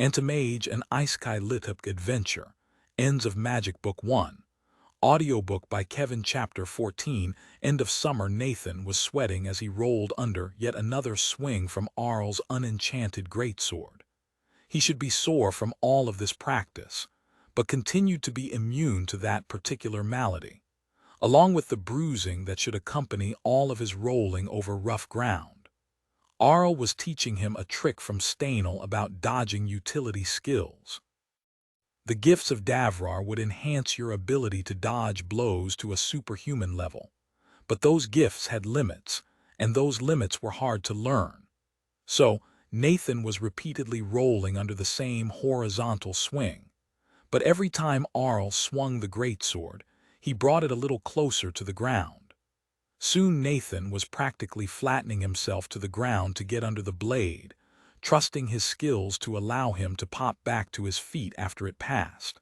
Antimage and Isekai LitRPG Adventure, Ends of Magic Book 1. Audiobook by Kevin Chapter 14. End of summer. Nathan was sweating as he rolled under yet another swing from Arl's unenchanted greatsword. He should be sore from all of this practice, but continued to be immune to that particular malady, along with the bruising that should accompany all of his rolling over rough ground. Arl was teaching him a trick from Stanel about dodging utility skills. The gifts of Davrar would enhance your ability to dodge blows to a superhuman level, but those gifts had limits, and those limits were hard to learn. So, Nathan was repeatedly rolling under the same horizontal swing, but every time Arl swung the greatsword, he brought it a little closer to the ground. Soon Nathan was practically flattening himself to the ground to get under the blade, trusting his skills to allow him to pop back to his feet after it passed.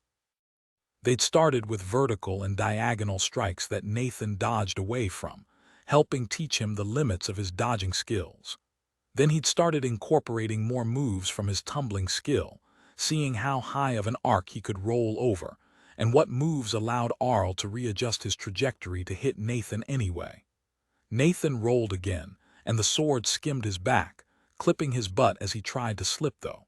They'd started with vertical and diagonal strikes that Nathan dodged away from, helping teach him the limits of his dodging skills. Then he'd started incorporating more moves from his tumbling skill, seeing how high of an arc he could roll over, and what moves allowed Arl to readjust his trajectory to hit Nathan anyway. Nathan rolled again, and the sword skimmed his back, clipping his butt as he tried to slip though.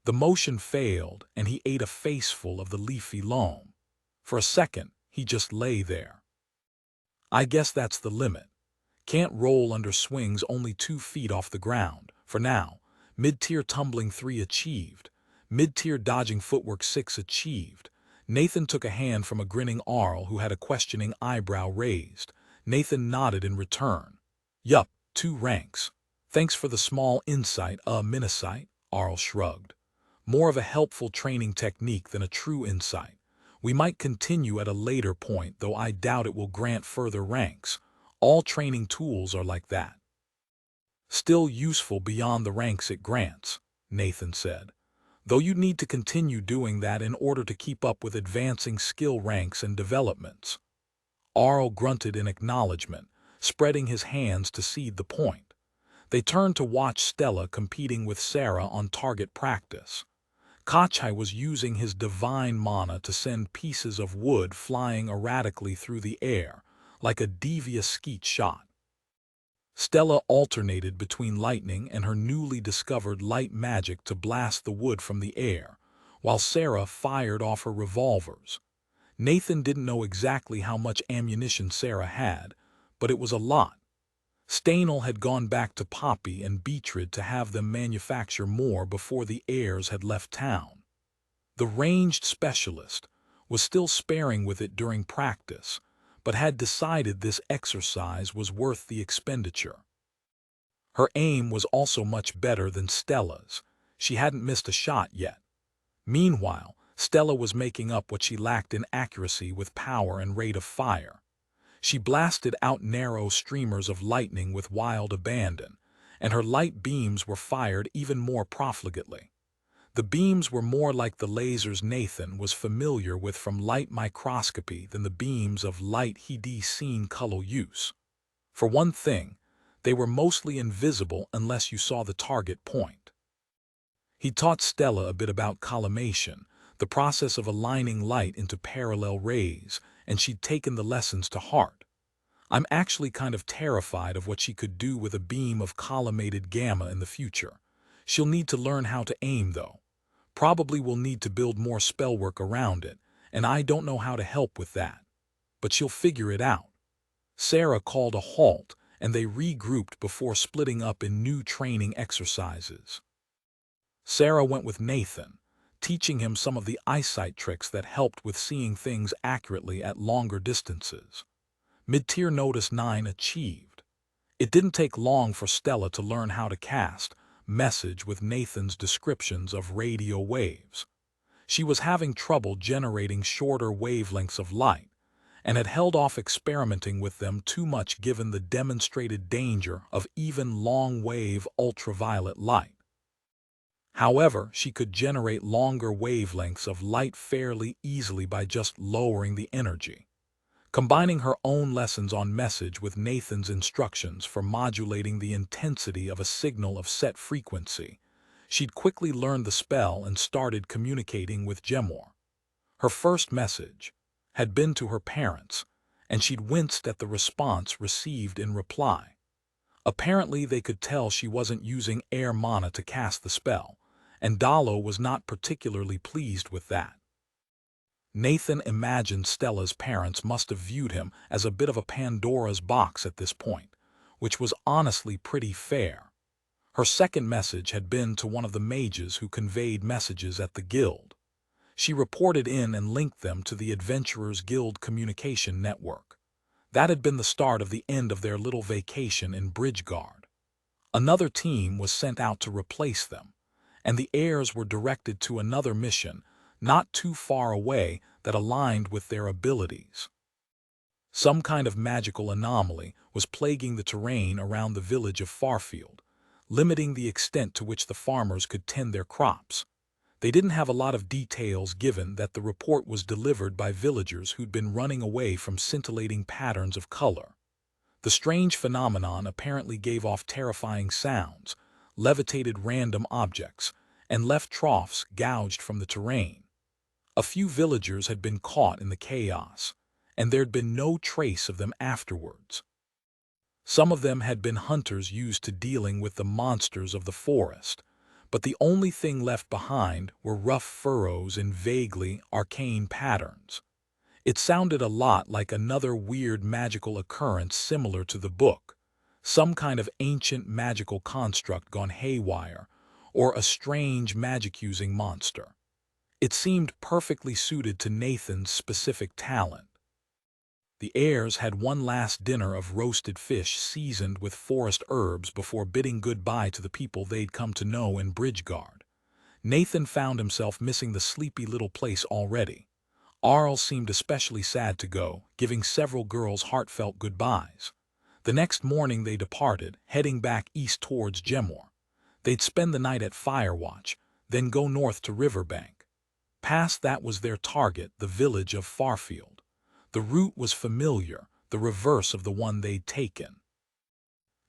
The motion failed, and he ate a faceful of the leafy loam. For a second, he just lay there. I guess that's the limit. Can't roll under swings only 2 feet off the ground, for now. Mid-tier tumbling 3 achieved. Mid-tier dodging footwork 6 achieved. Nathan took a hand from a grinning Arl who had a questioning eyebrow raised. Nathan nodded in return. Yup, 2 ranks. Thanks for the small insight, minisight, Arl shrugged. More of a helpful training technique than a true insight. We might continue at a later point, though I doubt it will grant further ranks. All training tools are like that. Still useful beyond the ranks it grants, Nathan said. Though you need to continue doing that in order to keep up with advancing skill ranks and developments. Arl grunted in acknowledgement, spreading his hands to cede the point. They turned to watch Stella competing with Sarah on target practice. Kachai was using his divine mana to send pieces of wood flying erratically through the air, like a devious skeet shot. Stella alternated between lightning and her newly discovered light magic to blast the wood from the air, while Sarah fired off her revolvers. Nathan didn't know exactly how much ammunition Sarah had, but it was a lot. Stanel had gone back to Poppy and Beatrice to have them manufacture more before the heirs had left town. The ranged specialist was still sparing with it during practice, but had decided this exercise was worth the expenditure. Her aim was also much better than Stella's. She hadn't missed a shot yet. Meanwhile, Stella was making up what she lacked in accuracy with power and rate of fire. She blasted out narrow streamers of lightning with wild abandon, and her light beams were fired even more profligately. The beams were more like the lasers Nathan was familiar with from light microscopy than the beams of light he'd seen Cullo use. For one thing, they were mostly invisible unless you saw the target point. He taught Stella a bit about collimation, the process of aligning light into parallel rays, and she'd taken the lessons to heart. I'm actually kind of terrified of what she could do with a beam of collimated gamma in the future. She'll need to learn how to aim, though. Probably will need to build more spellwork around it, and I don't know how to help with that. But she'll figure it out. Sarah called a halt, and they regrouped before splitting up in new training exercises. Sarah went with Nathan, teaching him some of the eyesight tricks that helped with seeing things accurately at longer distances. Mid-tier Notice 9 achieved. It didn't take long for Stella to learn how to cast message with Nathan's descriptions of radio waves. She was having trouble generating shorter wavelengths of light, and had held off experimenting with them too much given the demonstrated danger of even long-wave ultraviolet light. However, she could generate longer wavelengths of light fairly easily by just lowering the energy. Combining her own lessons on message with Nathan's instructions for modulating the intensity of a signal of set frequency, She'd quickly learned the spell and started communicating with Gemor. Her first message had been to her parents, and she'd winced at the response received in reply. Apparently they could tell she wasn't using air mana to cast the spell, and Dalo was not particularly pleased with that. Nathan imagined Stella's parents must have viewed him as a bit of a Pandora's box at this point, which was honestly pretty fair. Her second message had been to one of the mages who conveyed messages at the guild. She reported in and linked them to the Adventurers Guild communication network. That had been the start of the end of their little vacation in Bridgeguard. Another team was sent out to replace them, and the heirs were directed to another mission not too far away that aligned with their abilities. Some kind of magical anomaly was plaguing the terrain around the village of Farfield, limiting the extent to which the farmers could tend their crops. They didn't have a lot of details given that the report was delivered by villagers who'd been running away from scintillating patterns of color. The strange phenomenon apparently gave off terrifying sounds, levitated random objects, and left troughs gouged from the terrain. A few villagers had been caught in the chaos, and there'd been no trace of them afterwards. Some of them had been hunters used to dealing with the monsters of the forest, but the only thing left behind were rough furrows in vaguely arcane patterns. It sounded a lot like another weird magical occurrence similar to the book, some kind of ancient magical construct gone haywire, or a strange magic-using monster. It seemed perfectly suited to Nathan's specific talent. The heirs had one last dinner of roasted fish seasoned with forest herbs before bidding goodbye to the people they'd come to know in Bridgeguard. Nathan found himself missing the sleepy little place already. Arl seemed especially sad to go, giving several girls heartfelt goodbyes. The next morning they departed, heading back east towards Gemor. They'd spend the night at Firewatch, then go north to Riverbank. Past that was their target, the village of Farfield. The route was familiar, the reverse of the one they'd taken.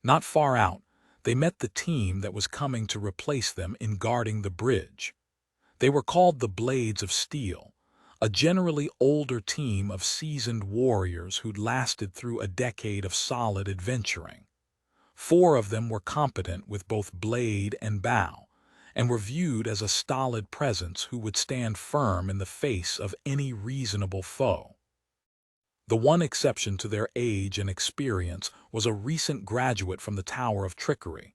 Not far out, they met the team that was coming to replace them in guarding the bridge. They were called the Blades of Steel, a generally older team of seasoned warriors who'd lasted through a decade of solid adventuring. 4 of them were competent with both blade and bow, and were viewed as a stolid presence who would stand firm in the face of any reasonable foe. The one exception to their age and experience was a recent graduate from the Tower of Trickery,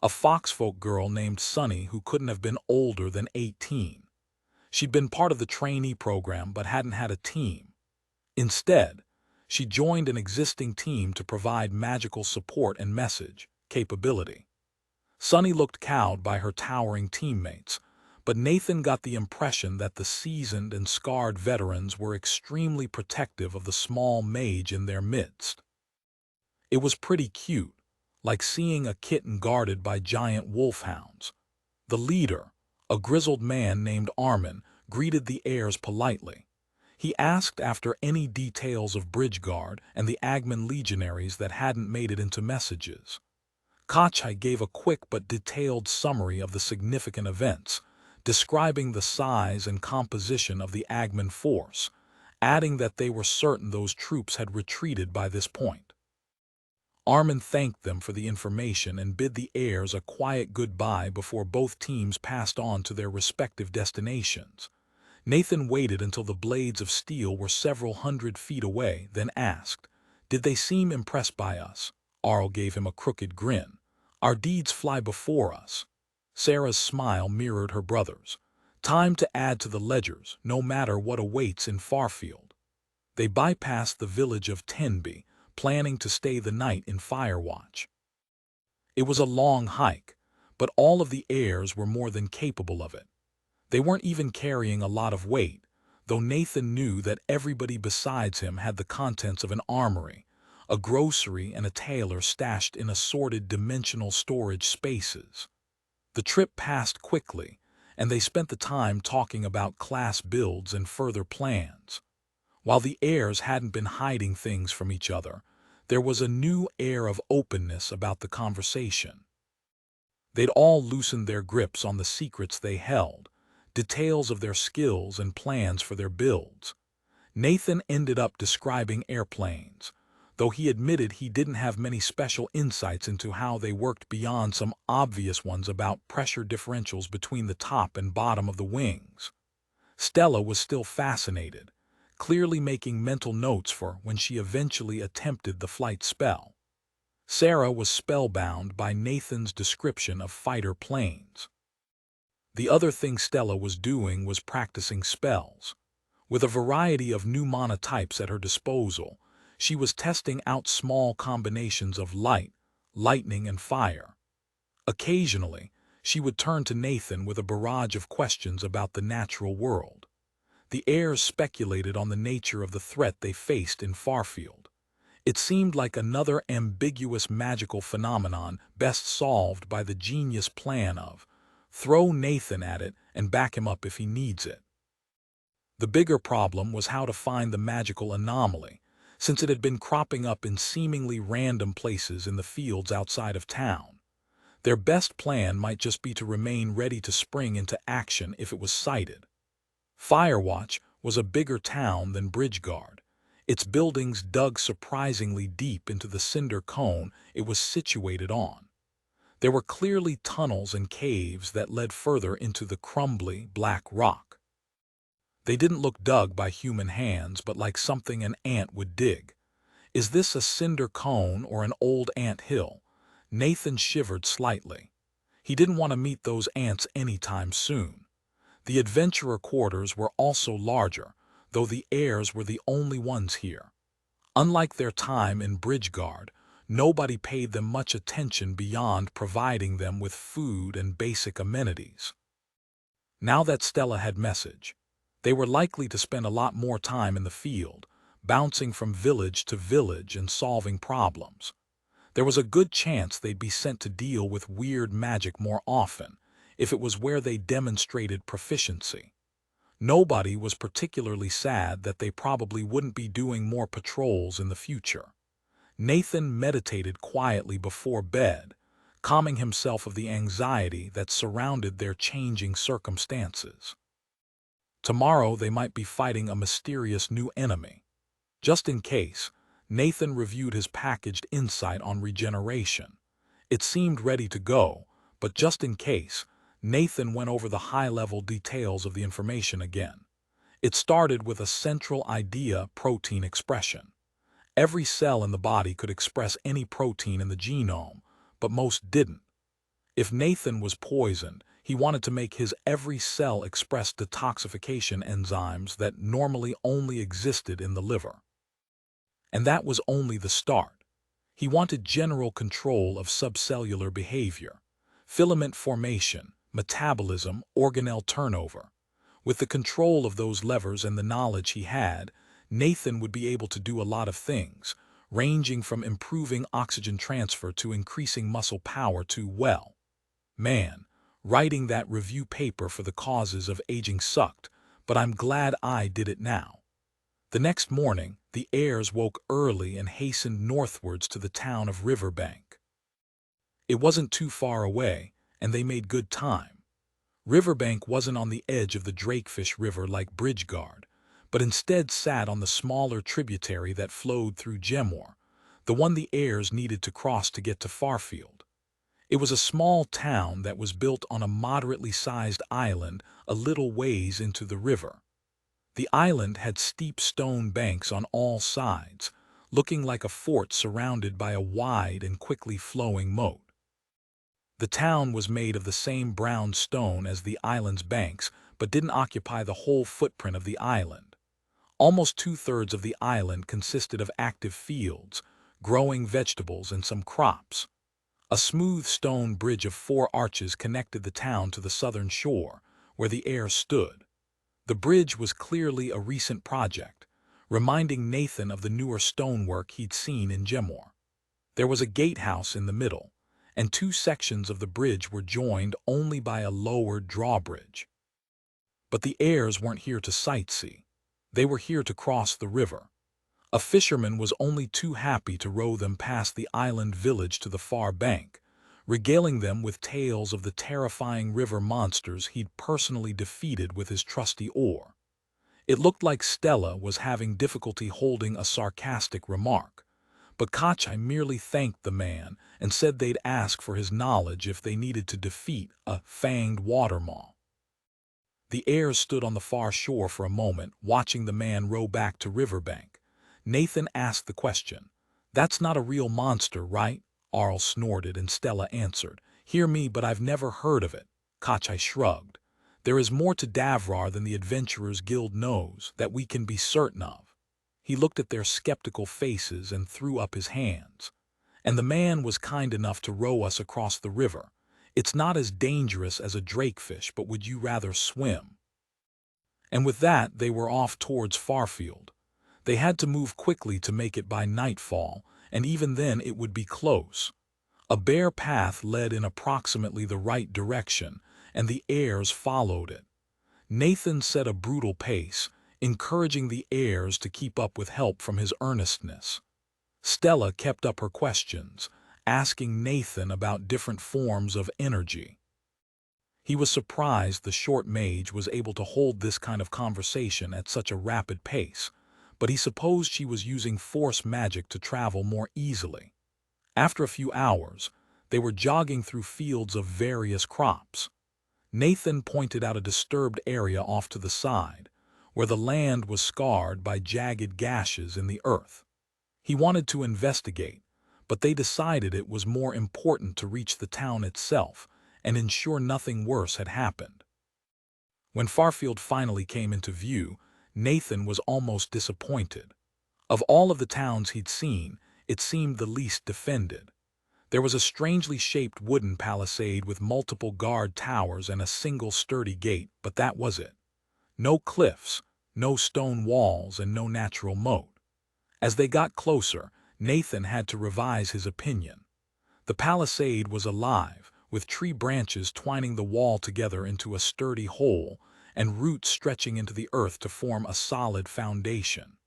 a foxfolk girl named Sunny who couldn't have been older than 18. She'd been part of the trainee program but hadn't had a team. Instead, she joined an existing team to provide magical support and message capability. Sunny looked cowed by her towering teammates, but Nathan got the impression that the seasoned and scarred veterans were extremely protective of the small mage in their midst. It was pretty cute, like seeing a kitten guarded by giant wolfhounds. The leader, a grizzled man named Armin, greeted the heirs politely. He asked after any details of Bridgeguard and the Agman legionaries that hadn't made it into messages. Kachai gave a quick but detailed summary of the significant events, describing the size and composition of the Agman force, adding that they were certain those troops had retreated by this point. Armin thanked them for the information and bid the heirs a quiet goodbye before both teams passed on to their respective destinations. Nathan waited until the Blades of Steel were several hundred feet away, then asked, "Did they seem impressed by us?" Arl gave him a crooked grin. "Our deeds fly before us." Sarah's smile mirrored her brother's. Time to add to the ledgers, no matter what awaits in Farfield. They bypassed the village of Tenby, planning to stay the night in Firewatch. It was a long hike, but all of the heirs were more than capable of it. They weren't even carrying a lot of weight, though Nathan knew that everybody besides him had the contents of an armory, a grocery and a tailor stashed in assorted dimensional storage spaces. The trip passed quickly, and they spent the time talking about class builds and further plans. While the heirs hadn't been hiding things from each other, there was a new air of openness about the conversation. They'd all loosened their grips on the secrets they held, details of their skills and plans for their builds. Nathan ended up describing airplanes, though he admitted he didn't have many special insights into how they worked beyond some obvious ones about pressure differentials between the top and bottom of the wings. Stella was still fascinated, clearly making mental notes for when she eventually attempted the flight spell. Sarah was spellbound by Nathan's description of fighter planes. The other thing Stella was doing was practicing spells. With a variety of new mana types at her disposal, she was testing out small combinations of light, lightning, and fire. Occasionally, she would turn to Nathan with a barrage of questions about the natural world. The heirs speculated on the nature of the threat they faced in Farfield. It seemed like another ambiguous magical phenomenon best solved by the genius plan of throw Nathan at it and back him up if he needs it. The bigger problem was how to find the magical anomaly, since it had been cropping up in seemingly random places in the fields outside of town. Their best plan might just be to remain ready to spring into action if it was sighted. Firewatch was a bigger town than Bridgeguard. Its buildings dug surprisingly deep into the cinder cone it was situated on. There were clearly tunnels and caves that led further into the crumbly, black rock. They didn't look dug by human hands, but like something an ant would dig. Is this a cinder cone or an old ant hill? Nathan shivered slightly. He didn't want to meet those ants anytime soon. The adventurer quarters were also larger, though the heirs were the only ones here. Unlike their time in Bridgeguard, nobody paid them much attention beyond providing them with food and basic amenities. Now that Stella had message, they were likely to spend a lot more time in the field, bouncing from village to village and solving problems. There was a good chance they'd be sent to deal with weird magic more often, if it was where they demonstrated proficiency. Nobody was particularly sad that they probably wouldn't be doing more patrols in the future. Nathan meditated quietly before bed, calming himself of the anxiety that surrounded their changing circumstances. Tomorrow they might be fighting a mysterious new enemy. Just in case, Nathan reviewed his packaged insight on regeneration. It seemed ready to go, but just in case, Nathan went over the high-level details of the information again. It started with a central idea: protein expression. Every cell in the body could express any protein in the genome, but most didn't. If Nathan was poisoned, he wanted to make his every cell express detoxification enzymes that normally only existed in the liver. And that was only the start. He wanted general control of subcellular behavior, filament formation, metabolism, organelle turnover. With the control of those levers and the knowledge he had, Nathan would be able to do a lot of things, ranging from improving oxygen transfer to increasing muscle power to, well, man, writing that review paper for the causes of aging sucked, but I'm glad I did it now. The next morning, the heirs woke early and hastened northwards to the town of Riverbank. It wasn't too far away, and they made good time. Riverbank wasn't on the edge of the Drakefish River like Bridgeguard, but instead sat on the smaller tributary that flowed through Gemmoor, the one the heirs needed to cross to get to Farfield. It was a small town that was built on a moderately sized island a little ways into the river. The island had steep stone banks on all sides, looking like a fort surrounded by a wide and quickly flowing moat. The town was made of the same brown stone as the island's banks, but didn't occupy the whole footprint of the island. Almost 2/3 of the island consisted of active fields, growing vegetables and some crops. A smooth stone bridge of 4 arches connected the town to the southern shore, where the heirs stood. The bridge was clearly a recent project, reminding Nathan of the newer stonework he'd seen in Gemmoor. There was a gatehouse in the middle, and 2 sections of the bridge were joined only by a lowered drawbridge. But the heirs weren't here to sightsee. They were here to cross the river. A fisherman was only too happy to row them past the island village to the far bank, regaling them with tales of the terrifying river monsters he'd personally defeated with his trusty oar. It looked like Stella was having difficulty holding a sarcastic remark, but Kachai merely thanked the man and said they'd ask for his knowledge if they needed to defeat a fanged water maw. The heirs stood on the far shore for a moment, watching the man row back to riverbank. Nathan asked the question. "That's not a real monster, right?" Arl snorted and Stella answered. "Hear me, but I've never heard of it." Kachai shrugged. "There is more to Davrar than the Adventurers Guild knows that we can be certain of." He looked at their skeptical faces and threw up his hands. "And the man was kind enough to row us across the river. It's not as dangerous as a drakefish, but would you rather swim?" And with that, they were off towards Farfield. They had to move quickly to make it by nightfall, and even then it would be close. A bare path led in approximately the right direction, and the heirs followed it. Nathan set a brutal pace, encouraging the heirs to keep up with help from his earnestness. Stella kept up her questions, asking Nathan about different forms of energy. He was surprised the short mage was able to hold this kind of conversation at such a rapid pace, but he supposed she was using force magic to travel more easily. After a few hours, they were jogging through fields of various crops. Nathan pointed out a disturbed area off to the side, where the land was scarred by jagged gashes in the earth. He wanted to investigate, but they decided it was more important to reach the town itself and ensure nothing worse had happened. When Farfield finally came into view, Nathan was almost disappointed. Of all of the towns he'd seen, it seemed the least defended. There was a strangely shaped wooden palisade with multiple guard towers and a single sturdy gate, but that was it. No cliffs, no stone walls, and no natural moat. As they got closer, Nathan had to revise his opinion. The palisade was alive, with tree branches twining the wall together into a sturdy whole, and roots stretching into the earth to form a solid foundation.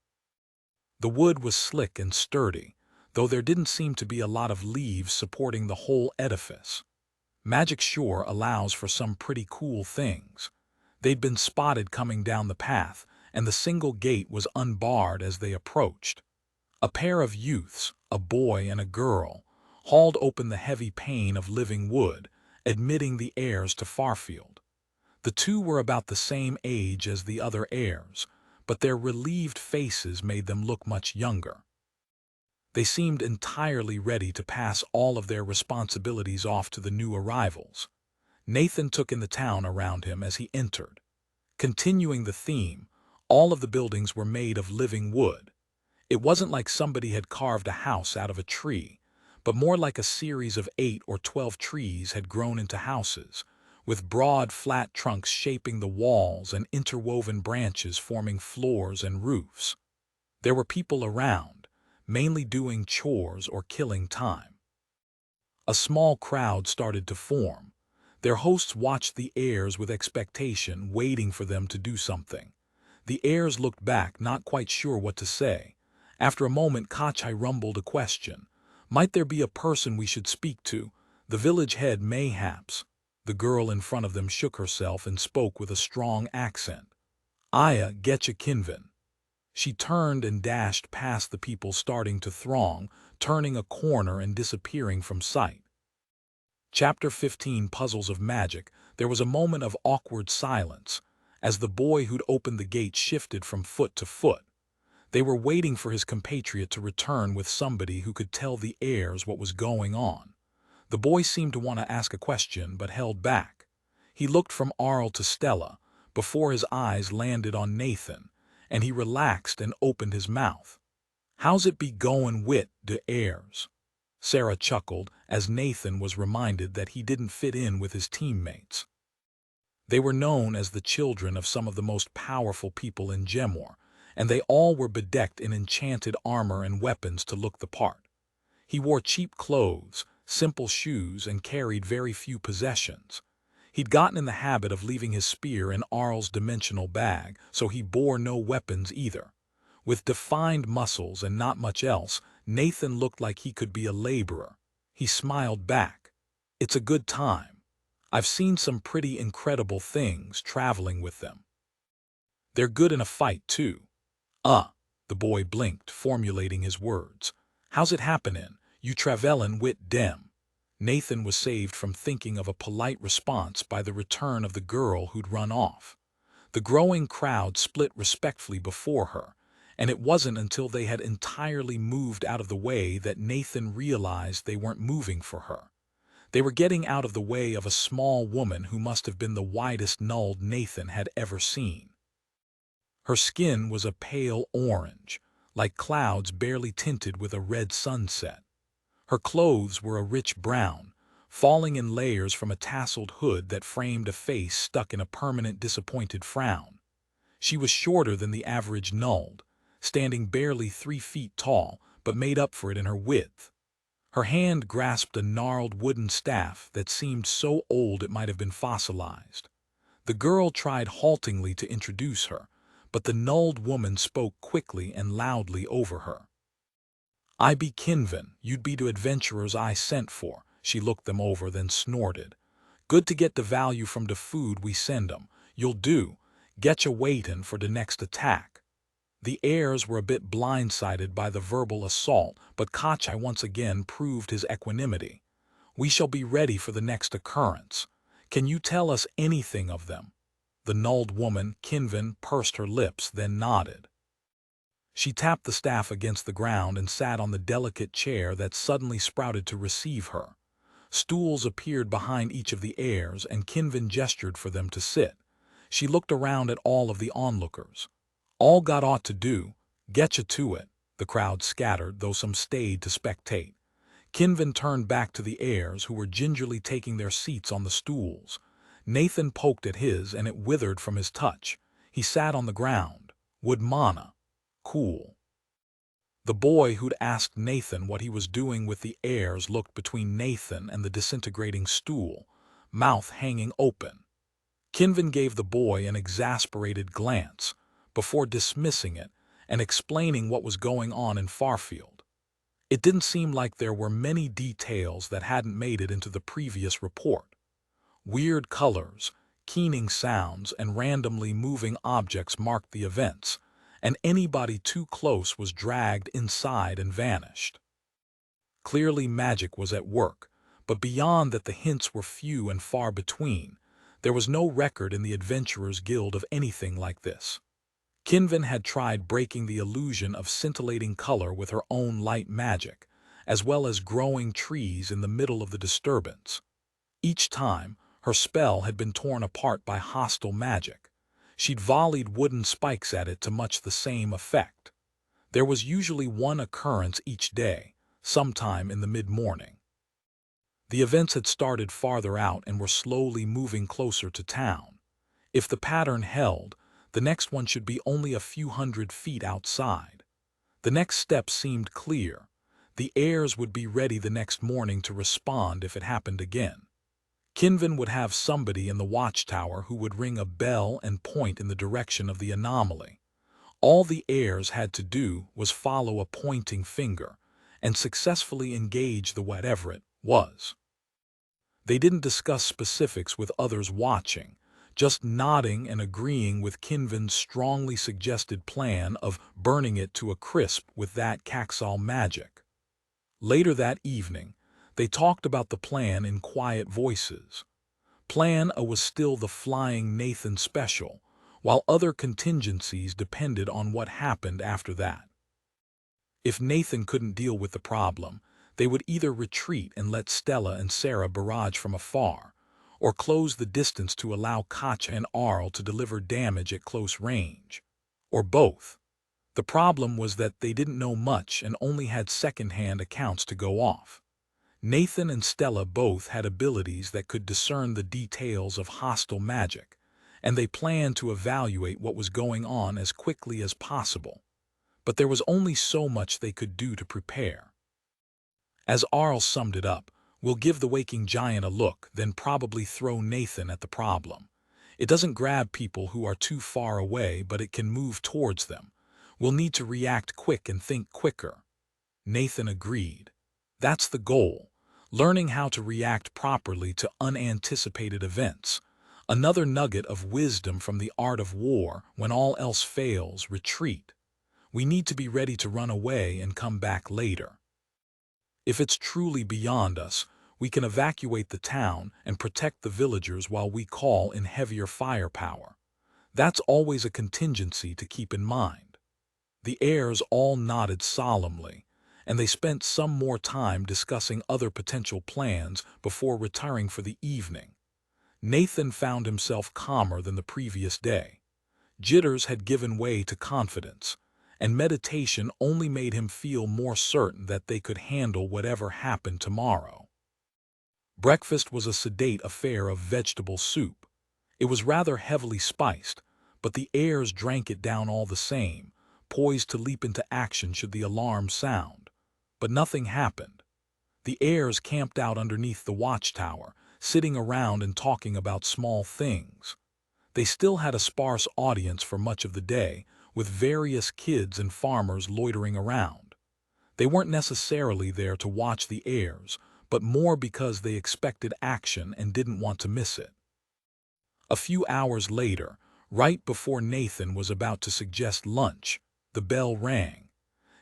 The wood was slick and sturdy, though there didn't seem to be a lot of leaves supporting the whole edifice. Magic sure allows for some pretty cool things. They'd been spotted coming down the path, and the single gate was unbarred as they approached. A pair of youths, a boy and a girl, hauled open the heavy pane of living wood, admitting the heirs to Farfield. The two were about the same age as the other heirs, but their relieved faces made them look much younger. They seemed entirely ready to pass all of their responsibilities off to the new arrivals. Nathan took in the town around him as he entered. Continuing the theme, all of the buildings were made of living wood. It wasn't like somebody had carved a house out of a tree, but more like a series of 8 or 12 trees had grown into houses, with broad, flat trunks shaping the walls and interwoven branches forming floors and roofs. There were people around, mainly doing chores or killing time. A small crowd started to form. Their hosts watched the heirs with expectation, waiting for them to do something. The heirs looked back, not quite sure what to say. After a moment, Kachai rumbled a question. "Might there be a person we should speak to? The village head, mayhaps?" The girl in front of them shook herself and spoke with a strong accent. "Aya, getcha Kinvin." She turned and dashed past the people starting to throng, turning a corner and disappearing from sight. Chapter 15, Puzzles of Magic. There was a moment of awkward silence, as the boy who'd opened the gate shifted from foot to foot. They were waiting for his compatriot to return with somebody who could tell the heirs what was going on. The boy seemed to want to ask a question, but held back. He looked from Arl to Stella, before his eyes landed on Nathan, and he relaxed and opened his mouth. "How's it be goin' wit de heirs?" Sarah chuckled as Nathan was reminded that he didn't fit in with his teammates. They were known as the children of some of the most powerful people in Gemor, and they all were bedecked in enchanted armor and weapons to look the part. He wore cheap clothes, simple shoes, and carried very few possessions. He'd gotten in the habit of leaving his spear in Arl's dimensional bag, so he bore no weapons either. With defined muscles and not much else, Nathan looked like he could be a laborer. He smiled back. It's a good time. I've seen some pretty incredible things traveling with them. They're good in a fight, too. The boy blinked, formulating his words. How's it happenin'? You travellin' wit dem. Nathan was saved from thinking of a polite response by the return of the girl who'd run off. The growing crowd split respectfully before her, and it wasn't until they had entirely moved out of the way that Nathan realized they weren't moving for her. They were getting out of the way of a small woman who must have been the widest nulled Nathan had ever seen. Her skin was a pale orange, like clouds barely tinted with a red sunset. Her clothes were a rich brown, falling in layers from a tasseled hood that framed a face stuck in a permanent disappointed frown. She was shorter than the average nulled, standing barely 3 feet tall, but made up for it in her width. Her hand grasped a gnarled wooden staff that seemed so old it might have been fossilized. The girl tried haltingly to introduce her, but the nulled woman spoke quickly and loudly over her. "I be Kinvin, you'd be to adventurers I sent for." She looked them over, then snorted. "Good to get the value from the food we send 'em. You'll do. Getcha waitin' for the next attack." The heirs were a bit blindsided by the verbal assault, but Kachai once again proved his equanimity. "We shall be ready for the next occurrence. Can you tell us anything of them?" The nulled woman, Kinvin, pursed her lips, then nodded. She tapped the staff against the ground and sat on the delicate chair that suddenly sprouted to receive her. Stools appeared behind each of the heirs, and Kinvin gestured for them to sit. She looked around at all of the onlookers. "All got aught to do. Getcha to it." The crowd scattered, though some stayed to spectate. Kinvin turned back to the heirs, who were gingerly taking their seats on the stools. Nathan poked at his, and it withered from his touch. He sat on the ground. Would mana. Cool. The boy who'd asked Nathan what he was doing with the heirs looked between Nathan and the disintegrating stool, mouth hanging open. Kinvin gave the boy an exasperated glance, before dismissing it and explaining what was going on in Farfield. It didn't seem like there were many details that hadn't made it into the previous report. Weird colors, keening sounds, and randomly moving objects marked the events, and anybody too close was dragged inside and vanished. Clearly magic was at work, but beyond that the hints were few and far between. There was no record in the Adventurers Guild of anything like this. Kinvin had tried breaking the illusion of scintillating color with her own light magic, as well as growing trees in the middle of the disturbance. Each time, her spell had been torn apart by hostile magic. She'd volleyed wooden spikes at it to much the same effect. There was usually one occurrence each day, sometime in the mid-morning. The events had started farther out and were slowly moving closer to town. If the pattern held, the next one should be only a few hundred feet outside. The next step seemed clear. The heirs would be ready the next morning to respond if it happened again. Kinvin would have somebody in the watchtower who would ring a bell and point in the direction of the anomaly. All the heirs had to do was follow a pointing finger and successfully engage the whatever it was. They didn't discuss specifics with others watching, just nodding and agreeing with Kinvin's strongly suggested plan of burning it to a crisp with that Caxal magic. Later that evening, they talked about the plan in quiet voices. Plan A was still the Flying Nathan special, while other contingencies depended on what happened after that. If Nathan couldn't deal with the problem, they would either retreat and let Stella and Sarah barrage from afar, or close the distance to allow Koch and Arl to deliver damage at close range. Or both. The problem was that they didn't know much and only had second-hand accounts to go off. Nathan and Stella both had abilities that could discern the details of hostile magic, and they planned to evaluate what was going on as quickly as possible. But there was only so much they could do to prepare. As Arl summed it up, "We'll give the waking giant a look, then probably throw Nathan at the problem. It doesn't grab people who are too far away, but it can move towards them. We'll need to react quick and think quicker." Nathan agreed. "That's the goal. learning how to react properly to unanticipated events. Another nugget of wisdom from the art of war: when all else fails, retreat. We need to be ready to run away and come back later. If it's truly beyond us, we can evacuate the town and protect the villagers while we call in heavier firepower. That's always a contingency to keep in mind. The heirs all nodded solemnly, and they spent some more time discussing other potential plans before retiring for the evening. Nathan found himself calmer than the previous day. Jitters had given way to confidence, and meditation only made him feel more certain that they could handle whatever happened tomorrow. Breakfast was a sedate affair of vegetable soup. It was rather heavily spiced, but the heirs drank it down all the same, poised to leap into action should the alarm sound. But nothing happened. The heirs camped out underneath the watchtower, sitting around and talking about small things. They still had a sparse audience for much of the day, with various kids and farmers loitering around. They weren't necessarily there to watch the heirs, but more because they expected action and didn't want to miss it. A few hours later, right before Nathan was about to suggest lunch, the bell rang.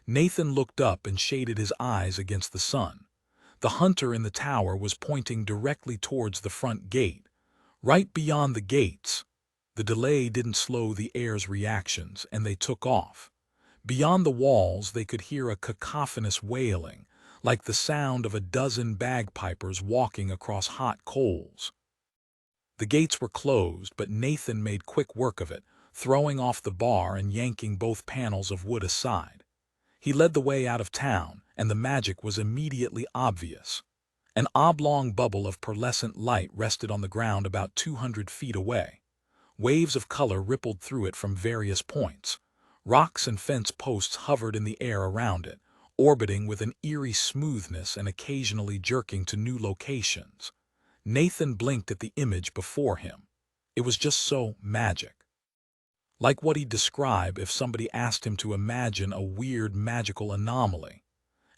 Nathan looked up and shaded his eyes against the sun. The hunter in the tower was pointing directly towards the front gate. Right beyond the gates. The delay didn't slow the heirs' reactions, and they took off. Beyond the walls they could hear a cacophonous wailing, like the sound of a dozen bagpipers walking across hot coals. The gates were closed, but Nathan made quick work of it, throwing off the bar and yanking both panels of wood aside. He led the way out of town, and the magic was immediately obvious. An oblong bubble of pearlescent light rested on the ground about 200 feet away. Waves of color rippled through it from various points. Rocks and fence posts hovered in the air around it, orbiting with an eerie smoothness and occasionally jerking to new locations. Nathan blinked at the image before him. It was just so magic. Like what he'd describe if somebody asked him to imagine a weird magical anomaly.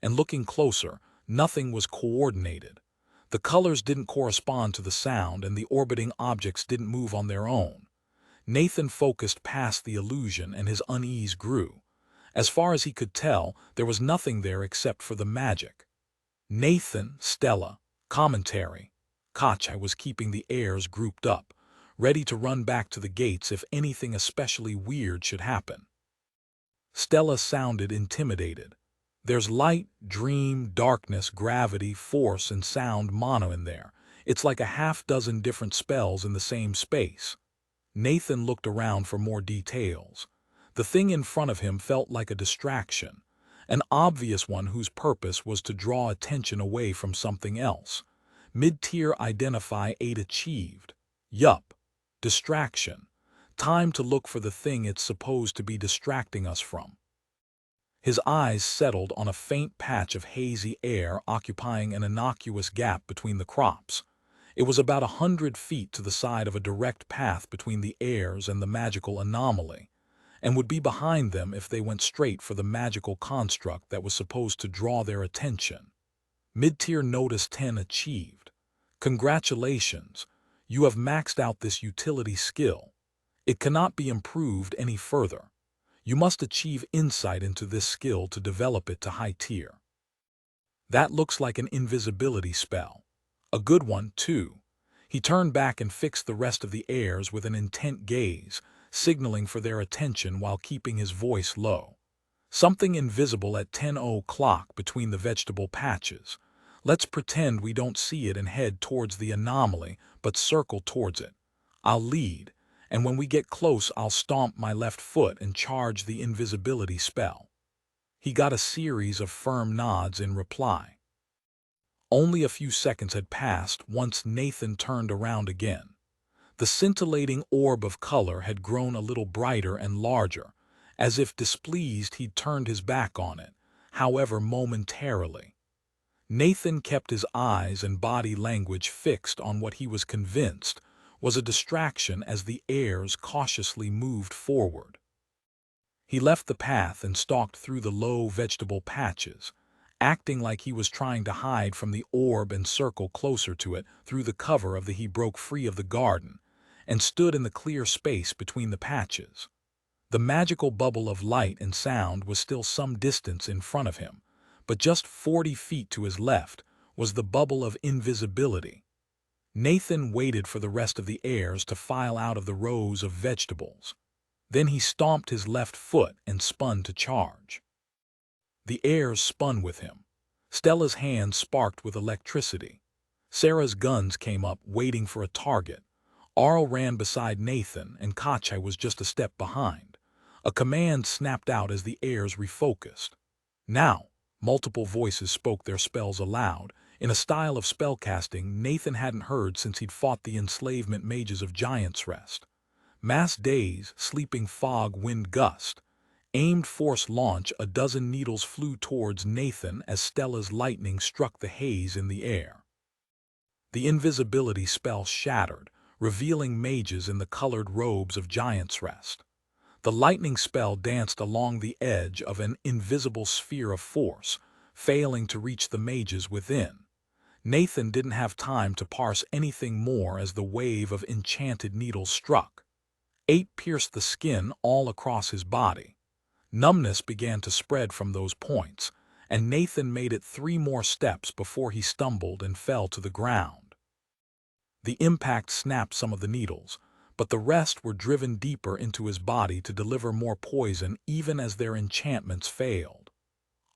And looking closer, nothing was coordinated. The colors didn't correspond to the sound, and the orbiting objects didn't move on their own. Nathan focused past the illusion, and his unease grew. As far as he could tell, there was nothing there except for the magic. Nathan, Stella, commentary. Kochai was keeping the heirs grouped up, ready to run back to the gates if anything especially weird should happen. Stella sounded intimidated. There's light, dream, darkness, gravity, force, and sound mono in there. It's like a half-dozen different spells in the same space. Nathan looked around for more details. The thing in front of him felt like a distraction, an obvious one whose purpose was to draw attention away from something else. Mid-tier identify 8 achieved. Yup. Distraction. Time to look for the thing it's supposed to be distracting us from. His eyes settled on a faint patch of hazy air occupying an innocuous gap between the crops. It was about 100 feet to the side of a direct path between the heirs and the magical anomaly, and would be behind them if they went straight for the magical construct that was supposed to draw their attention. Mid-tier notice 10 achieved. Congratulations, you have maxed out this utility skill. It cannot be improved any further. You must achieve insight into this skill to develop it to high tier. That looks like an invisibility spell. A good one, too. He turned back and fixed the rest of the heirs with an intent gaze, signaling for their attention while keeping his voice low. Something invisible at 10:00 between the vegetable patches. Let's pretend we don't see it and head towards the anomaly, but circle towards it. I'll lead, and when we get close I'll stomp my left foot and charge the invisibility spell. He got a series of firm nods in reply. Only a few seconds had passed once Nathan turned around again. The scintillating orb of color had grown a little brighter and larger, as if displeased he'd turned his back on it, however momentarily. Nathan kept his eyes and body language fixed on what he was convinced was a distraction as the heirs cautiously moved forward. He left the path and stalked through the low vegetable patches, acting like he was trying to hide from the orb and circle closer to it through the cover of the he broke free of the garden, and stood in the clear space between the patches. The magical bubble of light and sound was still some distance in front of him, but just 40 feet to his left was the bubble of invisibility. Nathan waited for the rest of the heirs to file out of the rows of vegetables. Then he stomped his left foot and spun to charge. The heirs spun with him. Stella's hands sparked with electricity. Sarah's guns came up, waiting for a target. Arl ran beside Nathan, and Kachai was just a step behind. A command snapped out as the heirs refocused. Now, multiple voices spoke their spells aloud, in a style of spellcasting Nathan hadn't heard since he'd fought the enslavement mages of Giant's Rest. Mass daze, sleeping fog, wind gust. Aimed force launch, a dozen needles flew towards Nathan as Stella's lightning struck the haze in the air. The invisibility spell shattered, revealing mages in the colored robes of Giant's Rest. The lightning spell danced along the edge of an invisible sphere of force, failing to reach the mages within. Nathan didn't have time to parse anything more as the wave of enchanted needles struck. 8 pierced the skin all across his body. Numbness began to spread from those points, and Nathan made it 3 more steps before he stumbled and fell to the ground. The impact snapped some of the needles, but the rest were driven deeper into his body to deliver more poison even as their enchantments failed.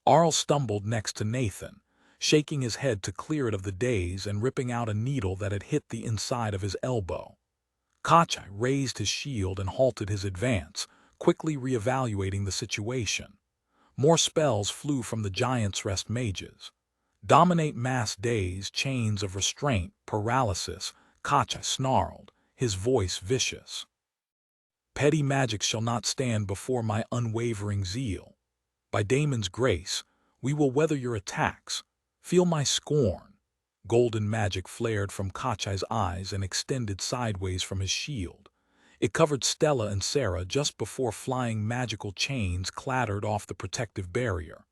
Arl stumbled next to Nathan, shaking his head to clear it of the daze and ripping out a needle that had hit the inside of his elbow. Kachai raised his shield and halted his advance, quickly reevaluating the situation. More spells flew from the Giant's Rest mages. Dominate, mass daze, chains of restraint, paralysis, Kachai snarled, his voice vicious. Petty magic shall not stand before my unwavering zeal. By Damon's grace, we will weather your attacks. Feel my scorn. Golden magic flared from Kachai's eyes and extended sideways from his shield. It covered Stella and Sarah just before flying magical chains clattered off the protective barrier.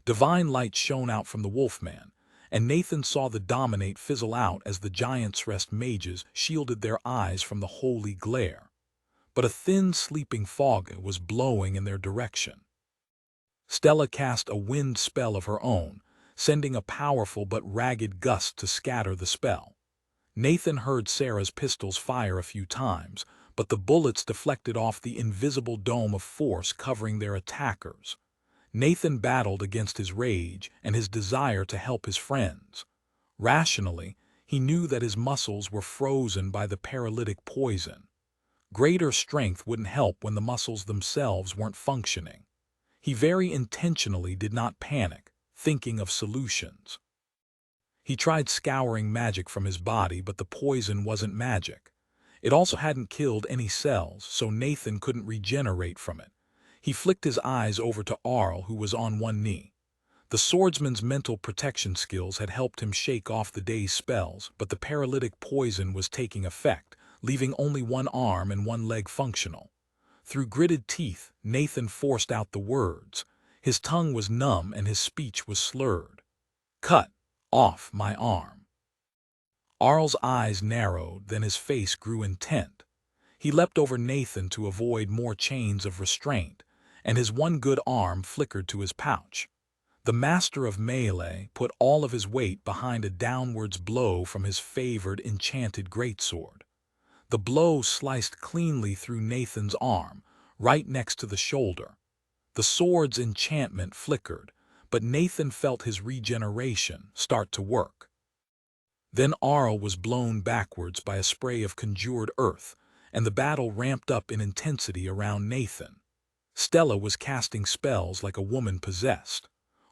Divine light shone out from the Wolfman, and Nathan saw the Dominate fizzle out as the Giant's Rest mages shielded their eyes from the holy glare. But a thin, sleeping fog was blowing in their direction. Stella cast a wind spell of her own, sending a powerful but ragged gust to scatter the spell. Nathan heard Sarah's pistols fire a few times, but the bullets deflected off the invisible dome of force covering their attackers. Nathan battled against his rage and his desire to help his friends. Rationally, he knew that his muscles were frozen by the paralytic poison. Greater strength wouldn't help when the muscles themselves weren't functioning. He very intentionally did not panic, thinking of solutions. He tried scouring magic from his body, but the poison wasn't magic. It also hadn't killed any cells, so Nathan couldn't regenerate from it. He flicked his eyes over to Arl, who was on one knee. The swordsman's mental protection skills had helped him shake off the day's spells, but the paralytic poison was taking effect, leaving only one arm and one leg functional. Through gritted teeth, Nathan forced out the words. His tongue was numb and his speech was slurred. "Cut off my arm." Arl's eyes narrowed, then his face grew intent. He leapt over Nathan to avoid more chains of restraint, and his one good arm flickered to his pouch. The master of melee put all of his weight behind a downwards blow from his favored enchanted greatsword. The blow sliced cleanly through Nathan's arm, right next to the shoulder. The sword's enchantment flickered, but Nathan felt his regeneration start to work. Then Arl was blown backwards by a spray of conjured earth, and the battle ramped up in intensity around Nathan. Stella was casting spells like a woman possessed.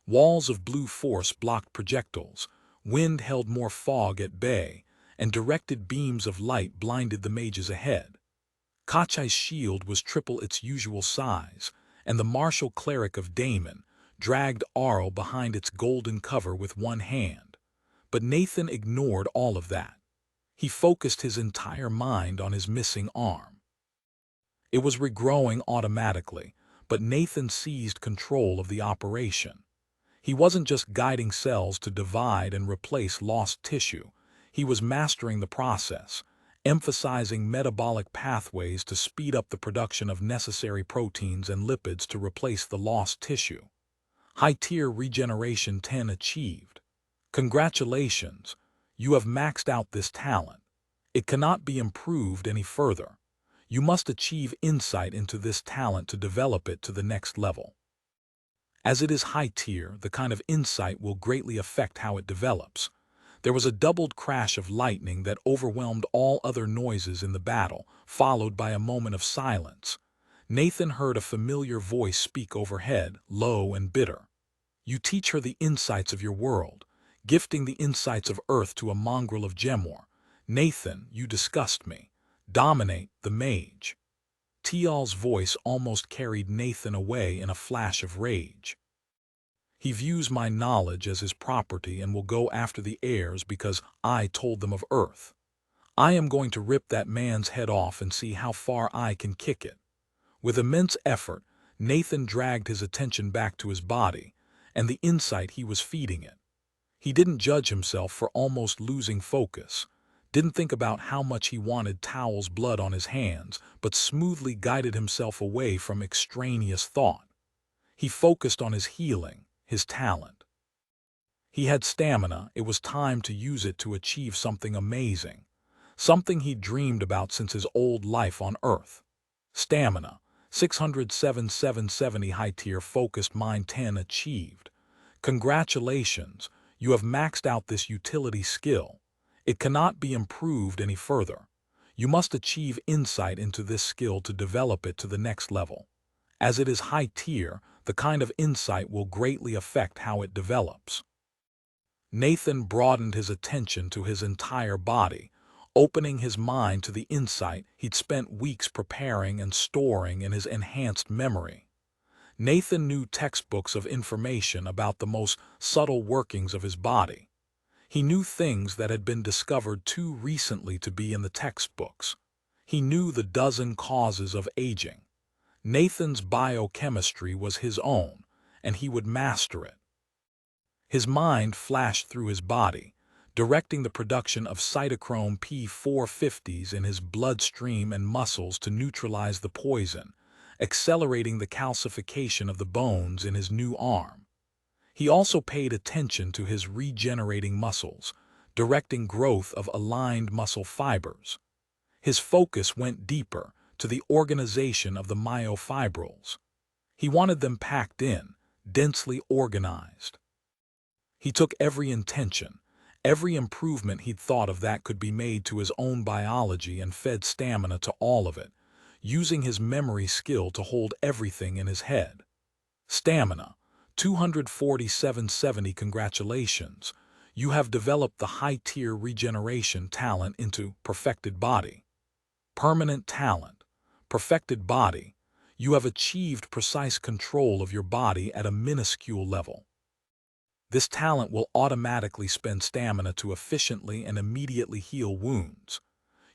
Walls of blue force blocked projectiles, wind held more fog at bay, and directed beams of light blinded the mages ahead. Kachai's shield was triple its usual size, and the martial cleric of Damon dragged Arl behind its golden cover with one hand. But Nathan ignored all of that. He focused his entire mind on his missing arm. It was regrowing automatically, but Nathan seized control of the operation. He wasn't just guiding cells to divide and replace lost tissue. He was mastering the process, emphasizing metabolic pathways to speed up the production of necessary proteins and lipids to replace the lost tissue. High-tier regeneration 10 achieved. Congratulations, you have maxed out this talent. It cannot be improved any further. You must achieve insight into this talent to develop it to the next level. As it is high-tier, the kind of insight will greatly affect how it develops. There was a doubled crash of lightning that overwhelmed all other noises in the battle, followed by a moment of silence. Nathan heard a familiar voice speak overhead, low and bitter. You teach her the insights of your world, gifting the insights of Earth to a mongrel of Gemor. Nathan, you disgust me. Dominate the mage. Tial's voice almost carried Nathan away in a flash of rage. He views my knowledge as his property and will go after the heirs because I told them of Earth. I am going to rip that man's head off and see how far I can kick it. With immense effort, Nathan dragged his attention back to his body and the insight he was feeding it. He didn't judge himself for almost losing focus, didn't think about how much he wanted Towel's blood on his hands, but smoothly guided himself away from extraneous thought. He focused on his healing, his talent. He had stamina, it was time to use it to achieve something amazing, something he'd dreamed about since his old life on Earth. Stamina, 607,770 high-tier focused mind 10 achieved. Congratulations, you have maxed out this utility skill. It cannot be improved any further. You must achieve insight into this skill to develop it to the next level. As it is high tier, the kind of insight will greatly affect how it develops. Nathan broadened his attention to his entire body, opening his mind to the insight he'd spent weeks preparing and storing in his enhanced memory. Nathan knew textbooks of information about the most subtle workings of his body. He knew things that had been discovered too recently to be in the textbooks. He knew the dozen causes of aging. Nathan's biochemistry was his own, and he would master it. His mind flashed through his body, directing the production of cytochrome P450s in his bloodstream and muscles to neutralize the poison, accelerating the calcification of the bones in his new arm. He also paid attention to his regenerating muscles, directing growth of aligned muscle fibers. His focus went deeper, to the organization of the myofibrils. He wanted them packed in, densely organized. He took every intention, every improvement he'd thought of that could be made to his own biology and fed stamina to all of it, using his memory skill to hold everything in his head. Stamina, 24770. Congratulations, you have developed the high-tier regeneration talent into perfected body. Permanent talent, perfected body, you have achieved precise control of your body at a minuscule level. This talent will automatically spend stamina to efficiently and immediately heal wounds.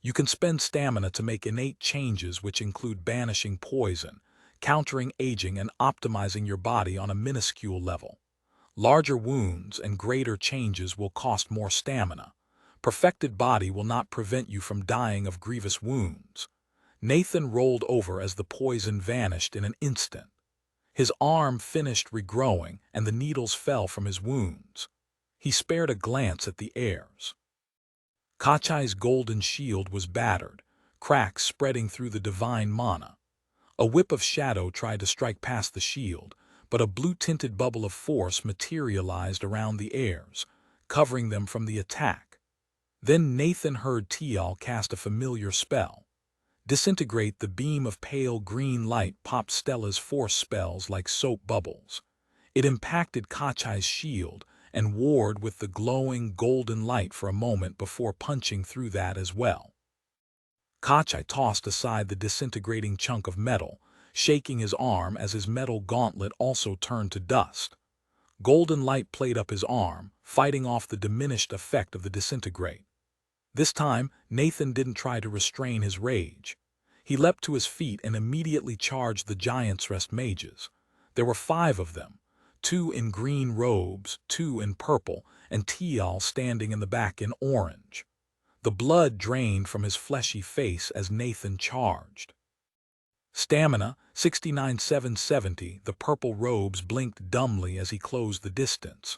You can spend stamina to make innate changes which include banishing poison, countering aging and optimizing your body on a minuscule level. Larger wounds and greater changes will cost more stamina. Perfected body will not prevent you from dying of grievous wounds. Nathan rolled over as the poison vanished in an instant. His arm finished regrowing and the needles fell from his wounds. He spared a glance at the heirs. Kachai's golden shield was battered, cracks spreading through the divine mana. A whip of shadow tried to strike past the shield, but a blue-tinted bubble of force materialized around the heirs, covering them from the attack. Then Nathan heard Tial cast a familiar spell. Disintegrate. The beam of pale green light popped Stella's force spells like soap bubbles. It impacted Kachai's shield and warred with the glowing golden light for a moment before punching through that as well. Kachai tossed aside the disintegrating chunk of metal, shaking his arm as his metal gauntlet also turned to dust. Golden light played up his arm, fighting off the diminished effect of the disintegrate. This time, Nathan didn't try to restrain his rage. He leapt to his feet and immediately charged the Giant's Rest mages. There were 5 of them, two in green robes, two in purple, and Tial standing in the back in orange. The blood drained from his fleshy face as Nathan charged. Stamina, 69,770. The purple robes blinked dumbly as he closed the distance.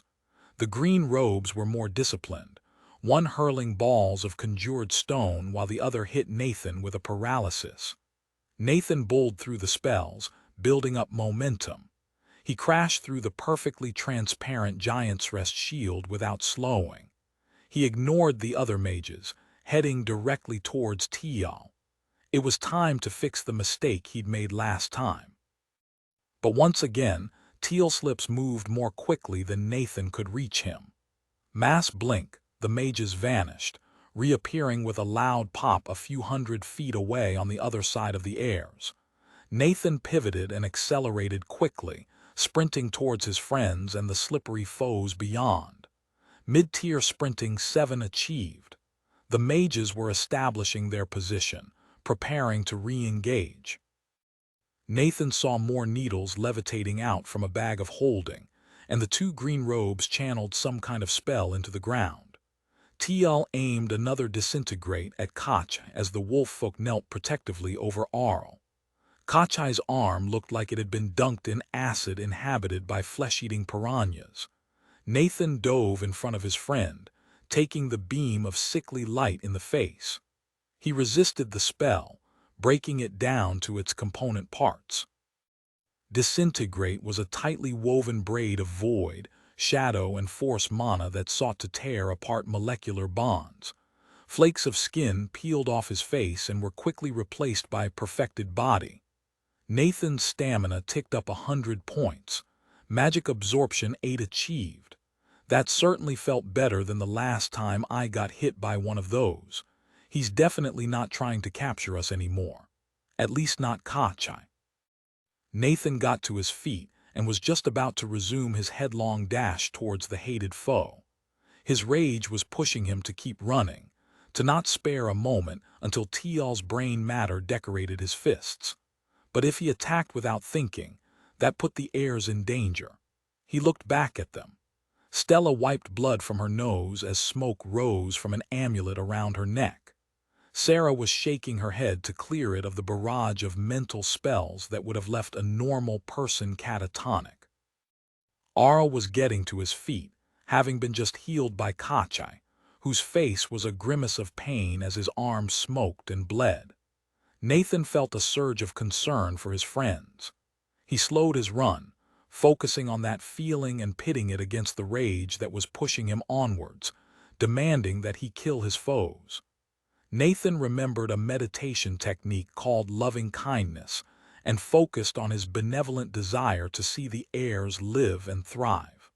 The green robes were more disciplined, one hurling balls of conjured stone while the other hit Nathan with a paralysis. Nathan bowled through the spells, building up momentum. He crashed through the perfectly transparent Giant's Rest shield without slowing. He ignored the other mages, heading directly towards Tial. It was time to fix the mistake he'd made last time. But once again, Teal's lips moved more quickly than Nathan could reach him. Mass blink, the mages vanished, reappearing with a loud pop a few hundred feet away on the other side of the airs. Nathan pivoted and accelerated quickly, sprinting towards his friends and the slippery foes beyond. Mid-tier sprinting 7 achieved. The mages were establishing their position, preparing to re-engage. Nathan saw more needles levitating out from a bag of holding, and the two green robes channeled some kind of spell into the ground. Tial aimed another disintegrate at Koch as the wolf folk knelt protectively over Arl. Kochai's arm looked like it had been dunked in acid inhabited by flesh-eating piranhas. Nathan dove in front of his friend, taking the beam of sickly light in the face. He resisted the spell, breaking it down to its component parts. Disintegrate was a tightly woven braid of void, shadow, and force mana that sought to tear apart molecular bonds. Flakes of skin peeled off his face and were quickly replaced by perfected body. Nathan's stamina ticked up 100 points. Magic absorption 8 achieved. That certainly felt better than the last time I got hit by one of those. He's definitely not trying to capture us anymore. At least not Kochai. Nathan got to his feet and was just about to resume his headlong dash towards the hated foe. His rage was pushing him to keep running, to not spare a moment until Tial's brain matter decorated his fists. But if he attacked without thinking, that put the heirs in danger. He looked back at them. Stella wiped blood from her nose as smoke rose from an amulet around her neck. Sarah was shaking her head to clear it of the barrage of mental spells that would have left a normal person catatonic. Arl was getting to his feet, having been just healed by Kochai, whose face was a grimace of pain as his arm smoked and bled. Nathan felt a surge of concern for his friends. He slowed his run, focusing on that feeling and pitting it against the rage that was pushing him onwards, demanding that he kill his foes. Nathan remembered a meditation technique called loving kindness and focused on his benevolent desire to see the heirs live and thrive.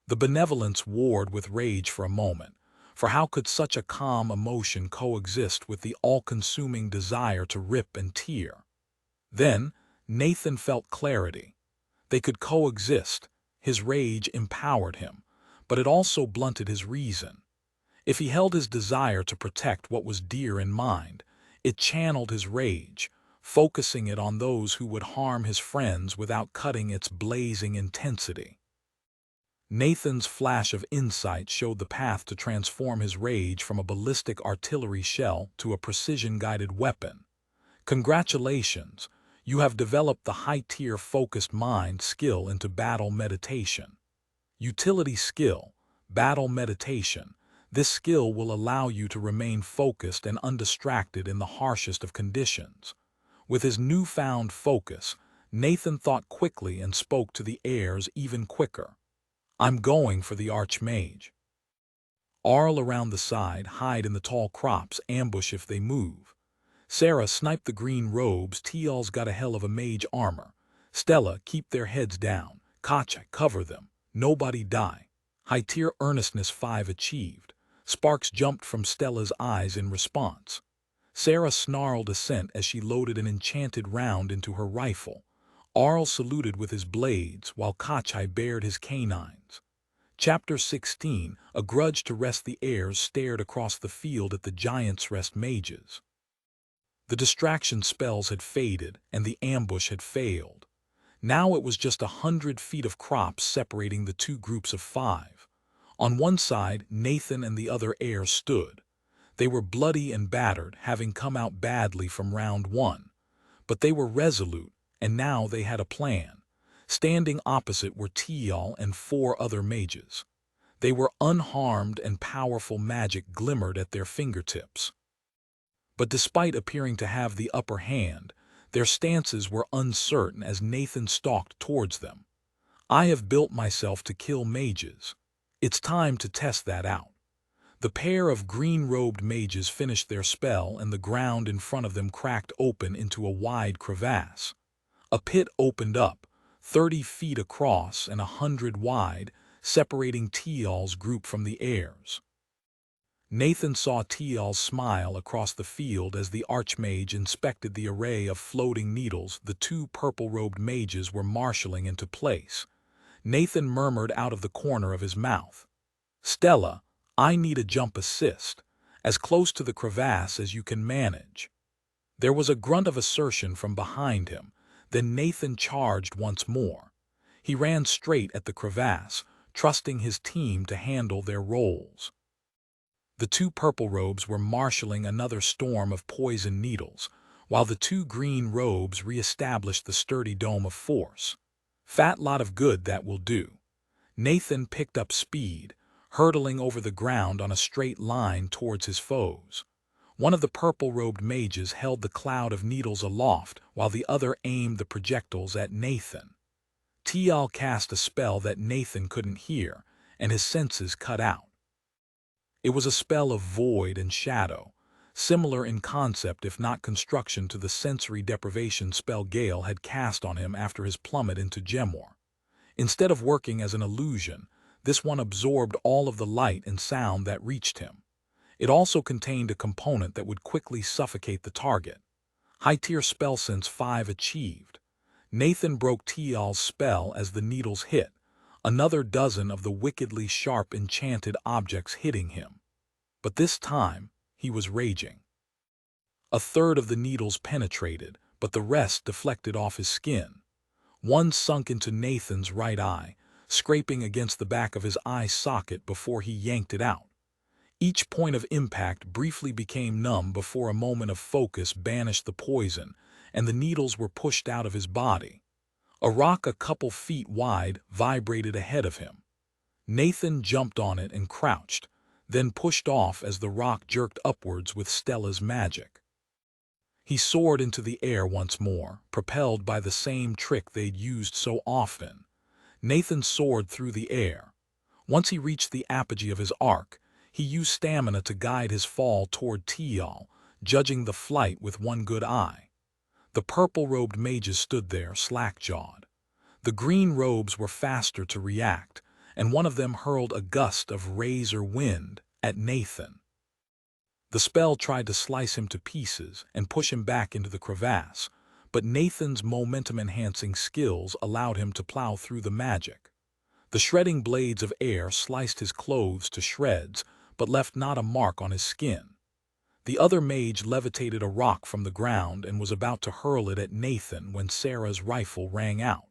The benevolence warred with rage for a moment, for how could such a calm emotion coexist with the all-consuming desire to rip and tear? Then, Nathan felt clarity. They could coexist. His rage empowered him, but it also blunted his reason. If he held his desire to protect what was dear in mind, it channeled his rage, focusing it on those who would harm his friends without cutting its blazing intensity. Nathan's flash of insight showed the path to transform his rage from a ballistic artillery shell to a precision-guided weapon. Congratulations, you have developed the high-tier focused mind skill into battle meditation. Utility skill, battle meditation. This skill will allow you to remain focused and undistracted in the harshest of conditions. With his newfound focus, Nathan thought quickly and spoke to the heirs even quicker. I'm going for the Archmage. Arl around the side, hide in the tall crops, ambush if they move. Sarah, snipe the green robes. Tial's got a hell of a mage armor. Stella, keep their heads down. Kochai, cover them. Nobody die. High-tier earnestness 5 achieved. Sparks jumped from Stella's eyes in response. Sarah snarled assent as she loaded an enchanted round into her rifle. Arl saluted with his blades while Kochai bared his canines. Chapter 16, A grudge to rest. The heirs stared across the field at the Giant's Rest mages. The distraction spells had faded and the ambush had failed. Now it was just 100 feet of crops separating the two groups of 5. On one side, Nathan and the other heir stood. They were bloody and battered, having come out badly from round 1. But they were resolute, and now they had a plan. Standing opposite were Tial and 4 other mages. They were unharmed and powerful magic glimmered at their fingertips. But despite appearing to have the upper hand, their stances were uncertain as Nathan stalked towards them. I have built myself to kill mages. It's time to test that out. The pair of green-robed mages finished their spell, and the ground in front of them cracked open into a wide crevasse. A pit opened up, 30 feet across and 100 wide, separating Tial's group from the heirs. Nathan saw Tial smile across the field as the archmage inspected the array of floating needles the 2 purple-robed mages were marshalling into place. Nathan murmured out of the corner of his mouth, "Stella, I need a jump assist, as close to the crevasse as you can manage." There was a grunt of assertion from behind him, then Nathan charged once more. He ran straight at the crevasse, trusting his team to handle their roles. The 2 purple robes were marshalling another storm of poison needles, while the 2 green robes re-established the sturdy dome of force. Fat lot of good that will do. Nathan picked up speed, hurtling over the ground on a straight line towards his foes. One of the purple-robed mages held the cloud of needles aloft, while the other aimed the projectiles at Nathan. Tial cast a spell that Nathan couldn't hear, and his senses cut out. It was a spell of void and shadow, similar in concept if not construction to the sensory deprivation spell Gale had cast on him after his plummet into Gemor. Instead of working as an illusion, this one absorbed all of the light and sound that reached him. It also contained a component that would quickly suffocate the target. High-tier spell sense 5 achieved. Nathan broke Tial's spell as the needles hit, another dozen of the wickedly sharp enchanted objects hitting him. But this time, he was raging. A third of the needles penetrated, but the rest deflected off his skin. One sunk into Nathan's right eye, scraping against the back of his eye socket before he yanked it out. Each point of impact briefly became numb before a moment of focus banished the poison, and the needles were pushed out of his body. A rock a couple feet wide vibrated ahead of him. Nathan jumped on it and crouched, then pushed off as the rock jerked upwards with Stella's magic. He soared into the air once more, propelled by the same trick they'd used so often. Nathan soared through the air. Once he reached the apogee of his arc, he used stamina to guide his fall toward Tial, judging the flight with one good eye. The purple-robed mages stood there, slack-jawed. The green robes were faster to react, and one of them hurled a gust of razor wind at Nathan. The spell tried to slice him to pieces and push him back into the crevasse, but Nathan's momentum-enhancing skills allowed him to plow through the magic. The shredding blades of air sliced his clothes to shreds, but left not a mark on his skin. The other mage levitated a rock from the ground and was about to hurl it at Nathan when Sarah's rifle rang out.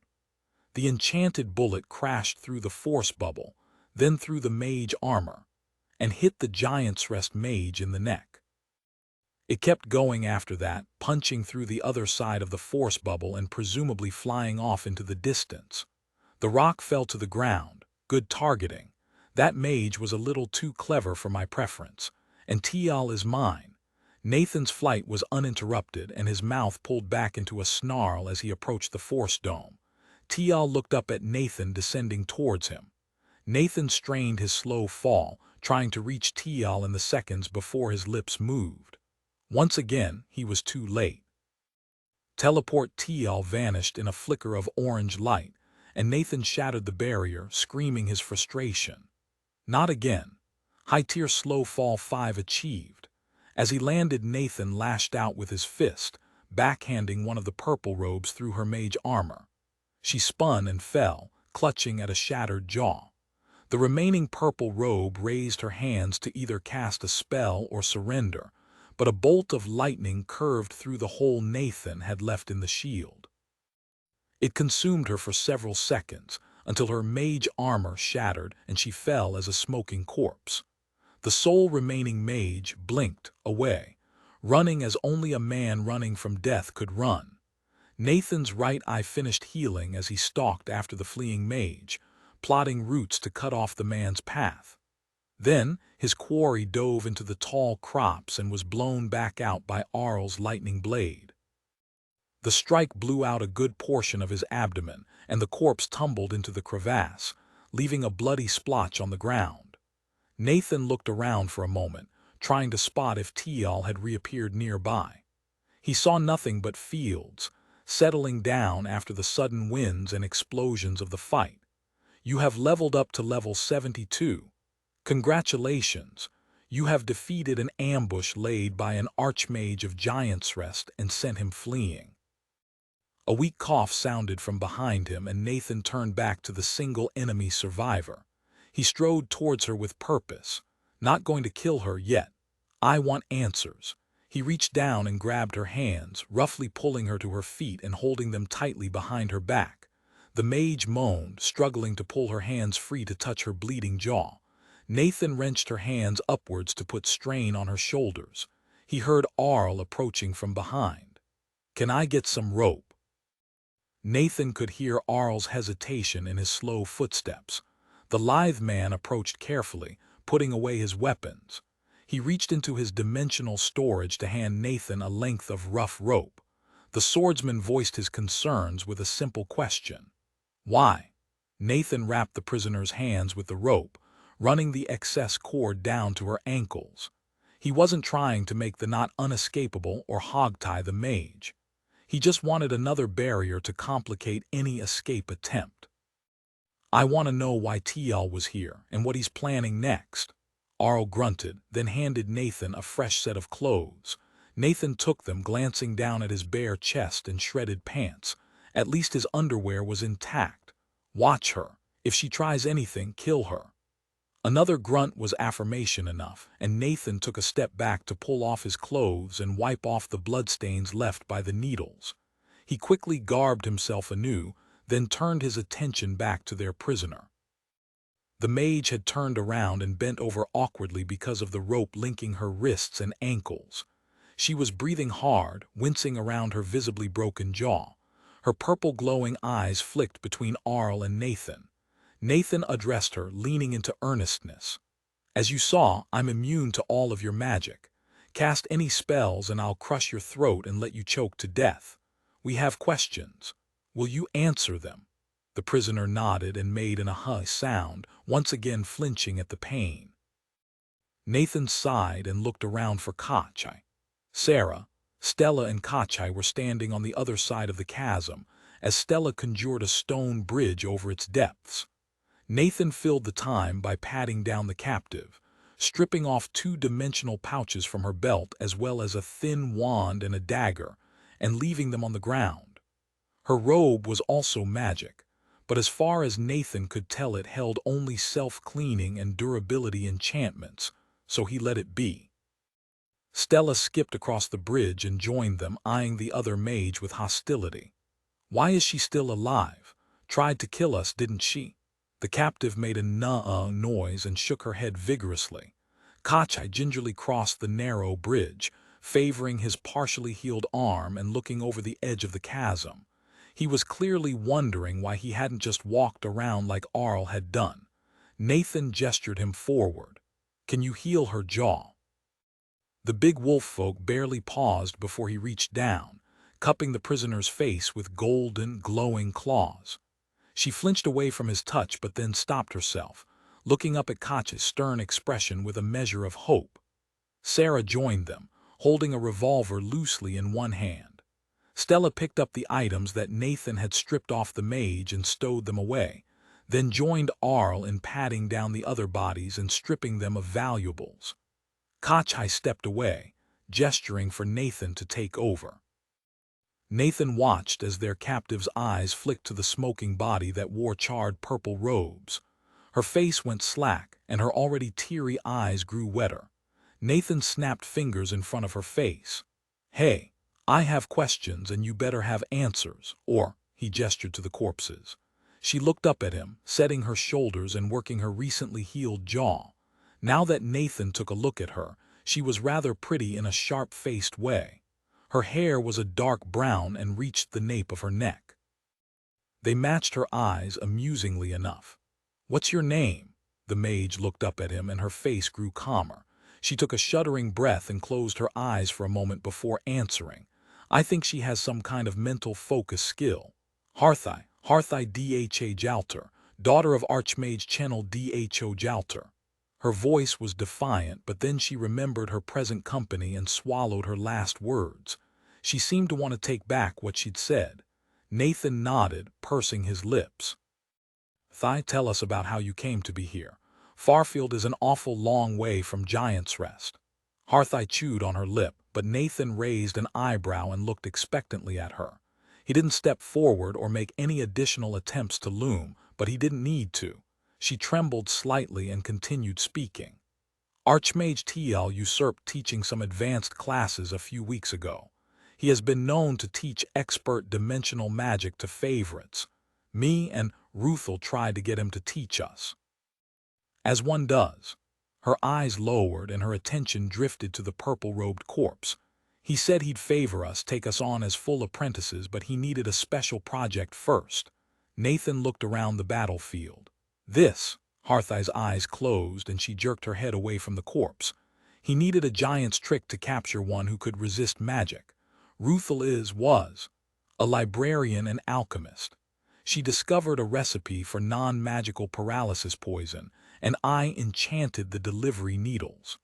The enchanted bullet crashed through the force bubble, then through the mage armor, and hit the Giant's Rest mage in the neck. It kept going after that, punching through the other side of the force bubble and presumably flying off into the distance. The rock fell to the ground. Good targeting. That mage was a little too clever for my preference, and Tial is mine. Nathan's flight was uninterrupted, and his mouth pulled back into a snarl as he approached the force dome. Tial looked up at Nathan descending towards him. Nathan strained his slow fall, trying to reach Tial in the seconds before his lips moved. Once again, he was too late. Teleport Tial vanished in a flicker of orange light, and Nathan shattered the barrier, screaming his frustration. Not again. High-tier slow fall 5 achieved. As he landed, Nathan lashed out with his fist, backhanding one of the purple robes through her mage armor. She spun and fell, clutching at a shattered jaw. The remaining purple robe raised her hands to either cast a spell or surrender, but a bolt of lightning curved through the hole Nathan had left in the shield. It consumed her for several seconds, until her mage armor shattered and she fell as a smoking corpse. The sole remaining mage blinked away, running as only a man running from death could run. Nathan's right eye finished healing as he stalked after the fleeing mage, plotting routes to cut off the man's path. Then his quarry dove into the tall crops and was blown back out by Arl's lightning blade. The strike blew out a good portion of his abdomen, and the corpse tumbled into the crevasse, leaving a bloody splotch on the ground. Nathan looked around for a moment, trying to spot if Tial had reappeared nearby. He saw nothing but fields, settling down after the sudden winds and explosions of the fight. You have leveled up to level 72. Congratulations! You have defeated an ambush laid by an archmage of Giant's Rest and sent him fleeing. A weak cough sounded from behind him, and Nathan turned back to the single enemy survivor. He strode towards her with purpose. Not going to kill her yet. I want answers. He reached down and grabbed her hands, roughly pulling her to her feet and holding them tightly behind her back. The mage moaned, struggling to pull her hands free to touch her bleeding jaw. Nathan wrenched her hands upwards to put strain on her shoulders. He heard Arl approaching from behind. Can I get some rope? Nathan could hear Arl's hesitation in his slow footsteps. The lithe man approached carefully, putting away his weapons. He reached into his dimensional storage to hand Nathan a length of rough rope. The swordsman voiced his concerns with a simple question. Why? Nathan wrapped the prisoner's hands with the rope, running the excess cord down to her ankles. He wasn't trying to make the knot unescapable or hogtie the mage. He just wanted another barrier to complicate any escape attempt. I want to know why Tial was here and what he's planning next. Arl grunted, then handed Nathan a fresh set of clothes. Nathan took them, glancing down at his bare chest and shredded pants. At least his underwear was intact. Watch her. If she tries anything, kill her. Another grunt was affirmation enough, and Nathan took a step back to pull off his clothes and wipe off the bloodstains left by the needles. He quickly garbed himself anew, then turned his attention back to their prisoner. The mage had turned around and bent over awkwardly because of the rope linking her wrists and ankles. She was breathing hard, wincing around her visibly broken jaw. Her purple glowing eyes flicked between Arl and Nathan. Nathan addressed her, leaning into earnestness. As you saw, I'm immune to all of your magic. Cast any spells and I'll crush your throat and let you choke to death. We have questions. Will you answer them? The prisoner nodded and made an aha sound, once again flinching at the pain. Nathan sighed and looked around for Kachai. Sarah, Stella and Kachai were standing on the other side of the chasm, as Stella conjured a stone bridge over its depths. Nathan filled the time by patting down the captive, stripping off 2-dimensional pouches from her belt as well as a thin wand and a dagger, and leaving them on the ground. Her robe was also magic, but as far as Nathan could tell it held only self-cleaning and durability enchantments, so he let it be. Stella skipped across the bridge and joined them, eyeing the other mage with hostility. Why is she still alive? Tried to kill us, didn't she? The captive made a nuh-uh noise and shook her head vigorously. Kachai gingerly crossed the narrow bridge, favoring his partially healed arm and looking over the edge of the chasm. He was clearly wondering why he hadn't just walked around like Arl had done. Nathan gestured him forward. Can you heal her jaw? The big wolf folk barely paused before he reached down, cupping the prisoner's face with golden, glowing claws. She flinched away from his touch but then stopped herself, looking up at Kachai's stern expression with a measure of hope. Sarah joined them, holding a revolver loosely in one hand. Stella picked up the items that Nathan had stripped off the mage and stowed them away, then joined Arl in patting down the other bodies and stripping them of valuables. Kachai stepped away, gesturing for Nathan to take over. Nathan watched as their captive's eyes flicked to the smoking body that wore charred purple robes. Her face went slack, and her already teary eyes grew wetter. Nathan snapped fingers in front of her face. Hey, I have questions and you better have answers, or He gestured to the corpses. She looked up at him, setting her shoulders and working her recently healed jaw. Now that Nathan took a look at her, she was rather pretty in a sharp-faced way. Her hair was a dark brown and reached the nape of her neck. They matched her eyes amusingly enough. "What's your name?" The mage looked up at him and her face grew calmer. She took a shuddering breath and closed her eyes for a moment before answering. "I think she has some kind of mental focus skill. Harthai Dha Jalter, daughter of Archmage Channel Dho Jalter." Her voice was defiant, but then she remembered her present company and swallowed her last words. She seemed to want to take back what she'd said. Nathan nodded, pursing his lips. "Tell us about how you came to be here. Farfield is an awful long way from Giant's Rest." Harthai chewed on her lip, but Nathan raised an eyebrow and looked expectantly at her. He didn't step forward or make any additional attempts to loom, but he didn't need to. She trembled slightly and continued speaking. "Archmage TL usurped teaching some advanced classes a few weeks ago. He has been known to teach expert dimensional magic to favorites. Me and Ruthel tried to get him to teach us." As one does. Her eyes lowered and her attention drifted to the purple-robed corpse. "He said he'd favor us, take us on as full apprentices, but he needed a special project first." Nathan looked around the battlefield. "This." Harthai's eyes closed and she jerked her head away from the corpse. "He needed a giant's trick to capture one who could resist magic. Ruthel was a librarian and alchemist. She discovered a recipe for non-magical paralysis poison, and I enchanted the delivery needles.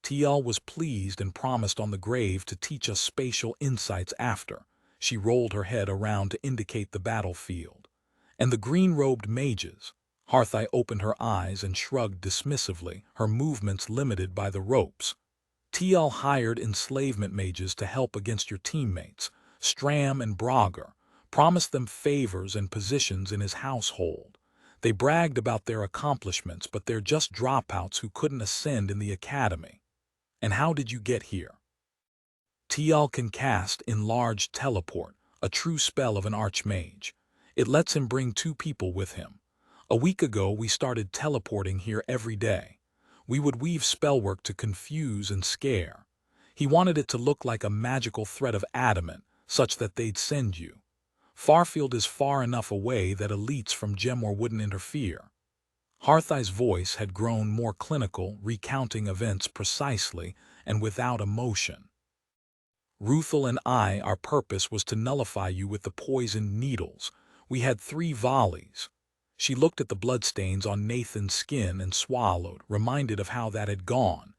TL was pleased and promised on the grave to teach us spatial insights after." She rolled her head around to indicate the battlefield. "And the green-robed mages." Harthai opened her eyes and shrugged dismissively, her movements limited by the ropes. "TL hired enslavement mages to help against your teammates, Stram and Brogger, promised them favors and positions in his household. They bragged about their accomplishments, but they're just dropouts who couldn't ascend in the academy." "And how did you get here?" "TL can cast enlarged teleport, a true spell of an archmage. It lets him bring 2 people with him. A week ago we started teleporting here every day. We would weave spellwork to confuse and scare. He wanted it to look like a magical thread of adamant, such that they'd send you. Farfield is far enough away that elites from Gemor wouldn't interfere." Harthai's voice had grown more clinical, recounting events precisely and without emotion. "Ruthel and our purpose was to nullify you with the poisoned needles. We had 3 volleys." She looked at the bloodstains on Nathan's skin and swallowed, reminded of how that had gone.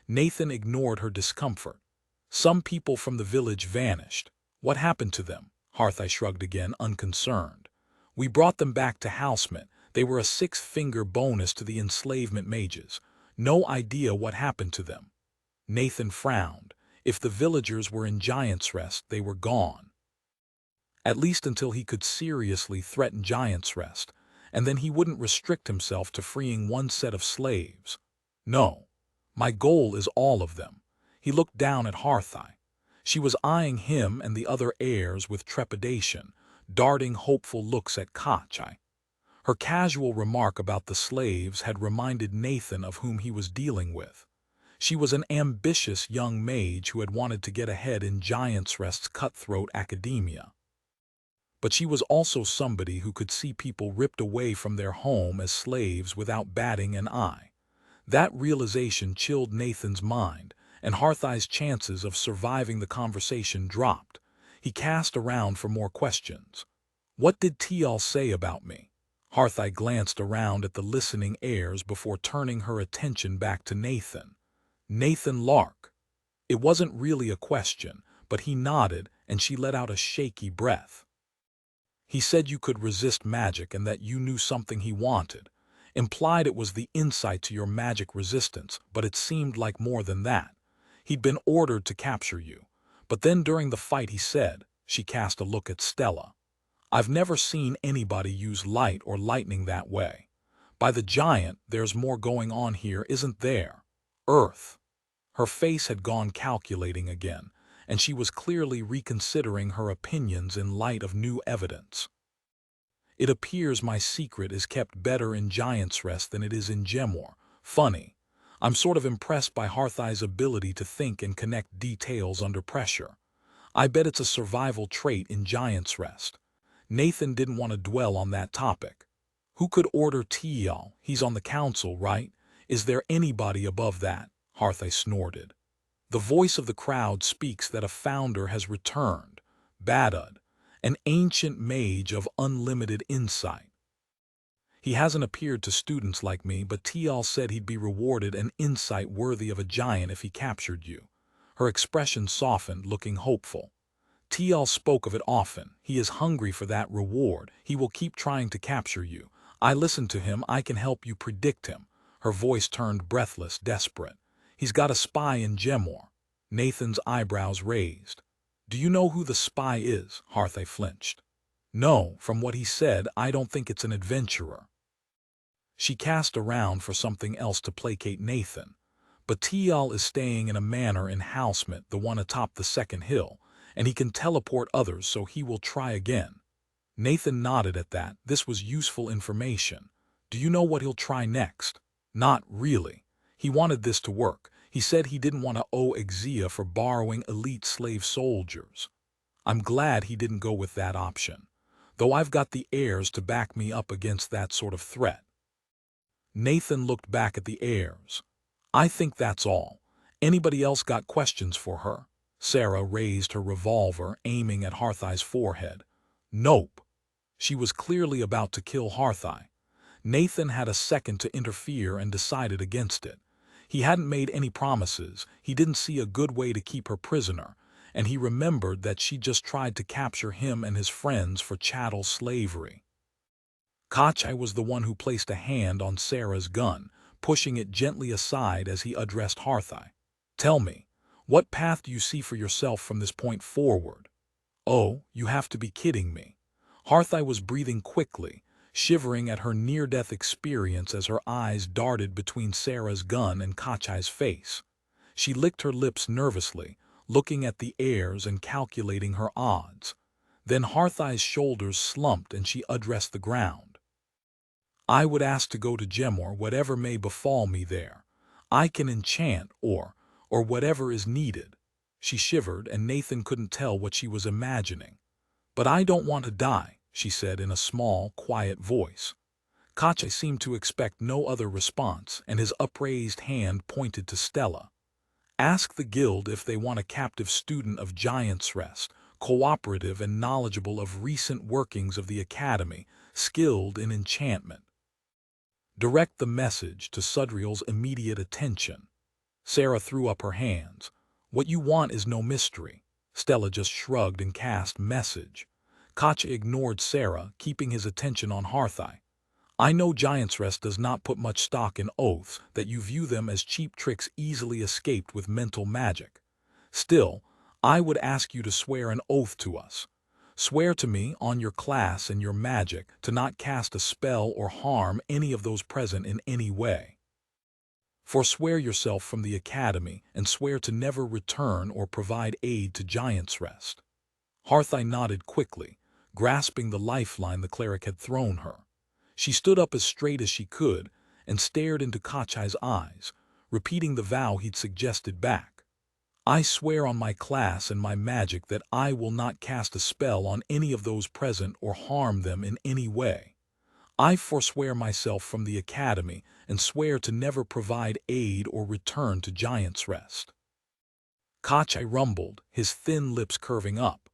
Nathan ignored her discomfort. "Some people from the village vanished. What happened to them?" Harthai shrugged again, unconcerned. "We brought them back to Housemint. They were a 6th-finger bonus to the enslavement mages. No idea what happened to them." Nathan frowned. If the villagers were in Giant's Rest, they were gone. At least until he could seriously threaten Giant's Rest, and then he wouldn't restrict himself to freeing 1 set of slaves. "No. My goal is all of them." He looked down at Harthai. She was eyeing him and the other heirs with trepidation, darting hopeful looks at Kachai. Her casual remark about the slaves had reminded Nathan of whom he was dealing with. She was an ambitious young mage who had wanted to get ahead in Giant's Rest's cutthroat academia. But she was also somebody who could see people ripped away from their home as slaves without batting an eye. That realization chilled Nathan's mind, and Harthai's chances of surviving the conversation dropped. He cast around for more questions. "What did TL say about me?" Harthai glanced around at the listening heirs before turning her attention back to Nathan. "Nathan Lark." It wasn't really a question, but he nodded and she let out a shaky breath. "He said you could resist magic and that you knew something he wanted. Implied it was the insight to your magic resistance, but it seemed like more than that. He'd been ordered to capture you. But then during the fight he said," she cast a look at Stella, "I've never seen anybody use light or lightning that way. By the giant, there's more going on here, isn't there? Earth." Her face had gone calculating again, and she was clearly reconsidering her opinions in light of new evidence. It appears my secret is kept better in Giant's Rest than it is in Gemor. Funny. I'm sort of impressed by Harthai's ability to think and connect details under pressure. I bet it's a survival trait in Giant's Rest. Nathan didn't want to dwell on that topic. Who could order Tial? He's on the council, right? Is there anybody above that? Harthai snorted. The voice of the crowd speaks that a founder has returned. Badud, an ancient mage of unlimited insight. He hasn't appeared to students like me, but Tial said he'd be rewarded an insight worthy of a giant if he captured you. Her expression softened, looking hopeful. Tial spoke of it often. He is hungry for that reward. He will keep trying to capture you. I listened to him. I can help you predict him. Her voice turned breathless, desperate. He's got a spy in Gemor. Nathan's eyebrows raised. Do you know who the spy is? Harthai flinched. No, from what he said, I don't think it's an adventurer. She cast around for something else to placate Nathan. But Tial is staying in a manor in Housemint, the one atop the second hill, and he can teleport others, so he will try again. Nathan nodded at that. This was useful information. Do you know what he'll try next? Not really. He wanted this to work. He said he didn't want to owe Exia for borrowing elite slave soldiers. I'm glad he didn't go with that option, though I've got the heirs to back me up against that sort of threat. Nathan looked back at the heirs. I think that's all. Anybody else got questions for her? Sarah raised her revolver, aiming at Harthai's forehead. Nope. She was clearly about to kill Harthai. Nathan had a second to interfere and decided against it. He hadn't made any promises, he didn't see a good way to keep her prisoner, and he remembered that she just tried to capture him and his friends for chattel slavery. Kachai was the one who placed a hand on Sarah's gun, pushing it gently aside as he addressed Harthai. Tell me, what path do you see for yourself from this point forward? Oh, you have to be kidding me. Harthai was breathing quickly, shivering at her near-death experience as her eyes darted between Sarah's gun and Kachai's face. She licked her lips nervously, looking at the heirs and calculating her odds. Then Harthai's shoulders slumped and she addressed the ground. I would ask to go to Gemor, whatever may befall me there. I can enchant or whatever is needed. She shivered and Nathan couldn't tell what she was imagining. But I don't want to die, she said in a small, quiet voice. Kachai seemed to expect no other response, and his upraised hand pointed to Stella. Ask the guild if they want a captive student of Giant's Rest, cooperative and knowledgeable of recent workings of the academy, skilled in enchantment. Direct the message to Sudriel's immediate attention. Sarah threw up her hands. What you want is no mystery. Stella just shrugged and cast message. Kachai ignored Sarah, keeping his attention on Harthai. I know Giant's Rest does not put much stock in oaths, that you view them as cheap tricks easily escaped with mental magic. Still, I would ask you to swear an oath to us. Swear to me, on your class and your magic, to not cast a spell or harm any of those present in any way. Forswear yourself from the academy and swear to never return or provide aid to Giant's Rest. Harthai nodded quickly, grasping the lifeline the cleric had thrown her. She stood up as straight as she could and stared into Kachai's eyes, repeating the vow he'd suggested back. I swear on my class and my magic that I will not cast a spell on any of those present or harm them in any way. I forswear myself from the academy and swear to never provide aid or return to Giant's Rest. Kachai rumbled, his thin lips curving up.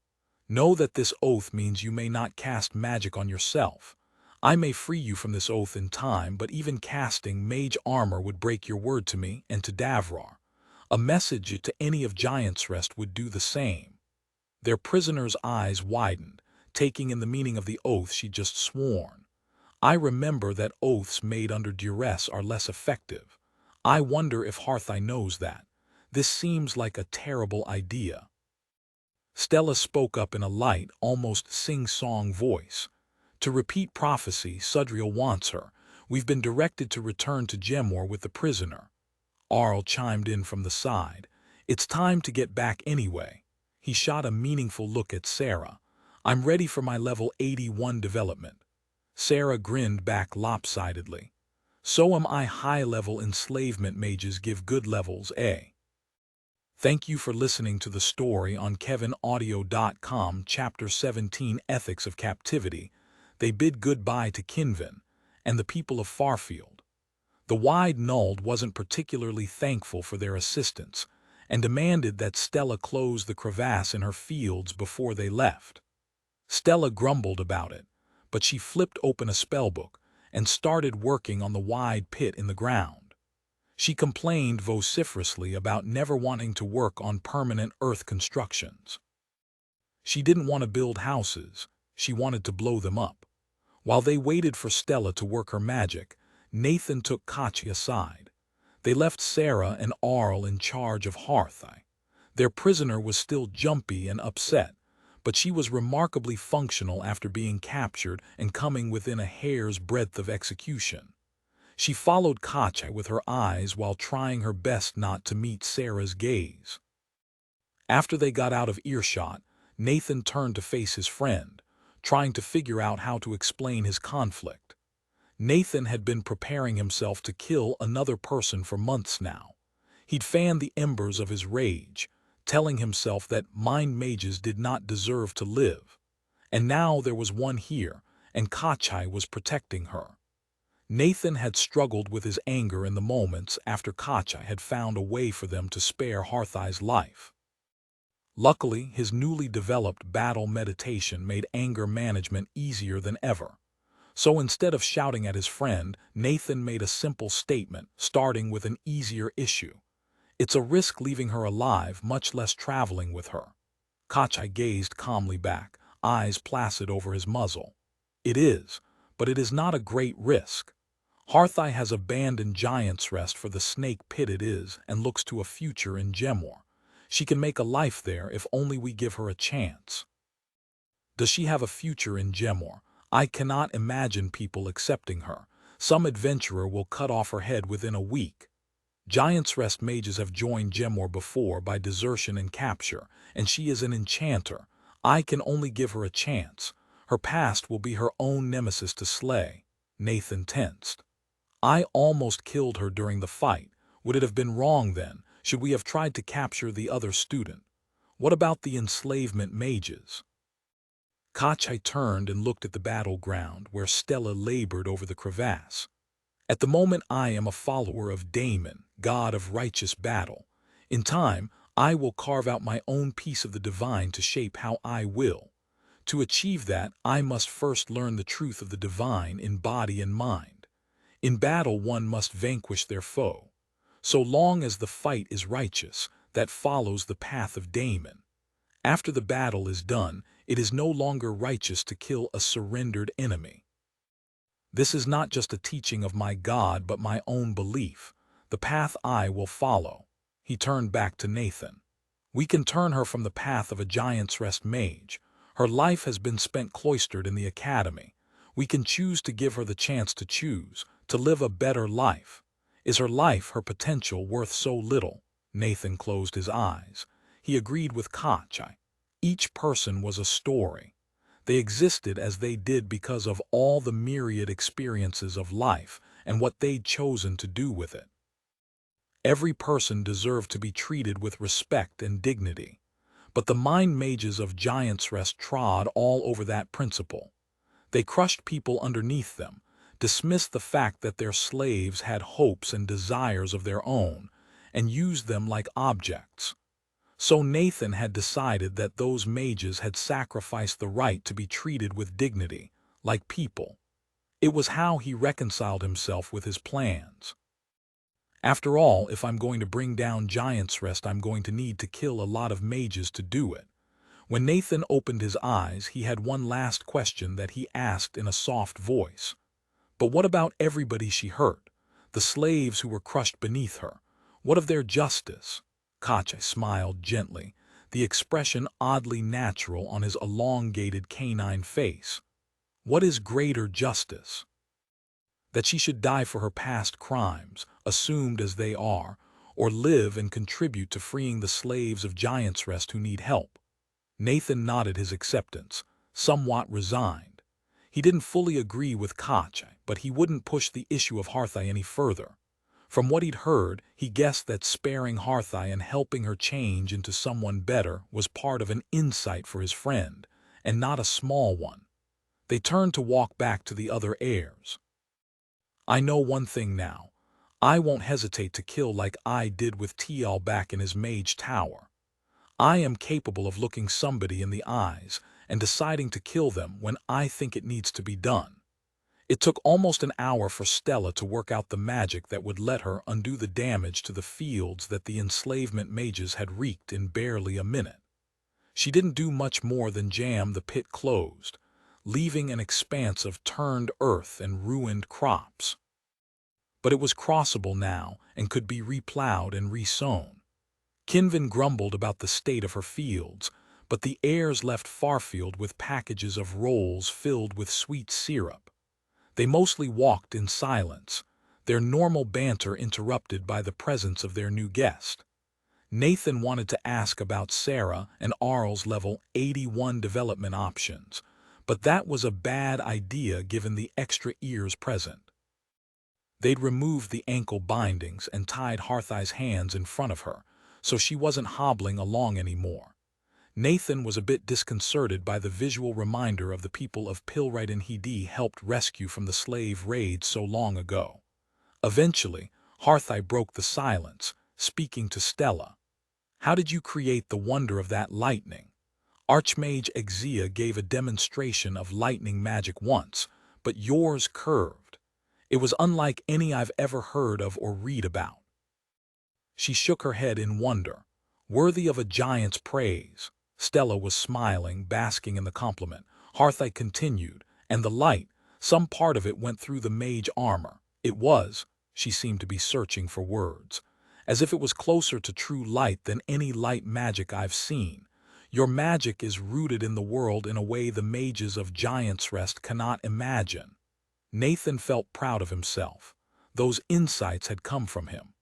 Know that this oath means you may not cast magic on yourself. I may free you from this oath in time, but even casting mage armor would break your word to me and to Davrar. A message to any of Giant's Rest would do the same. Their prisoner's eyes widened, taking in the meaning of the oath she'd just sworn. I remember that oaths made under duress are less effective. I wonder if Harthai knows that. This seems like a terrible idea. Stella spoke up in a light, almost sing-song voice. To repeat prophecy, Sudriel wants her. We've been directed to return to Gemor with the prisoner. Arl chimed in from the side. It's time to get back anyway. He shot a meaningful look at Sarah. "I'm ready for my level 81 development." Sarah grinned back lopsidedly. "So am I. High-level enslavement mages give good levels, eh?" Thank you for listening to the story on KevinAudio.com, Chapter 17, Ethics of Captivity. They bid goodbye to Kinvin and the people of Farfield. The Wide-Nulled wasn't particularly thankful for their assistance and demanded that Stella close the crevasse in her fields before they left. Stella grumbled about it, but she flipped open a spellbook and started working on the wide pit in the ground. She complained vociferously about never wanting to work on permanent earth constructions. She didn't want to build houses, she wanted to blow them up. While they waited for Stella to work her magic, Nathan took Kachi aside. They left Sarah and Arl in charge of Harthai. Their prisoner was still jumpy and upset, but she was remarkably functional after being captured and coming within a hair's breadth of execution. She followed Kachi with her eyes while trying her best not to meet Sarah's gaze. After they got out of earshot, Nathan turned to face his friend, trying to figure out how to explain his conflict. Nathan had been preparing himself to kill another person for months now. He'd fanned the embers of his rage, telling himself that mind mages did not deserve to live. And now there was one here, and Kachi was protecting her. Nathan had struggled with his anger in the moments after Kachi had found a way for them to spare Harthai's life. Luckily, his newly developed battle meditation made anger management easier than ever. So instead of shouting at his friend, Nathan made a simple statement, starting with an easier issue. "It's a risk leaving her alive, much less traveling with her." Kachi gazed calmly back, eyes placid over his muzzle. "It is, but it is not a great risk. Harthai has abandoned Giant's Rest for the snake pit it is and looks to a future in Gemor. She can make a life there if only we give her a chance." "Does she have a future in Gemor? I cannot imagine people accepting her. Some adventurer will cut off her head within a week." Giant's Rest mages have joined Gemor before by desertion and capture, and she is an enchanter. I can only give her a chance. Her past will be her own nemesis to slay. Nathan tensed. "I almost killed her during the fight. Would it have been wrong then? Should we have tried to capture the other student? What about the enslavement mages?" Kachi turned and looked at the battleground where Stella labored over the crevasse. "At the moment I am a follower of Daemon, god of righteous battle. In time, I will carve out my own piece of the divine to shape how I will. To achieve that, I must first learn the truth of the divine in body and mind. In battle one must vanquish their foe. So long as the fight is righteous, that follows the path of Daemon. After the battle is done, it is no longer righteous to kill a surrendered enemy. This is not just a teaching of my God but my own belief, the path I will follow." He turned back to Nathan. "We can turn her from the path of a Giant's Rest mage. Her life has been spent cloistered in the academy. We can choose to give her the chance to choose, to live a better life. Is her life, her potential, worth so little?" Nathan closed his eyes. He agreed with Kachi. Each person was a story. They existed as they did because of all the myriad experiences of life and what they'd chosen to do with it. Every person deserved to be treated with respect and dignity. But the mind mages of Giant's Rest trod all over that principle. They crushed people underneath them, dismissed the fact that their slaves had hopes and desires of their own, and used them like objects. So Nathan had decided that those mages had sacrificed the right to be treated with dignity, like people. It was how he reconciled himself with his plans. "After all, if I'm going to bring down Giant's Rest, I'm going to need to kill a lot of mages to do it." When Nathan opened his eyes, he had one last question that he asked in a soft voice. "But what about everybody she hurt? The slaves who were crushed beneath her? What of their justice?" Kachi smiled gently, the expression oddly natural on his elongated canine face. "What is greater justice? That she should die for her past crimes, assumed as they are, or live and contribute to freeing the slaves of Giant's Rest who need help. Nathan nodded his acceptance, somewhat resigned. He didn't fully agree with Koch, but he wouldn't push the issue of Harthai any further. From what he'd heard, he guessed that sparing Harthai and helping her change into someone better was part of an insight for his friend, and not a small one. They turned to walk back to the other heirs. I know one thing now. I won't hesitate to kill like I did with Tial back in his mage tower. I am capable of looking somebody in the eyes and deciding to kill them when I think it needs to be done. It took almost an hour for Stella to work out the magic that would let her undo the damage to the fields that the enslavement mages had wreaked in barely a minute. She didn't do much more than jam the pit closed, leaving an expanse of turned earth and ruined crops. But it was crossable now and could be replowed and resown. Kinvin grumbled about the state of her fields, but the heirs left Farfield with packages of rolls filled with sweet syrup. They mostly walked in silence, their normal banter interrupted by the presence of their new guest. Nathan wanted to ask about Sarah and Arl's level 81 development options, but that was a bad idea given the extra ears present. They'd removed the ankle bindings and tied Harthai's hands in front of her, so she wasn't hobbling along anymore. Nathan was a bit disconcerted by the visual reminder of the people of Pilrite and Hedi helped rescue from the slave raid so long ago. Eventually, Harthai broke the silence, speaking to Stella. How did you create the wonder of that lightning? Archmage Exia gave a demonstration of lightning magic once, but yours curved. It was unlike any I've ever heard of or read about. She shook her head in wonder, worthy of a giant's praise. Stella was smiling, basking in the compliment. Harthai continued, and the light, some part of it went through the mage armor. It was, she seemed to be searching for words, as if it was closer to true light than any light magic I've seen. Your magic is rooted in the world in a way the mages of Giant's Rest cannot imagine. Nathan felt proud of himself. Those insights had come from him.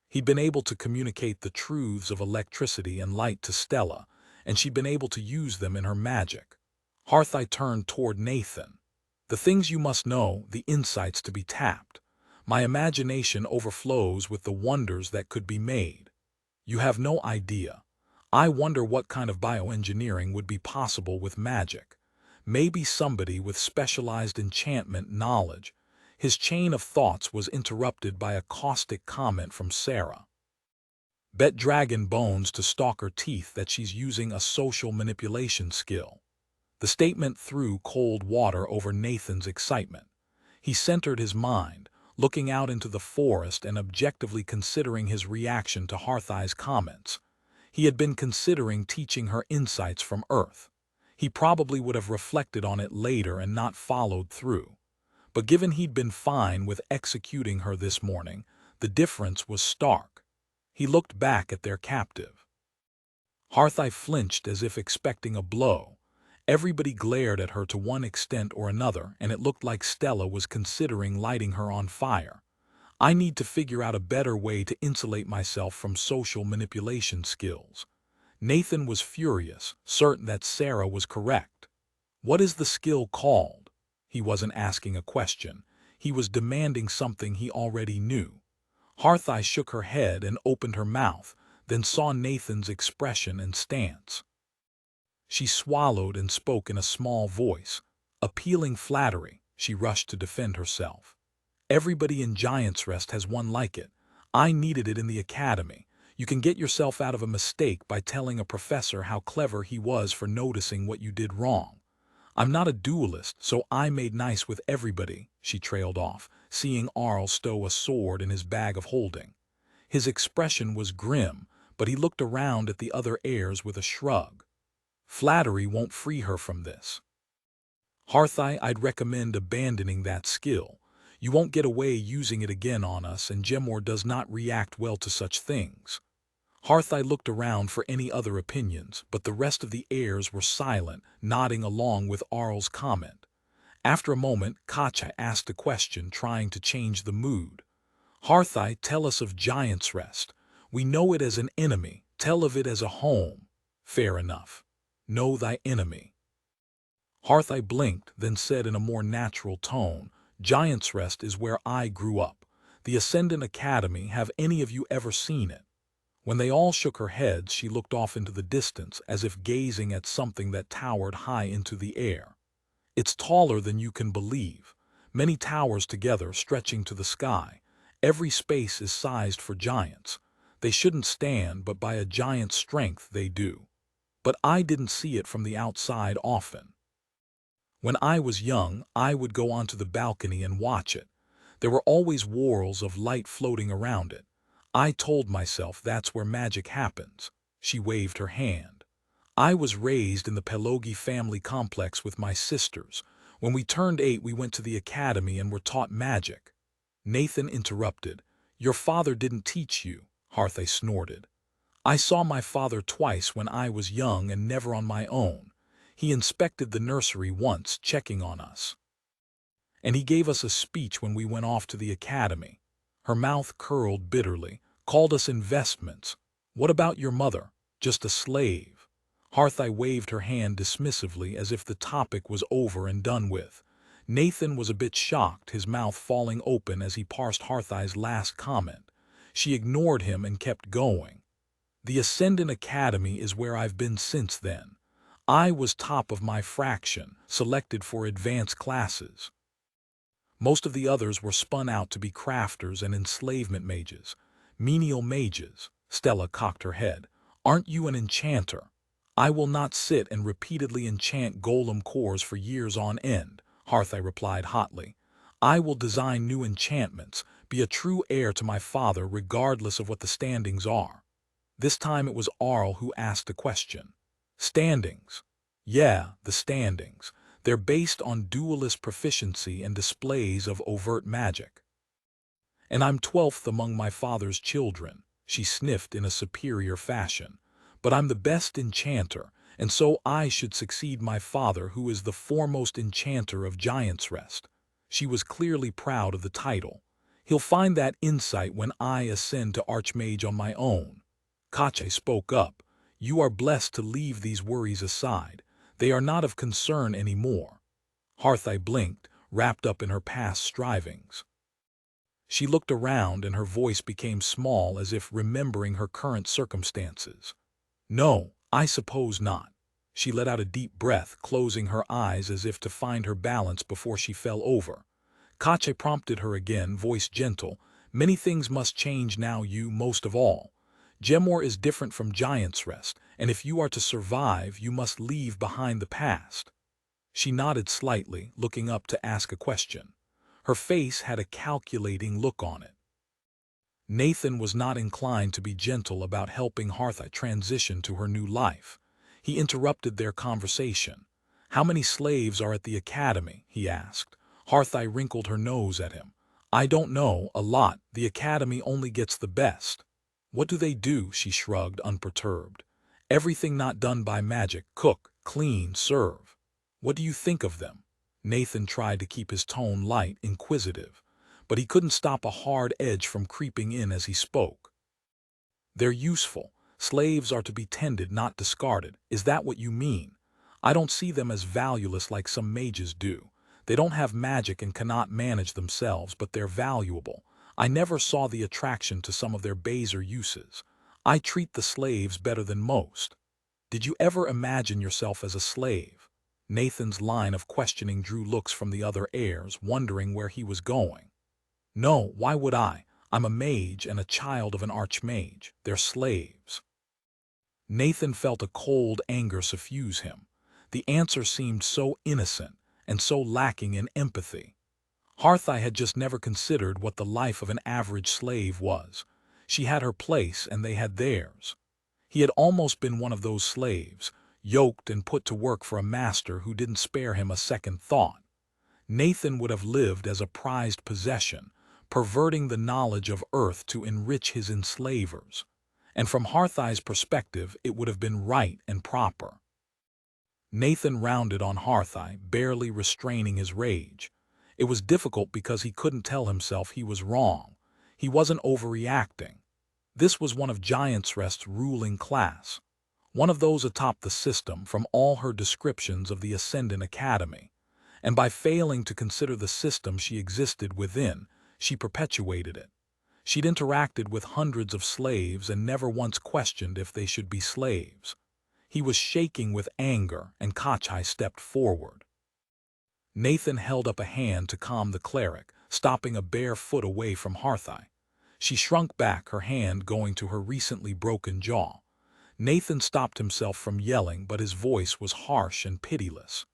He'd been able to communicate the truths of electricity and light to Stella, and she'd been able to use them in her magic. Harthai turned toward Nathan. The things you must know, the insights to be tapped. My imagination overflows with the wonders that could be made. You have no idea. I wonder what kind of bioengineering would be possible with magic. Maybe somebody with specialized enchantment knowledge. His chain of thoughts was interrupted by a caustic comment from Sarah. Bet Dragon Bones to Stalker Teeth that she's using a social manipulation skill. The statement threw cold water over Nathan's excitement. He centered his mind, looking out into the forest and objectively considering his reaction to Harthai's comments. He had been considering teaching her insights from Earth. He probably would have reflected on it later and not followed through. But given he'd been fine with executing her this morning, the difference was stark. He looked back at their captive. Harthai flinched as if expecting a blow. Everybody glared at her to one extent or another, and it looked like Stella was considering lighting her on fire. I need to figure out a better way to insulate myself from social manipulation skills. Nathan was furious, certain that Sarah was correct. What is the skill called? He wasn't asking a question. He was demanding something he already knew. Harthai shook her head and opened her mouth, then saw Nathan's expression and stance. She swallowed and spoke in a small voice. Appealing flattery, she rushed to defend herself. Everybody in Giant's Rest has one like it. I needed it in the academy. You can get yourself out of a mistake by telling a professor how clever he was for noticing what you did wrong. I'm not a duelist, so I made nice with everybody, she trailed off, seeing Arl stow a sword in his bag of holding. His expression was grim, but he looked around at the other heirs with a shrug. Flattery won't free her from this. Harthai, I'd recommend abandoning that skill. You won't get away using it again on us, and Gemor does not react well to such things. Harthai looked around for any other opinions, but the rest of the heirs were silent, nodding along with Arl's comment. After a moment, Kacha asked a question, trying to change the mood. Harthai, tell us of Giant's Rest. We know it as an enemy. Tell of it as a home. Fair enough. Know thy enemy. Harthai blinked, then said in a more natural tone, Giant's Rest is where I grew up. The Ascendant Academy, have any of you ever seen it? When they all shook her heads, she looked off into the distance, as if gazing at something that towered high into the air. It's taller than you can believe. Many towers together, stretching to the sky. Every space is sized for giants. They shouldn't stand, but by a giant's strength they do. But I didn't see it from the outside often. When I was young, I would go onto the balcony and watch it. There were always whorls of light floating around it. I told myself that's where magic happens. She waved her hand. I was raised in the Pelogi family complex with my sisters. When we turned 8, we went to the academy and were taught magic. Nathan interrupted. Your father didn't teach you, Harthai snorted. I saw my father twice when I was young and never on my own. He inspected the nursery once, checking on us. And he gave us a speech when we went off to the academy. Her mouth curled bitterly, called us investments. What about your mother? Just a slave. Harthai waved her hand dismissively as if the topic was over and done with. Nathan was a bit shocked, his mouth falling open as he parsed Harthai's last comment. She ignored him and kept going. The Ascendant Academy is where I've been since then. I was top of my fraction, selected for advanced classes. Most of the others were spun out to be crafters and enslavement mages. Menial mages. Stella cocked her head. Aren't you an enchanter? I will not sit and repeatedly enchant golem cores for years on end, Harthai replied hotly. I will design new enchantments, be a true heir to my father regardless of what the standings are. This time it was Arl who asked a question. Standings. Yeah, the standings. They're based on duelist proficiency and displays of overt magic. And I'm 12th among my father's children, she sniffed in a superior fashion. But I'm the best enchanter, and so I should succeed my father, who is the foremost enchanter of Giant's Rest. She was clearly proud of the title. He'll find that insight when I ascend to Archmage on my own. Kache spoke up. You are blessed to leave these worries aside. They are not of concern anymore. Harthai blinked, wrapped up in her past strivings. She looked around and her voice became small as if remembering her current circumstances. No, I suppose not. She let out a deep breath, closing her eyes as if to find her balance before she fell over. Kache prompted her again, voice gentle. Many things must change now, you most of all. Gemor is different from Giant's Rest, and if you are to survive, you must leave behind the past. She nodded slightly, looking up to ask a question. Her face had a calculating look on it. Nathan was not inclined to be gentle about helping Harthai transition to her new life. He interrupted their conversation. How many slaves are at the academy? He asked. Harthai wrinkled her nose at him. I don't know, a lot. The academy only gets the best. What do they do? She shrugged, unperturbed. Everything not done by magic. Cook, clean, serve. What do you think of them? Nathan tried to keep his tone light, inquisitive, but he couldn't stop a hard edge from creeping in as he spoke. They're useful. Slaves are to be tended, not discarded. Is that what you mean? I don't see them as valueless like some mages do. They don't have magic and cannot manage themselves, but they're valuable. I never saw the attraction to some of their baser uses. I treat the slaves better than most. Did you ever imagine yourself as a slave? Nathan's line of questioning drew looks from the other heirs, wondering where he was going. No, why would I? I'm a mage and a child of an archmage. They're slaves. Nathan felt a cold anger suffuse him. The answer seemed so innocent and so lacking in empathy. Harthai had just never considered what the life of an average slave was. She had her place and they had theirs. He had almost been one of those slaves, yoked and put to work for a master who didn't spare him a second thought. Nathan would have lived as a prized possession, perverting the knowledge of earth to enrich his enslavers. And from Harthai's perspective, it would have been right and proper. Nathan rounded on Harthai, barely restraining his rage. It was difficult because he couldn't tell himself he was wrong. He wasn't overreacting. This was one of Giant's Rest's ruling class. one of those atop the system from all her descriptions of the Ascendant Academy, and by failing to consider the system she existed within, she perpetuated it. She'd interacted with hundreds of slaves and never once questioned if they should be slaves. He was shaking with anger, and Kachai stepped forward. Nathan held up a hand to calm the cleric, stopping a bare foot away from Harthai. She shrunk back, her hand going to her recently broken jaw. Nathan stopped himself from yelling, but his voice was harsh and pitiless.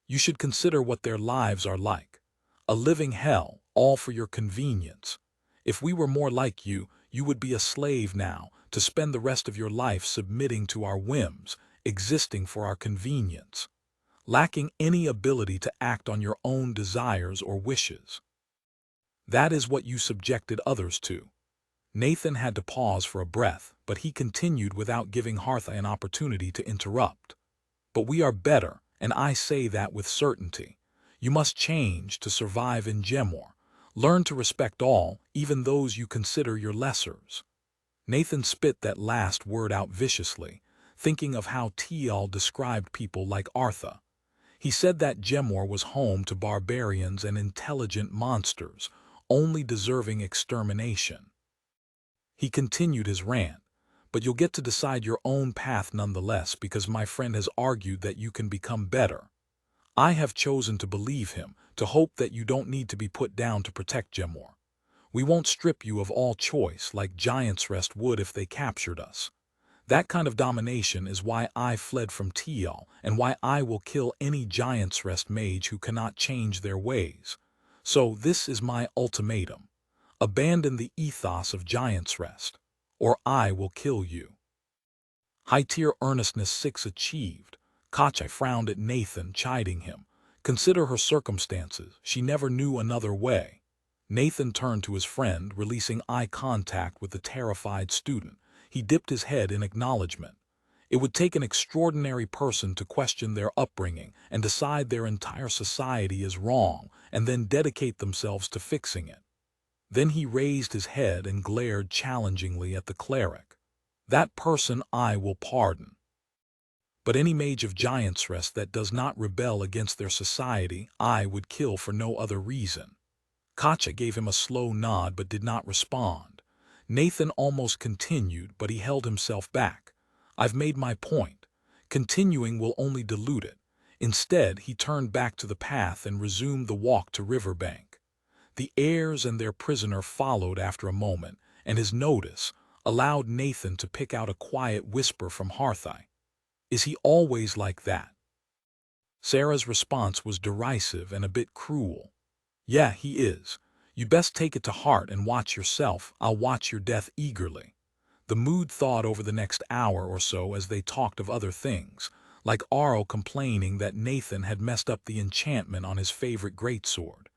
You should consider what their lives are like. A living hell, all for your convenience. If we were more like you, you would be a slave now, to spend the rest of your life submitting to our whims, existing for our convenience, lacking any ability to act on your own desires or wishes. That is what you subjected others to. Nathan had to pause for a breath, but he continued without giving Harthai an opportunity to interrupt. But we are better, and I say that with certainty. You must change to survive in Gemor. Learn to respect all, even those you consider your lessers. Nathan spit that last word out viciously, thinking of how Tial described people like Artha. He said that Gemor was home to barbarians and intelligent monsters, only deserving extermination. He continued his rant, but you'll get to decide your own path nonetheless, because my friend has argued that you can become better. I have chosen to believe him, to hope that you don't need to be put down to protect Gemor. We won't strip you of all choice like Giants Rest would if they captured us. That kind of domination is why I fled from Tial, and why I will kill any Giants Rest mage who cannot change their ways. So this is my ultimatum. Abandon the ethos of Giants Rest, or I will kill you. High-tier earnestness 6 achieved. Kachai frowned at Nathan, chiding him. Consider her circumstances. She never knew another way. Nathan turned to his friend, releasing eye contact with the terrified student. He dipped his head in acknowledgement. It would take an extraordinary person to question their upbringing and decide their entire society is wrong, and then dedicate themselves to fixing it. Then he raised his head and glared challengingly at the cleric. That person I will pardon. But any mage of Giants Rest that does not rebel against their society, I would kill for no other reason. Kacha gave him a slow nod but did not respond. Nathan almost continued, but he held himself back. I've made my point. Continuing will only dilute it. Instead, he turned back to the path and resumed the walk to Riverbank. The heirs and their prisoner followed after a moment, and his notice allowed Nathan to pick out a quiet whisper from Harthai. Is he always like that? Sarah's response was derisive and a bit cruel. Yeah, he is. You best take it to heart and watch yourself. I'll watch your death eagerly. The mood thawed over the next hour or so as they talked of other things, like Aro complaining that Nathan had messed up the enchantment on his favorite greatsword.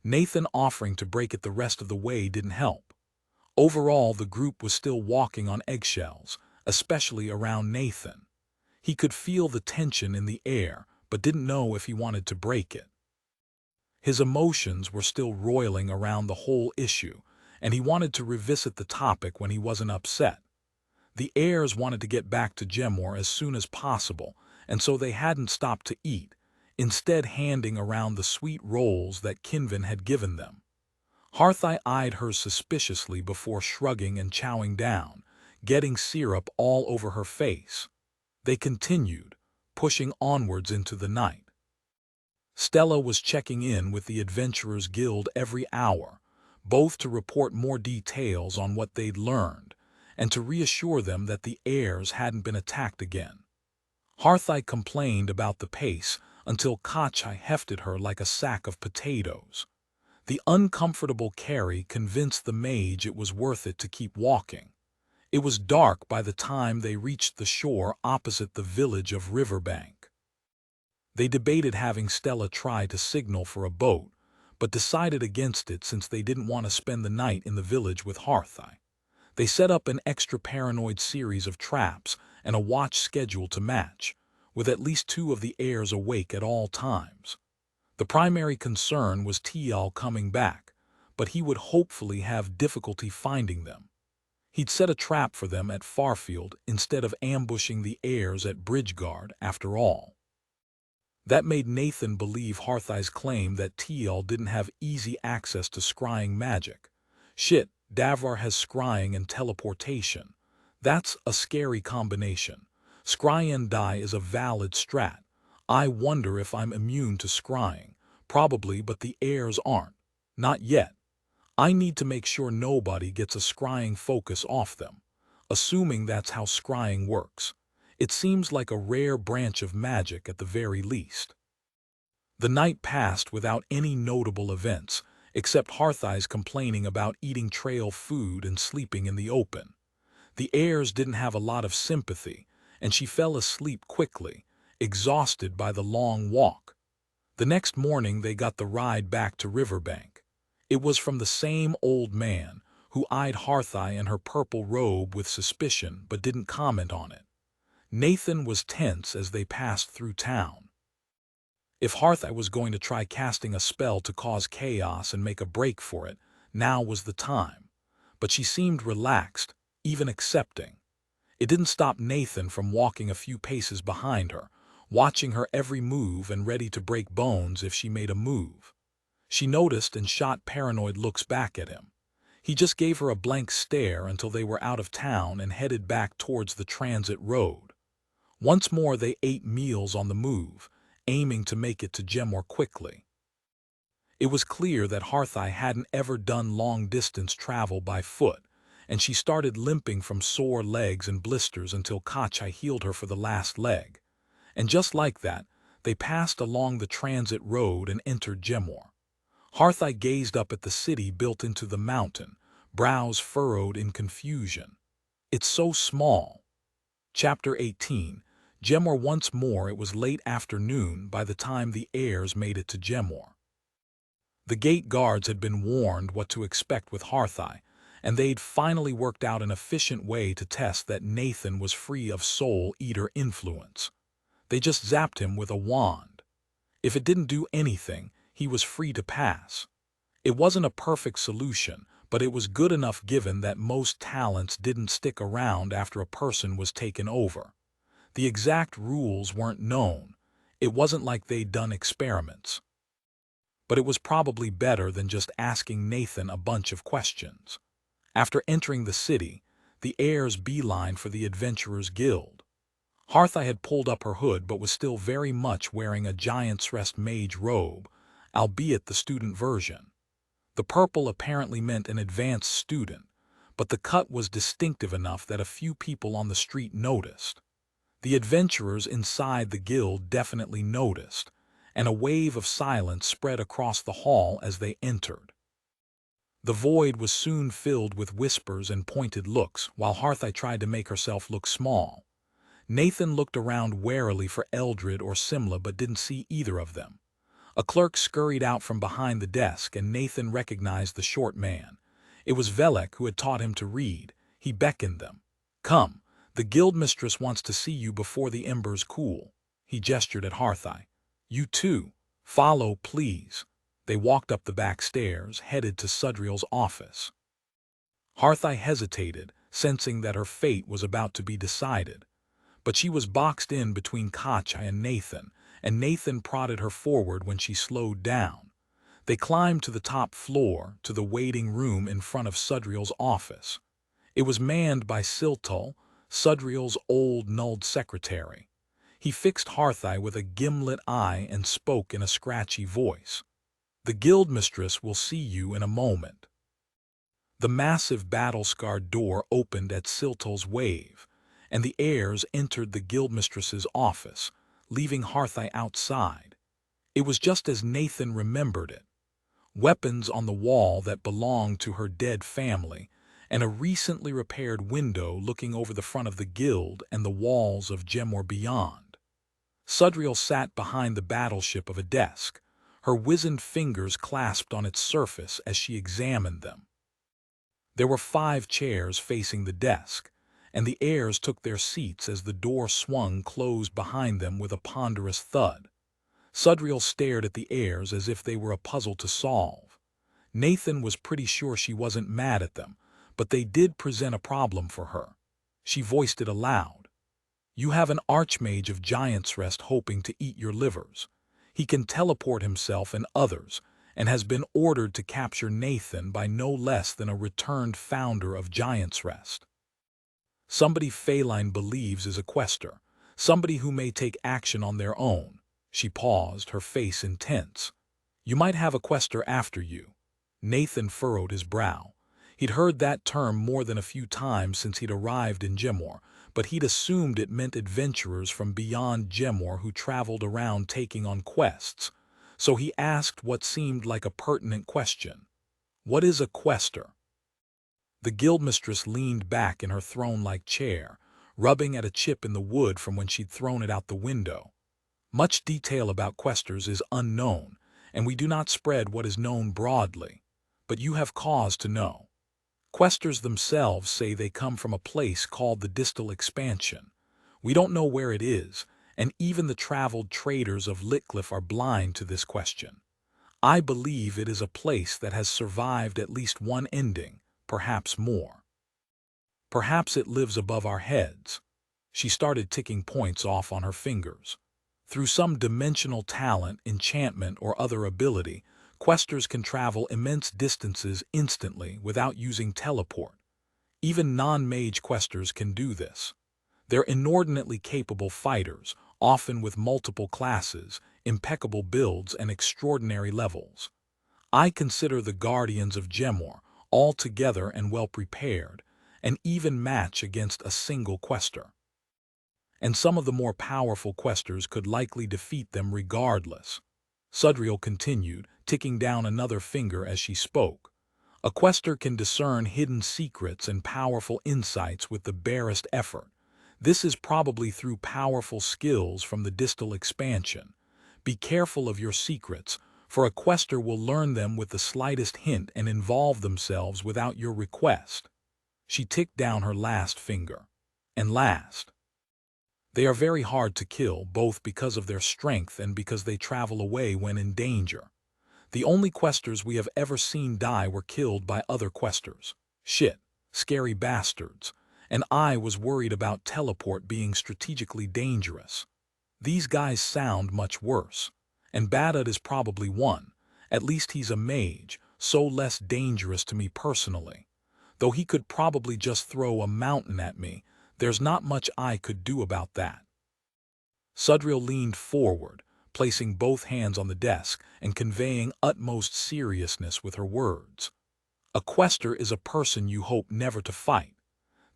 Nathan offering to break it the rest of the way didn't help. Overall, the group was still walking on eggshells, especially around Nathan. He could feel the tension in the air, but didn't know if he wanted to break it. His emotions were still roiling around the whole issue, and he wanted to revisit the topic when he wasn't upset. The heirs wanted to get back to Gemor as soon as possible, and so they hadn't stopped to eat, instead handing around the sweet rolls that Kinvin had given them. Harthai eyed her suspiciously before shrugging and chowing down, getting syrup all over her face. They continued, pushing onwards into the night. Stella was checking in with the Adventurers Guild every hour, both to report more details on what they'd learned, and to reassure them that the heirs hadn't been attacked again. Harthai complained about the pace until Kachai hefted her like a sack of potatoes. The uncomfortable carry convinced the mage it was worth it to keep walking. It was dark by the time they reached the shore opposite the village of Riverbank. They debated having Stella try to signal for a boat, but decided against it since they didn't want to spend the night in the village with Harthai. They set up an extra paranoid series of traps and a watch schedule to match, with at least 2 of the heirs awake at all times. The primary concern was Tial coming back, but he would hopefully have difficulty finding them. He'd set a trap for them at Farfield instead of ambushing the heirs at Bridgeguard after all. That made Nathan believe Harthai's claim that Tiel didn't have easy access to scrying magic. Shit, Davrar has scrying and teleportation. That's a scary combination. Scry and die is a valid strat. I wonder if I'm immune to scrying. Probably, but the heirs aren't. Not yet. I need to make sure nobody gets a scrying focus off them. Assuming that's how scrying works. It seems like a rare branch of magic at the very least. The night passed without any notable events, except Harthai's complaining about eating trail food and sleeping in the open. The heirs didn't have a lot of sympathy, and she fell asleep quickly, exhausted by the long walk. The next morning they got the ride back to Riverbank. It was from the same old man, who eyed Harthai and her purple robe with suspicion but didn't comment on it. Nathan was tense as they passed through town. If Harthai was going to try casting a spell to cause chaos and make a break for it, now was the time. But she seemed relaxed, even accepting. It didn't stop Nathan from walking a few paces behind her, watching her every move and ready to break bones if she made a move. She noticed and shot paranoid looks back at him. He just gave her a blank stare until they were out of town and headed back towards the transit road. Once more they ate meals on the move, aiming to make it to Gemor quickly. It was clear that Harthai hadn't ever done long-distance travel by foot, and she started limping from sore legs and blisters until Kachai healed her for the last leg. And just like that, they passed along the transit road and entered Gemor. Harthai gazed up at the city built into the mountain, brows furrowed in confusion. It's so small. Chapter 18. Gemor once more. It was late afternoon by the time the heirs made it to Gemor. The gate guards had been warned what to expect with Harthai, and they'd finally worked out an efficient way to test that Nathan was free of Soul Eater influence. They just zapped him with a wand. If it didn't do anything, he was free to pass. It wasn't a perfect solution, but it was good enough given that most talents didn't stick around after a person was taken over. The exact rules weren't known. It wasn't like they'd done experiments. But it was probably better than just asking Nathan a bunch of questions. After entering the city, the heirs beelined for the Adventurers Guild. Harthai had pulled up her hood but was still very much wearing a Giant's Rest mage robe, albeit the student version. The purple apparently meant an advanced student, but the cut was distinctive enough that a few people on the street noticed. The adventurers inside the guild definitely noticed, and a wave of silence spread across the hall as they entered. The void was soon filled with whispers and pointed looks, while Harthai tried to make herself look small. Nathan looked around warily for Eldred or Simla but didn't see either of them. A clerk scurried out from behind the desk and Nathan recognized the short man. It was Velek who had taught him to read. He beckoned them. "Come, the guildmistress wants to see you before the embers cool." He gestured at Harthai. "You too. Follow, please." They walked up the back stairs, headed to Sudriel's office. Harthai hesitated, sensing that her fate was about to be decided. But she was boxed in between Kachai and Nathan prodded her forward when she slowed down. They climbed to the top floor, to the waiting room in front of Sudriel's office. It was manned by Siltul, Sudriel's old nulled secretary. He fixed Harthai with a gimlet eye and spoke in a scratchy voice. "The guildmistress will see you in a moment." The massive battle-scarred door opened at Siltul's wave, and the heirs entered the guildmistress's office, leaving Harthai outside. It was just as Nathan remembered it. Weapons on the wall that belonged to her dead family, and a recently repaired window looking over the front of the guild and the walls of Gemor beyond. Sudriel sat behind the battleship of a desk, her wizened fingers clasped on its surface as she examined them. There were 5 chairs facing the desk, and the heirs took their seats as the door swung closed behind them with a ponderous thud. Sudriel stared at the heirs as if they were a puzzle to solve. Nathan was pretty sure she wasn't mad at them, but they did present a problem for her. She voiced it aloud. You have an archmage of Giant's Rest hoping to eat your livers. He can teleport himself and others, and has been ordered to capture Nathan by no less than a returned founder of Giant's Rest. Somebody Feline believes is a quester, somebody who may take action on their own. She paused, her face intense. You might have a quester after you. Nathan furrowed his brow. He'd heard that term more than a few times since he'd arrived in Gemor, but he'd assumed it meant adventurers from beyond Gemor who traveled around taking on quests. So he asked what seemed like a pertinent question. What is a quester? The guildmistress leaned back in her throne-like chair, rubbing at a chip in the wood from when she'd thrown it out the window. Much detail about questers is unknown, and we do not spread what is known broadly. But you have cause to know. Questers themselves say they come from a place called the Distal Expansion. We don't know where it is, and even the traveled traders of Litcliffe are blind to this question. I believe it is a place that has survived at least one ending, perhaps more. Perhaps it lives above our heads. She started ticking points off on her fingers. Through some dimensional talent, enchantment, or other ability, questers can travel immense distances instantly without using teleport. Even non-mage questers can do this. They're inordinately capable fighters, often with multiple classes, impeccable builds, and extraordinary levels. I consider the Guardians of Gemor, all together and well prepared, an even match against a single quester. And some of the more powerful questers could likely defeat them regardless. Sudriel continued, ticking down another finger as she spoke. A quester can discern hidden secrets and powerful insights with the barest effort. This is probably through powerful skills from the Distal Expansion. Be careful of your secrets, for a quester will learn them with the slightest hint and involve themselves without your request. She ticked down her last finger. And last. They are very hard to kill, both because of their strength and because they travel away when in danger. The only questers we have ever seen die were killed by other questers. Shit, scary bastards. And I was worried about teleport being strategically dangerous. These guys sound much worse. And Badud is probably one. At least he's a mage, so less dangerous to me personally. Though he could probably just throw a mountain at me, there's not much I could do about that. Sudriel leaned forward, placing both hands on the desk and conveying utmost seriousness with her words. A quester is a person you hope never to fight.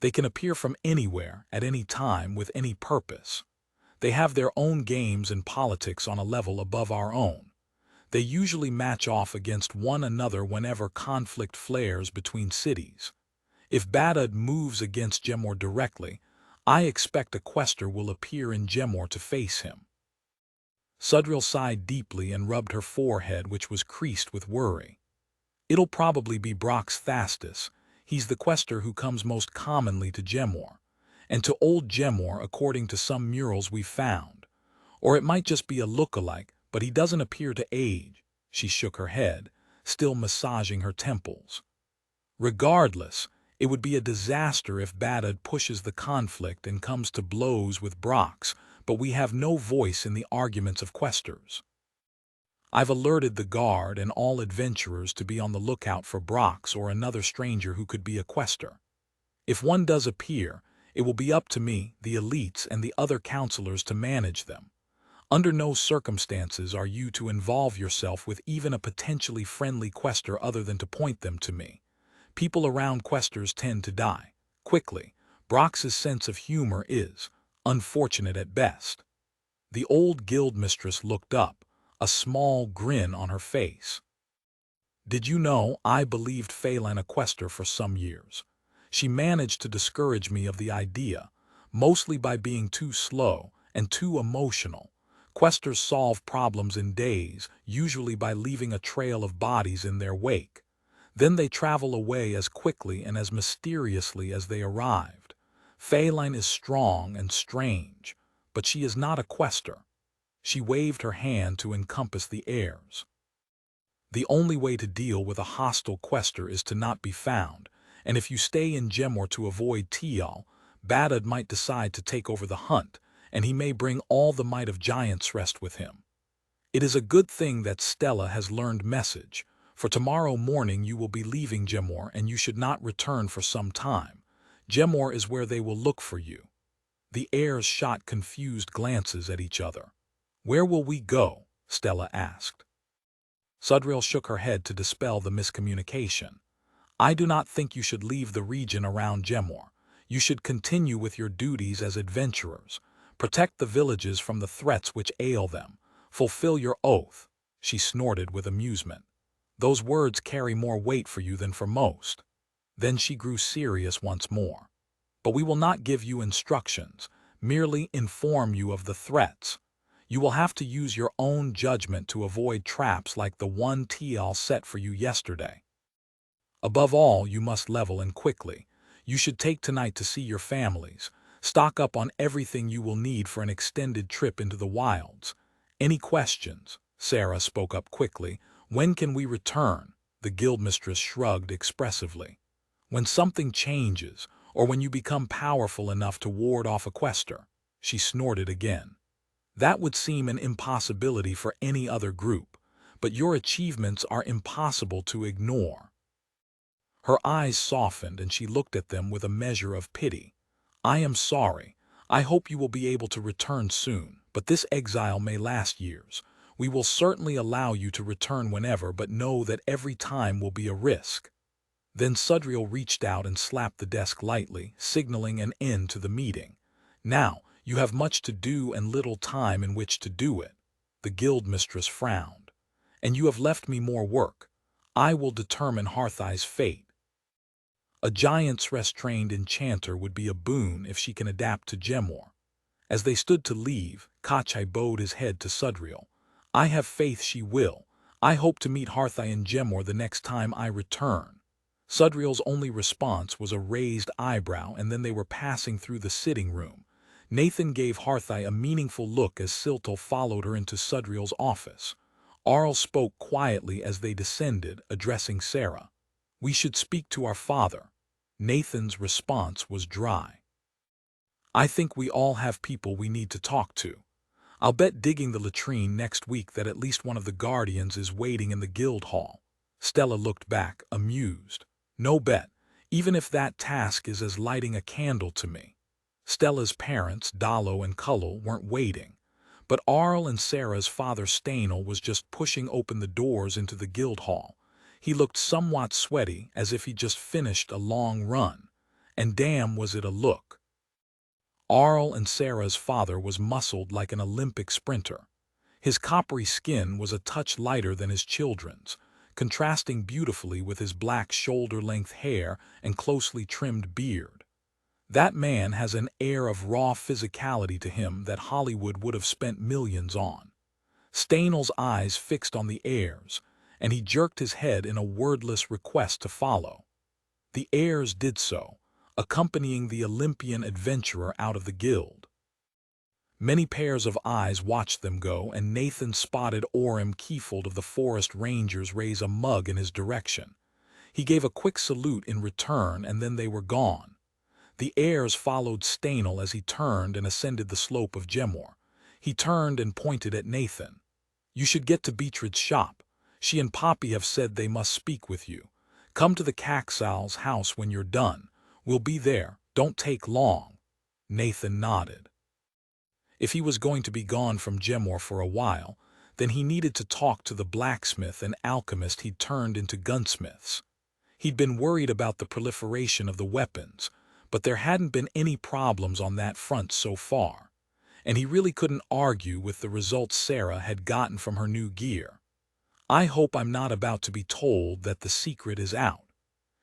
They can appear from anywhere, at any time, with any purpose. They have their own games and politics on a level above our own. They usually match off against one another whenever conflict flares between cities. If Badud moves against Gemor directly, I expect a quester will appear in Gemor to face him. Sudriel sighed deeply and rubbed her forehead, which was creased with worry. It'll probably be Brox Thastus. He's the quester who comes most commonly to Gemor, and to Old Gemor according to some murals we've found. Or it might just be a look-alike, but he doesn't appear to age. She shook her head, still massaging her temples. Regardless, it would be a disaster if Badud pushes the conflict and comes to blows with Brox, but we have no voice in the arguments of questers. I've alerted the guard and all adventurers to be on the lookout for Brox or another stranger who could be a quester. If one does appear, it will be up to me, the elites, and the other counselors to manage them. Under no circumstances are you to involve yourself with even a potentially friendly quester other than to point them to me. People around questers tend to die quickly. Brox's sense of humor is unfortunate at best. The old guildmistress looked up, a small grin on her face. Did you know I believed Phelan a quester for some years? She managed to discourage me of the idea, mostly by being too slow and too emotional. Questers solve problems in days, usually by leaving a trail of bodies in their wake. Then they travel away as quickly and as mysteriously as they arrived. Phelan is strong and strange, but she is not a quester. She waved her hand to encompass the heirs. The only way to deal with a hostile quester is to not be found, and if you stay in Gemor to avoid Tial, Badad might decide to take over the hunt, and he may bring all the might of Giants Rest with him. It is a good thing that Stella has learned message, for tomorrow morning you will be leaving Gemor and you should not return for some time. Gemor is where they will look for you. The heirs shot confused glances at each other. Where will we go? Stella asked. Sudriel shook her head to dispel the miscommunication. I do not think you should leave the region around Gemor. You should continue with your duties as adventurers. Protect the villages from the threats which ail them. Fulfill your oath. She snorted with amusement. Those words carry more weight for you than for most. Then she grew serious once more. But we will not give you instructions, merely inform you of the threats. You will have to use your own judgment to avoid traps like the one Tial set for you yesterday. Above all, you must level and quickly. You should take tonight to see your families. Stock up on everything you will need for an extended trip into the wilds. Any questions? Sarah spoke up quickly. When can we return? The guildmistress shrugged expressively. When something changes, or when you become powerful enough to ward off a quester. She snorted again. That would seem an impossibility for any other group, but your achievements are impossible to ignore. Her eyes softened and she looked at them with a measure of pity. I am sorry. I hope you will be able to return soon, but this exile may last years. We will certainly allow you to return whenever, but know that every time will be a risk. Then Sudriel reached out and slapped the desk lightly, signaling an end to the meeting. Now, you have much to do and little time in which to do it. The guildmistress frowned. And you have left me more work. I will determine Harthai's fate. A Giants Rest trained enchanter would be a boon if she can adapt to Gemor. As they stood to leave, Kachai bowed his head to Sudriel. I have faith she will. I hope to meet Harthai in Gemor the next time I return. Sudriel's only response was a raised eyebrow, and then they were passing through the sitting room. Nathan gave Harthai a meaningful look as Siltal followed her into Sudriel's office. Arl spoke quietly as they descended, addressing Sarah. We should speak to our father. Nathan's response was dry. I think we all have people we need to talk to. I'll bet digging the latrine next week that at least one of the guardians is waiting in the guild hall. Stella looked back, amused. No bet, even if that task is as lighting a candle to me. Stella's parents, Dalo and Cullel, weren't waiting, but Arl and Sarah's father Stainel was just pushing open the doors into the guild hall. He looked somewhat sweaty, as if he just finished a long run, and damn was it a look. Arl and Sarah's father was muscled like an Olympic sprinter. His coppery skin was a touch lighter than his children's, contrasting beautifully with his black shoulder-length hair and closely trimmed beard. That man has an air of raw physicality to him that Hollywood would have spent millions on. Stainel's eyes fixed on the heirs, and he jerked his head in a wordless request to follow. The heirs did so, accompanying the Olympian adventurer out of the guild. Many pairs of eyes watched them go, and Nathan spotted Orem Keyfold of the Forest Rangers raise a mug in his direction. He gave a quick salute in return, and then they were gone. The heirs followed Stainel as he turned and ascended the slope of Gemor. He turned and pointed at Nathan. You should get to Beatrice's shop. She and Poppy have said they must speak with you. Come to the Caxal's house when you're done. We'll be there. Don't take long. Nathan nodded. If he was going to be gone from Gemor for a while, then he needed to talk to the blacksmith and alchemist he'd turned into gunsmiths. He'd been worried about the proliferation of the weapons, but there hadn't been any problems on that front so far, and he really couldn't argue with the results Sarah had gotten from her new gear. I hope I'm not about to be told that the secret is out.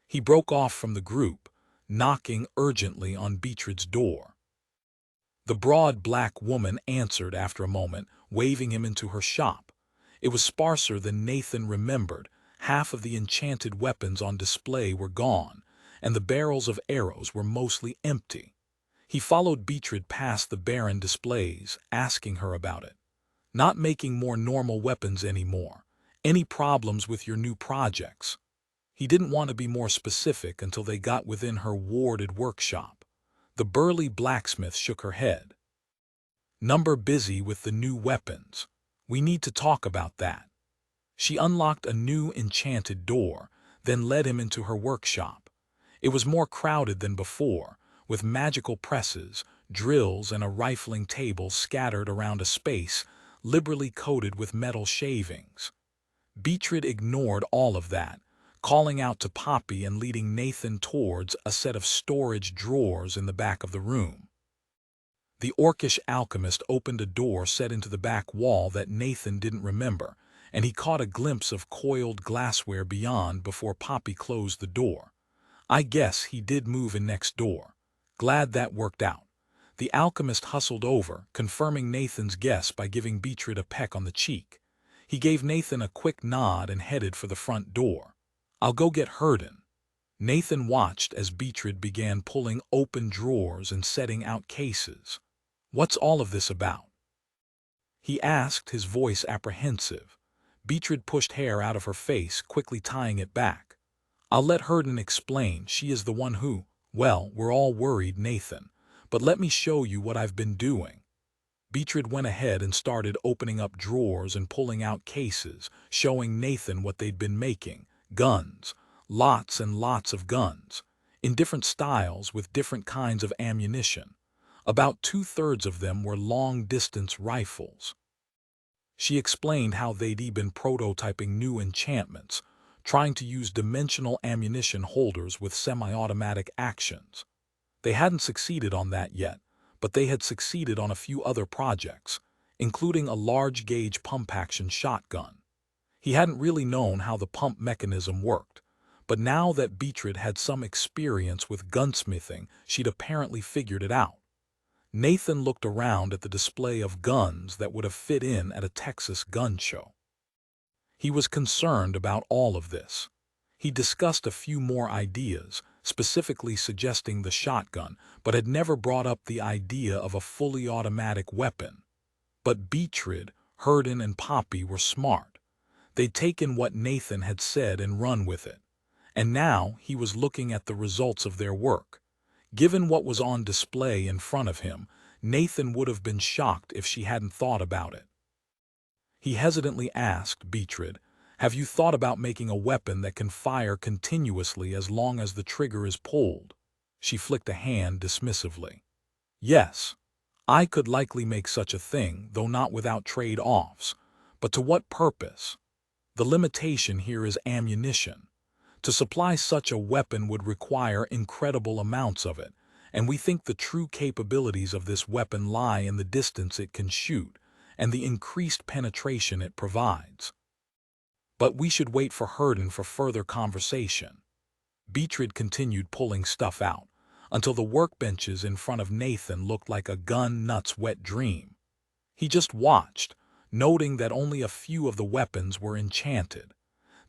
He broke off from the group, knocking urgently on Beatrice's door. The broad black woman answered after a moment, waving him into her shop. It was sparser than Nathan remembered. Half of the enchanted weapons on display were gone, and the barrels of arrows were mostly empty. He followed Beatrice past the barren displays, asking her about it. Not making more normal weapons anymore. Any problems with your new projects? He didn't want to be more specific until they got within her warded workshop. The burly blacksmith shook her head. "Number busy with the new weapons. We need to talk about that." She unlocked a new enchanted door, then led him into her workshop. It was more crowded than before, with magical presses, drills, and a rifling table scattered around a space liberally coated with metal shavings. Beatrice ignored all of that, calling out to Poppy and leading Nathan towards a set of storage drawers in the back of the room. The orcish alchemist opened a door set into the back wall that Nathan didn't remember, and he caught a glimpse of coiled glassware beyond before Poppy closed the door. "I guess he did move in next door. Glad that worked out." The alchemist hustled over, confirming Nathan's guess by giving Beatrice a peck on the cheek. He gave Nathan a quick nod and headed for the front door. "I'll go get Herden." Nathan watched as Beatrice began pulling open drawers and setting out cases. "What's all of this about?" he asked, his voice apprehensive. Beatrice pushed hair out of her face, quickly tying it back. "I'll let Herden explain. She is the one who—" "Well, we're all worried, Nathan. But let me show you what I've been doing." Beatrice went ahead and started opening up drawers and pulling out cases, showing Nathan what they'd been making. Guns. Lots and lots of guns. In different styles with different kinds of ammunition. About 2/3 of them were long-distance rifles. She explained how they'd been prototyping new enchantments, trying to use dimensional ammunition holders with semi-automatic actions. They hadn't succeeded on that yet, but they had succeeded on a few other projects, including a large-gauge pump-action shotgun. He hadn't really known how the pump mechanism worked, but now that Beatrice had some experience with gunsmithing, she'd apparently figured it out. Nathan looked around at the display of guns that would have fit in at a Texas gun show. He was concerned about all of this. He discussed a few more ideas, specifically suggesting the shotgun, but had never brought up the idea of a fully automatic weapon. But Beatrice, Herden, and Poppy were smart. They'd taken what Nathan had said and run with it. And now he was looking at the results of their work. Given what was on display in front of him, Nathan would have been shocked if she hadn't thought about it. He hesitantly asked Beatrice, "Have you thought about making a weapon that can fire continuously as long as the trigger is pulled?" She flicked a hand dismissively. "Yes. I could likely make such a thing, though not without trade-offs. But to what purpose? The limitation here is ammunition. To supply such a weapon would require incredible amounts of it, and we think the true capabilities of this weapon lie in the distance it can shoot and the increased penetration it provides. But we should wait for Herden for further conversation." Beatrice continued pulling stuff out, until the workbenches in front of Nathan looked like a gun-nut's wet dream. He just watched, noting that only a few of the weapons were enchanted.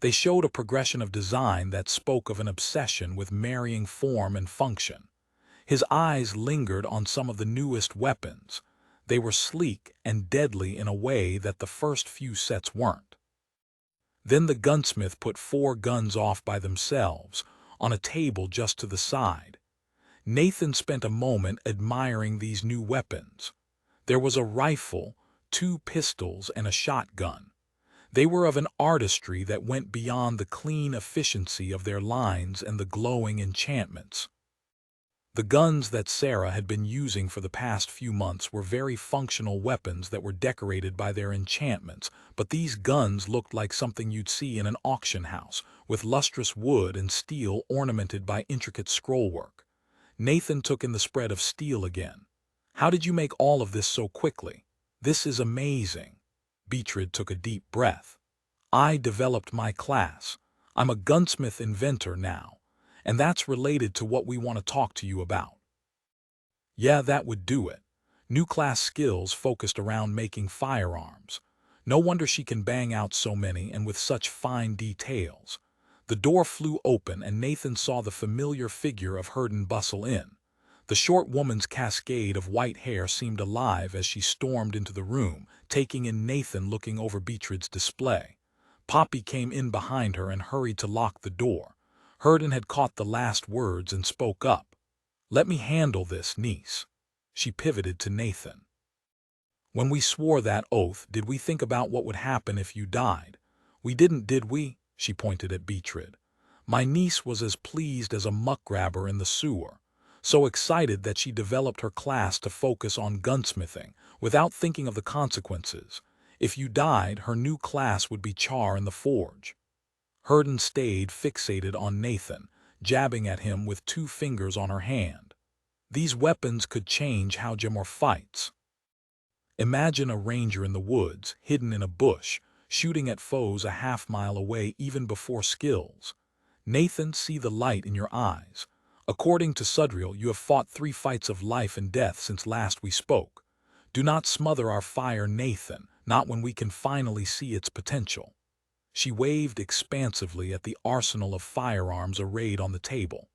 They showed a progression of design that spoke of an obsession with marrying form and function. His eyes lingered on some of the newest weapons. They were sleek and deadly in a way that the first few sets weren't. Then the gunsmith put 4 guns off by themselves, on a table just to the side. Nathan spent a moment admiring these new weapons. There was a rifle, 2 pistols, and a shotgun. They were of an artistry that went beyond the clean efficiency of their lines and the glowing enchantments. The guns that Sarah had been using for the past few months were very functional weapons that were decorated by their enchantments, but these guns looked like something you'd see in an auction house, with lustrous wood and steel ornamented by intricate scrollwork. Nathan took in the spread of steel again. "How did you make all of this so quickly? This is amazing." Beatrice took a deep breath. "I developed my class. I'm a gunsmith inventor now, and that's related to what we want to talk to you about." "Yeah, that would do it. New class skills focused around making firearms. No wonder she can bang out so many and with such fine details." The door flew open and Nathan saw the familiar figure of Herden bustle in. The short woman's cascade of white hair seemed alive as she stormed into the room, taking in Nathan looking over Beatrice's display. Poppy came in behind her and hurried to lock the door. Herden had caught the last words and spoke up. "Let me handle this, niece." She pivoted to Nathan. "When we swore that oath, did we think about what would happen if you died? We didn't, did we?" She pointed at Beatrice. My niece was as pleased as a muck grabber in the sewer, so excited that she developed her class to focus on gunsmithing, without thinking of the consequences. If you died, her new class would be char in the forge. Herden stayed fixated on Nathan, jabbing at him with 2 fingers on her hand. These weapons could change how Jemor fights. Imagine a ranger in the woods, hidden in a bush, shooting at foes a half-mile away even before skills. Nathan, see the light in your eyes. According to Sudriel, you have fought 3 fights of life and death since last we spoke. Do not smother our fire, Nathan, not when we can finally see its potential. She waved expansively at the arsenal of firearms arrayed on the table.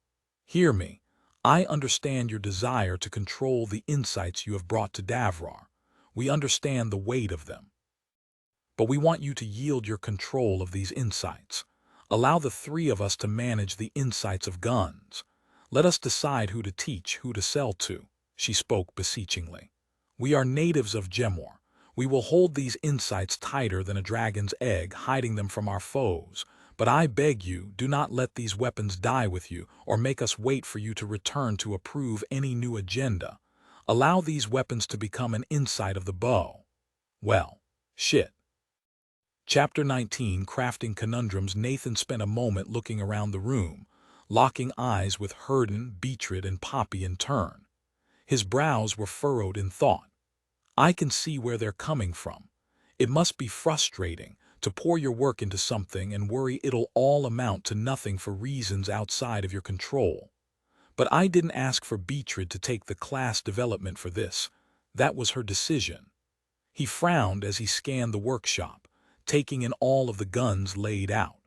Hear me. I understand your desire to control the insights you have brought to Davrar. We understand the weight of them. But we want you to yield your control of these insights. Allow the 3 of us to manage the insights of guns. Let us decide who to teach, who to sell to. She spoke beseechingly. We are natives of Jemor. We will hold these insights tighter than a dragon's egg, hiding them from our foes. But I beg you, do not let these weapons die with you, or make us wait for you to return to approve any new agenda. Allow these weapons to become an insight of the bow. Well, shit. Chapter 19, Crafting Conundrums. Nathan spent a moment looking around the room, locking eyes with Herden, Beatrice, and Poppy in turn. His brows were furrowed in thought. I can see where they're coming from. It must be frustrating to pour your work into something and worry it'll all amount to nothing for reasons outside of your control. But I didn't ask for Beatrice to take the class development for this. That was her decision. He frowned as he scanned the workshop, taking in all of the guns laid out.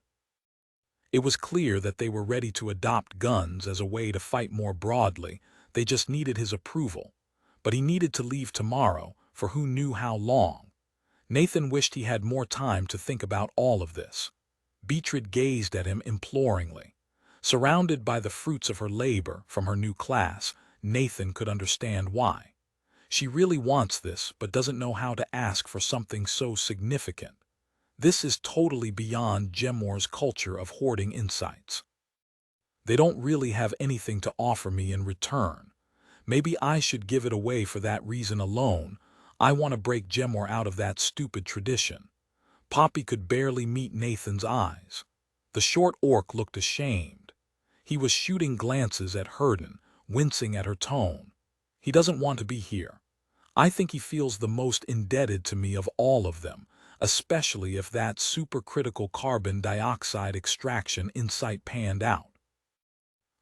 It was clear that they were ready to adopt guns as a way to fight more broadly. They just needed his approval. But he needed to leave tomorrow, for who knew how long. Nathan wished he had more time to think about all of this. Beatrice gazed at him imploringly. Surrounded by the fruits of her labor from her new class, Nathan could understand why. She really wants this, but doesn't know how to ask for something so significant. This is totally beyond Jemor's culture of hoarding insights. They don't really have anything to offer me in return. Maybe I should give it away for that reason alone. I want to break Jemor out of that stupid tradition. Poppy could barely meet Nathan's eyes. The short orc looked ashamed. He was shooting glances at Herden, wincing at her tone. He doesn't want to be here. I think he feels the most indebted to me of all of them, especially if that supercritical carbon dioxide extraction insight panned out.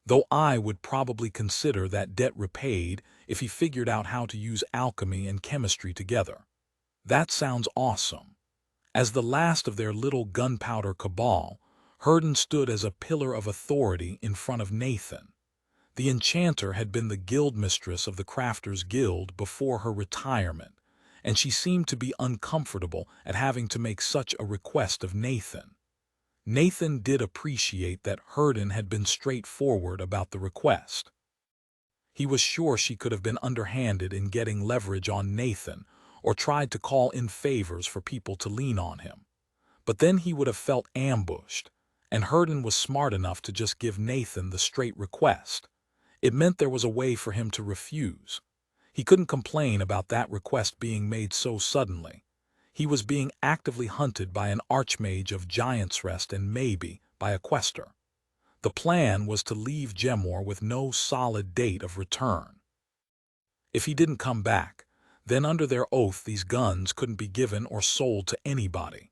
Though I would probably consider that debt repaid if he figured out how to use alchemy and chemistry together. That sounds awesome. As the last of their little gunpowder cabal, Herden stood as a pillar of authority in front of Nathan. The enchanter had been the guild mistress of the Crafters Guild before her retirement, and she seemed to be uncomfortable at having to make such a request of Nathan. Nathan did appreciate that Herden had been straightforward about the request. He was sure she could have been underhanded in getting leverage on Nathan, or tried to call in favors for people to lean on him. But then he would have felt ambushed, and Herden was smart enough to just give Nathan the straight request. It meant there was a way for him to refuse. He couldn't complain about that request being made so suddenly. He was being actively hunted by an archmage of Giant's Rest and maybe by a quester. The plan was to leave Jemor with no solid date of return. If he didn't come back, then under their oath these guns couldn't be given or sold to anybody.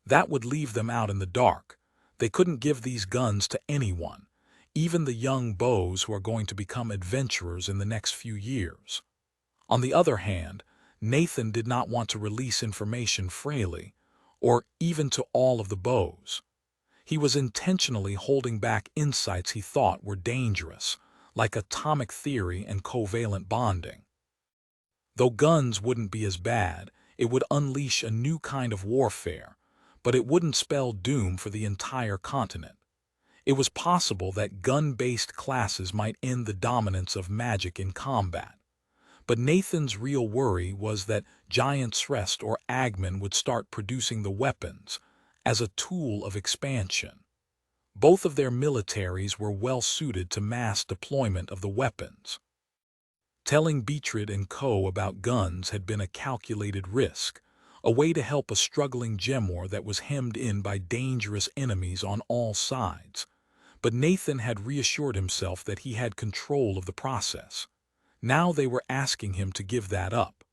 That would leave them out in the dark. They couldn't give these guns to anyone, even the young bows who are going to become adventurers in the next few years. On the other hand, Nathan did not want to release information freely, or even to all of the bows. He was intentionally holding back insights he thought were dangerous, like atomic theory and covalent bonding. Though guns wouldn't be as bad, it would unleash a new kind of warfare, but it wouldn't spell doom for the entire continent. It was possible that gun-based classes might end the dominance of magic in combat. But Nathan's real worry was that Giant's Rest or Agman would start producing the weapons as a tool of expansion. Both of their militaries were well suited to mass deployment of the weapons. Telling Beatrice and Co. about guns had been a calculated risk, a way to help a struggling Gemor that was hemmed in by dangerous enemies on all sides. But Nathan had reassured himself that he had control of the process. Now they were asking him to give that up.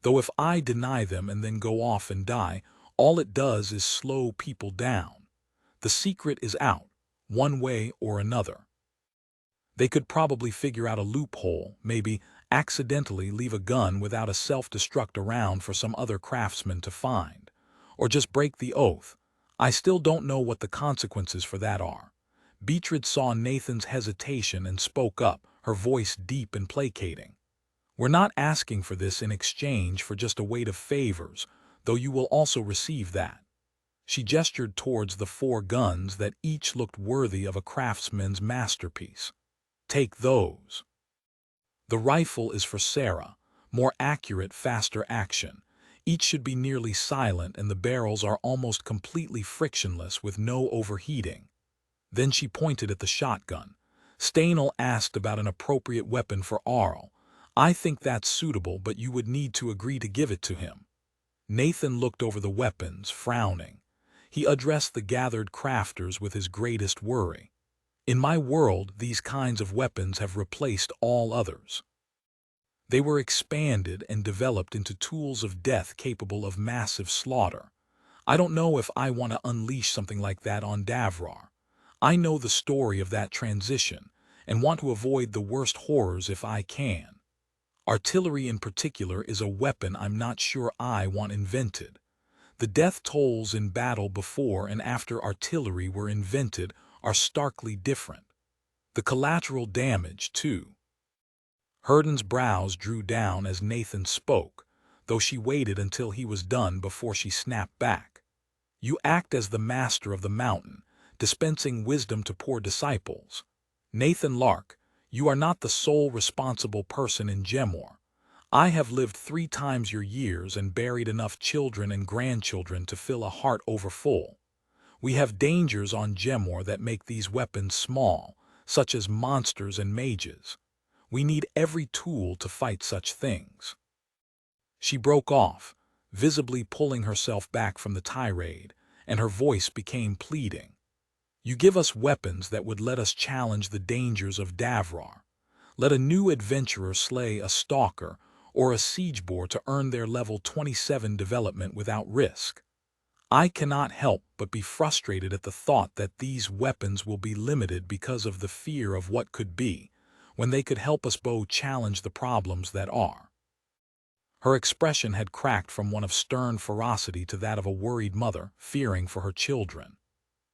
Though if I deny them and then go off and die, all it does is slow people down. The secret is out, one way or another. They could probably figure out a loophole, maybe accidentally leave a gun without a self-destruct around for some other craftsman to find. Or just break the oath. I still don't know what the consequences for that are. Beatrice saw Nathan's hesitation and spoke up, her voice deep and placating. We're not asking for this in exchange for just a weight of favors, though you will also receive that. She gestured towards the 4 guns that each looked worthy of a craftsman's masterpiece. Take those. The rifle is for Sarah, more accurate, faster action. Each should be nearly silent and the barrels are almost completely frictionless with no overheating. Then she pointed at the shotgun. Stanel asked about an appropriate weapon for Arl. I think that's suitable, but you would need to agree to give it to him. Nathan looked over the weapons, frowning. He addressed the gathered crafters with his greatest worry. In my world, these kinds of weapons have replaced all others. They were expanded and developed into tools of death capable of massive slaughter. I don't know if I want to unleash something like that on Davrar. I know the story of that transition and want to avoid the worst horrors if I can. Artillery in particular is a weapon I'm not sure I want invented. The death tolls in battle before and after artillery were invented are starkly different. The collateral damage, too. Herden's brows drew down as Nathan spoke, though she waited until he was done before she snapped back. You act as the master of the mountain, dispensing wisdom to poor disciples. Nathan Lark, you are not the sole responsible person in Gemor. I have lived 3 times your years and buried enough children and grandchildren to fill a heart overfull. We have dangers on Gemor that make these weapons small, such as monsters and mages. We need every tool to fight such things. She broke off, visibly pulling herself back from the tirade, and her voice became pleading. You give us weapons that would let us challenge the dangers of Davrar. Let a new adventurer slay a stalker or a siegeboar to earn their level 27 development without risk. I cannot help but be frustrated at the thought that these weapons will be limited because of the fear of what could be, when they could help us both challenge the problems that are. Her expression had cracked from one of stern ferocity to that of a worried mother, fearing for her children.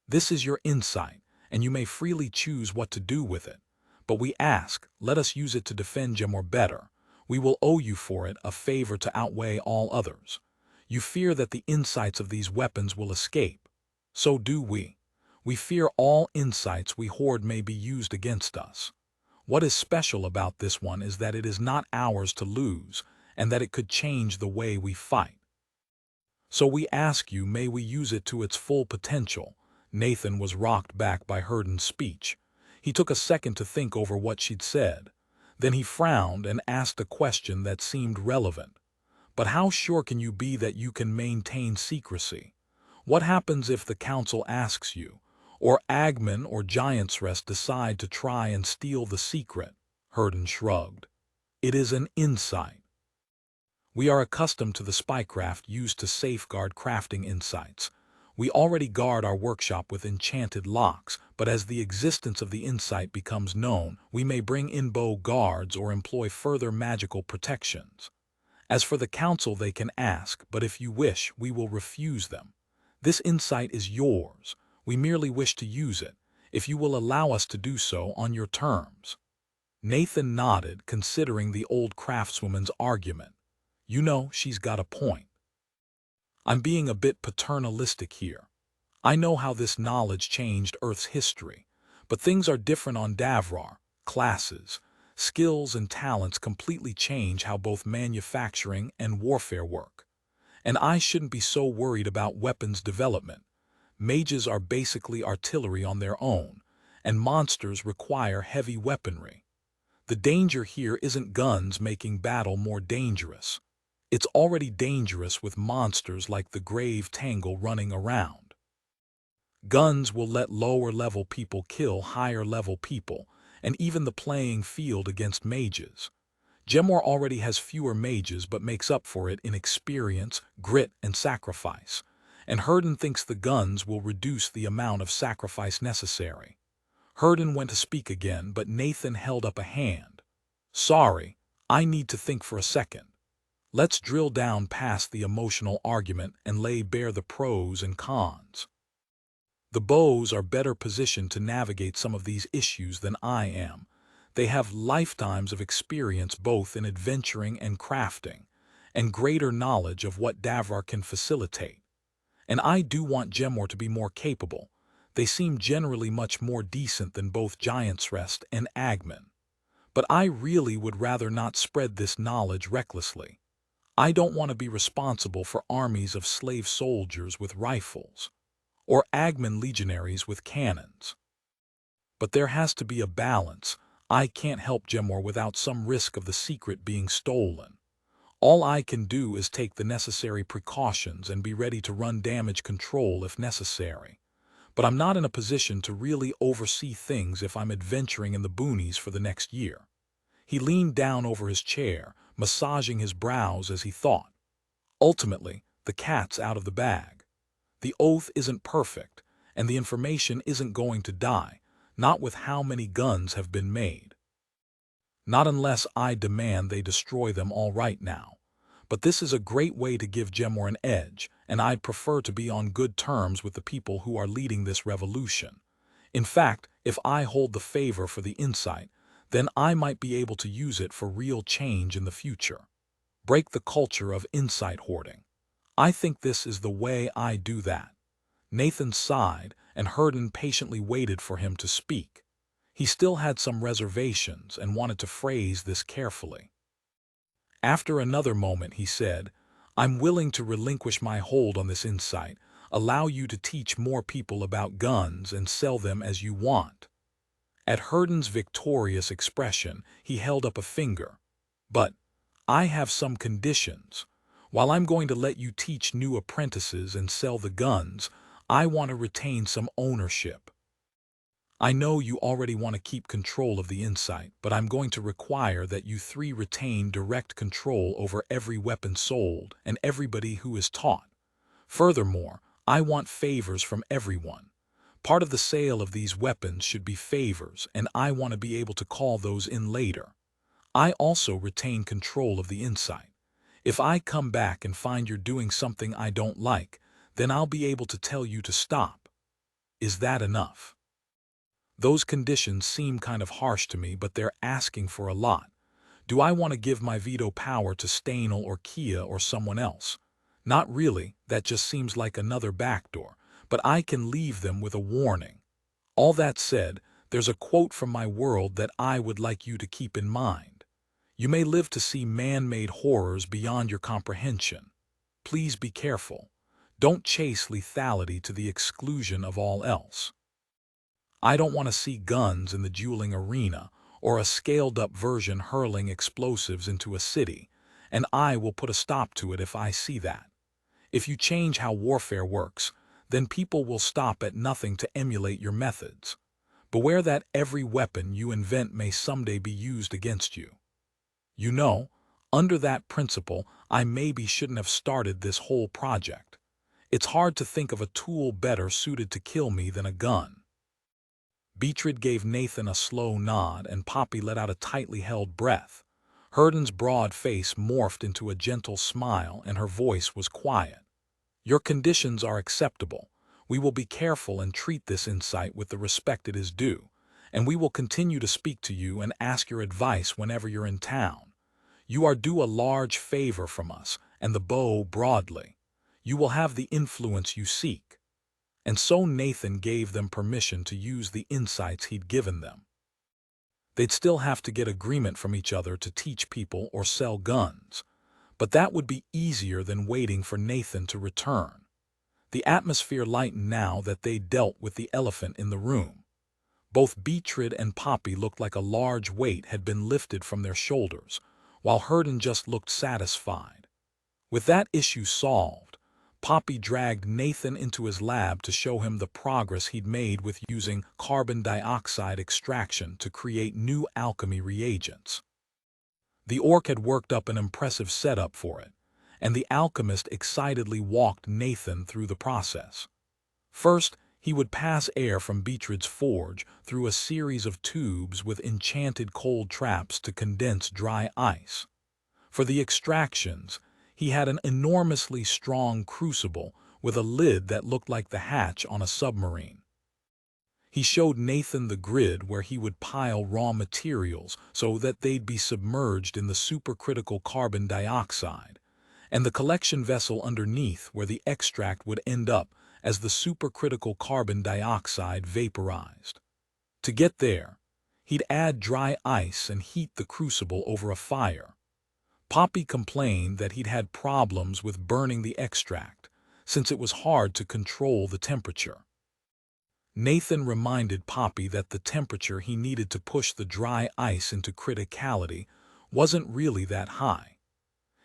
This is your insight, and you may freely choose what to do with it. But we ask, let us use it to defend Gemor better. We will owe you for it a favor to outweigh all others. You fear that the insights of these weapons will escape. So do we. We fear all insights we hoard may be used against us. What is special about this one is that it is not ours to lose, and that it could change the way we fight. So we ask you, may we use it to its full potential. Nathan was rocked back by Herden's speech. He took a second to think over what she'd said. Then he frowned and asked a question that seemed relevant. But how sure can you be that you can maintain secrecy? What happens if the council asks you, or Agman or Giant's Rest decide to try and steal the secret? Herden shrugged. It is an insight. We are accustomed to the spycraft used to safeguard crafting insights. We already guard our workshop with enchanted locks, but as the existence of the insight becomes known, we may bring in bow guards or employ further magical protections. As for the council, they can ask, but if you wish, we will refuse them. This insight is yours. We merely wish to use it, if you will allow us to do so on your terms. Nathan nodded, considering the old craftswoman's argument. You know, she's got a point. I'm being a bit paternalistic here. I know how this knowledge changed Earth's history. But things are different on Davrar. Classes, skills, and talents completely change how both manufacturing and warfare work. And I shouldn't be so worried about weapons development. Mages are basically artillery on their own, and monsters require heavy weaponry. The danger here isn't guns making battle more dangerous. It's already dangerous with monsters like the Grave Tangle running around. Guns will let lower-level people kill higher-level people, and even the playing field against mages. Gemor already has fewer mages but makes up for it in experience, grit, and sacrifice. And Herden thinks the guns will reduce the amount of sacrifice necessary. Herden went to speak again, but Nathan held up a hand. Sorry, I need to think for a second. Let's drill down past the emotional argument and lay bare the pros and cons. The bows are better positioned to navigate some of these issues than I am. They have lifetimes of experience both in adventuring and crafting, and greater knowledge of what Davrar can facilitate. And I do want Gemor to be more capable. They seem generally much more decent than both Giant's Rest and Agman. But I really would rather not spread this knowledge recklessly. I don't want to be responsible for armies of slave soldiers with rifles, or Agman legionaries with cannons. But there has to be a balance. I can't help Gemor without some risk of the secret being stolen. All I can do is take the necessary precautions and be ready to run damage control if necessary. But I'm not in a position to really oversee things if I'm adventuring in the boonies for the next year. He leaned down over his chair, massaging his brows as he thought. Ultimately, the cat's out of the bag. The oath isn't perfect, and the information isn't going to die, not with how many guns have been made. Not unless I demand they destroy them all right now. But this is a great way to give Gemor an edge, and I'd prefer to be on good terms with the people who are leading this revolution. In fact, if I hold the favor for the insight, then I might be able to use it for real change in the future. Break the culture of insight hoarding. I think this is the way I do that. Nathan sighed, and Herden patiently waited for him to speak. He still had some reservations and wanted to phrase this carefully. After another moment, he said, I'm willing to relinquish my hold on this insight, allow you to teach more people about guns and sell them as you want. At Herden's victorious expression, he held up a finger. But I have some conditions. While I'm going to let you teach new apprentices and sell the guns, I want to retain some ownership. I know you already want to keep control of the insight, but I'm going to require that you three retain direct control over every weapon sold and everybody who is taught. Furthermore, I want favors from everyone. Part of the sale of these weapons should be favors, and I want to be able to call those in later. I also retain control of the insight. If I come back and find you're doing something I don't like, then I'll be able to tell you to stop. Is that enough? Those conditions seem kind of harsh to me, but they're asking for a lot. Do I want to give my veto power to Stainel or Kia or someone else? Not really, that just seems like another backdoor, but I can leave them with a warning. All that said, there's a quote from my world that I would like you to keep in mind. You may live to see man-made horrors beyond your comprehension. Please be careful. Don't chase lethality to the exclusion of all else. I don't want to see guns in the dueling arena or a scaled-up version hurling explosives into a city, and I will put a stop to it if I see that. If you change how warfare works, then people will stop at nothing to emulate your methods. Beware that every weapon you invent may someday be used against you. You know, under that principle, I maybe shouldn't have started this whole project. It's hard to think of a tool better suited to kill me than a gun. Beatrice gave Nathan a slow nod, and Poppy let out a tightly held breath. Herden's broad face morphed into a gentle smile, and her voice was quiet. Your conditions are acceptable. We will be careful and treat this insight with the respect it is due, and we will continue to speak to you and ask your advice whenever you're in town. You are due a large favor from us, and the bow broadly. You will have the influence you seek. and so Nathan gave them permission to use the insights he'd given them. They'd still have to get agreement from each other to teach people or sell guns, but that would be easier than waiting for Nathan to return. The atmosphere lightened now that they dealt with the elephant in the room. Both Beatrice and Poppy looked like a large weight had been lifted from their shoulders, while Herden just looked satisfied. With that issue solved, Poppy dragged Nathan into his lab to show him the progress he'd made with using carbon dioxide extraction to create new alchemy reagents. The orc had worked up an impressive setup for it, and the alchemist excitedly walked Nathan through the process. First, he would pass air from Beatrice's forge through a series of tubes with enchanted cold traps to condense dry ice. For the extractions, he had an enormously strong crucible with a lid that looked like the hatch on a submarine. He showed Nathan the grid where he would pile raw materials so that they'd be submerged in the supercritical carbon dioxide, and the collection vessel underneath where the extract would end up as the supercritical carbon dioxide vaporized. To get there, he'd add dry ice and heat the crucible over a fire. Poppy complained that he'd had problems with burning the extract, since it was hard to control the temperature. Nathan reminded Poppy that the temperature he needed to push the dry ice into criticality wasn't really that high.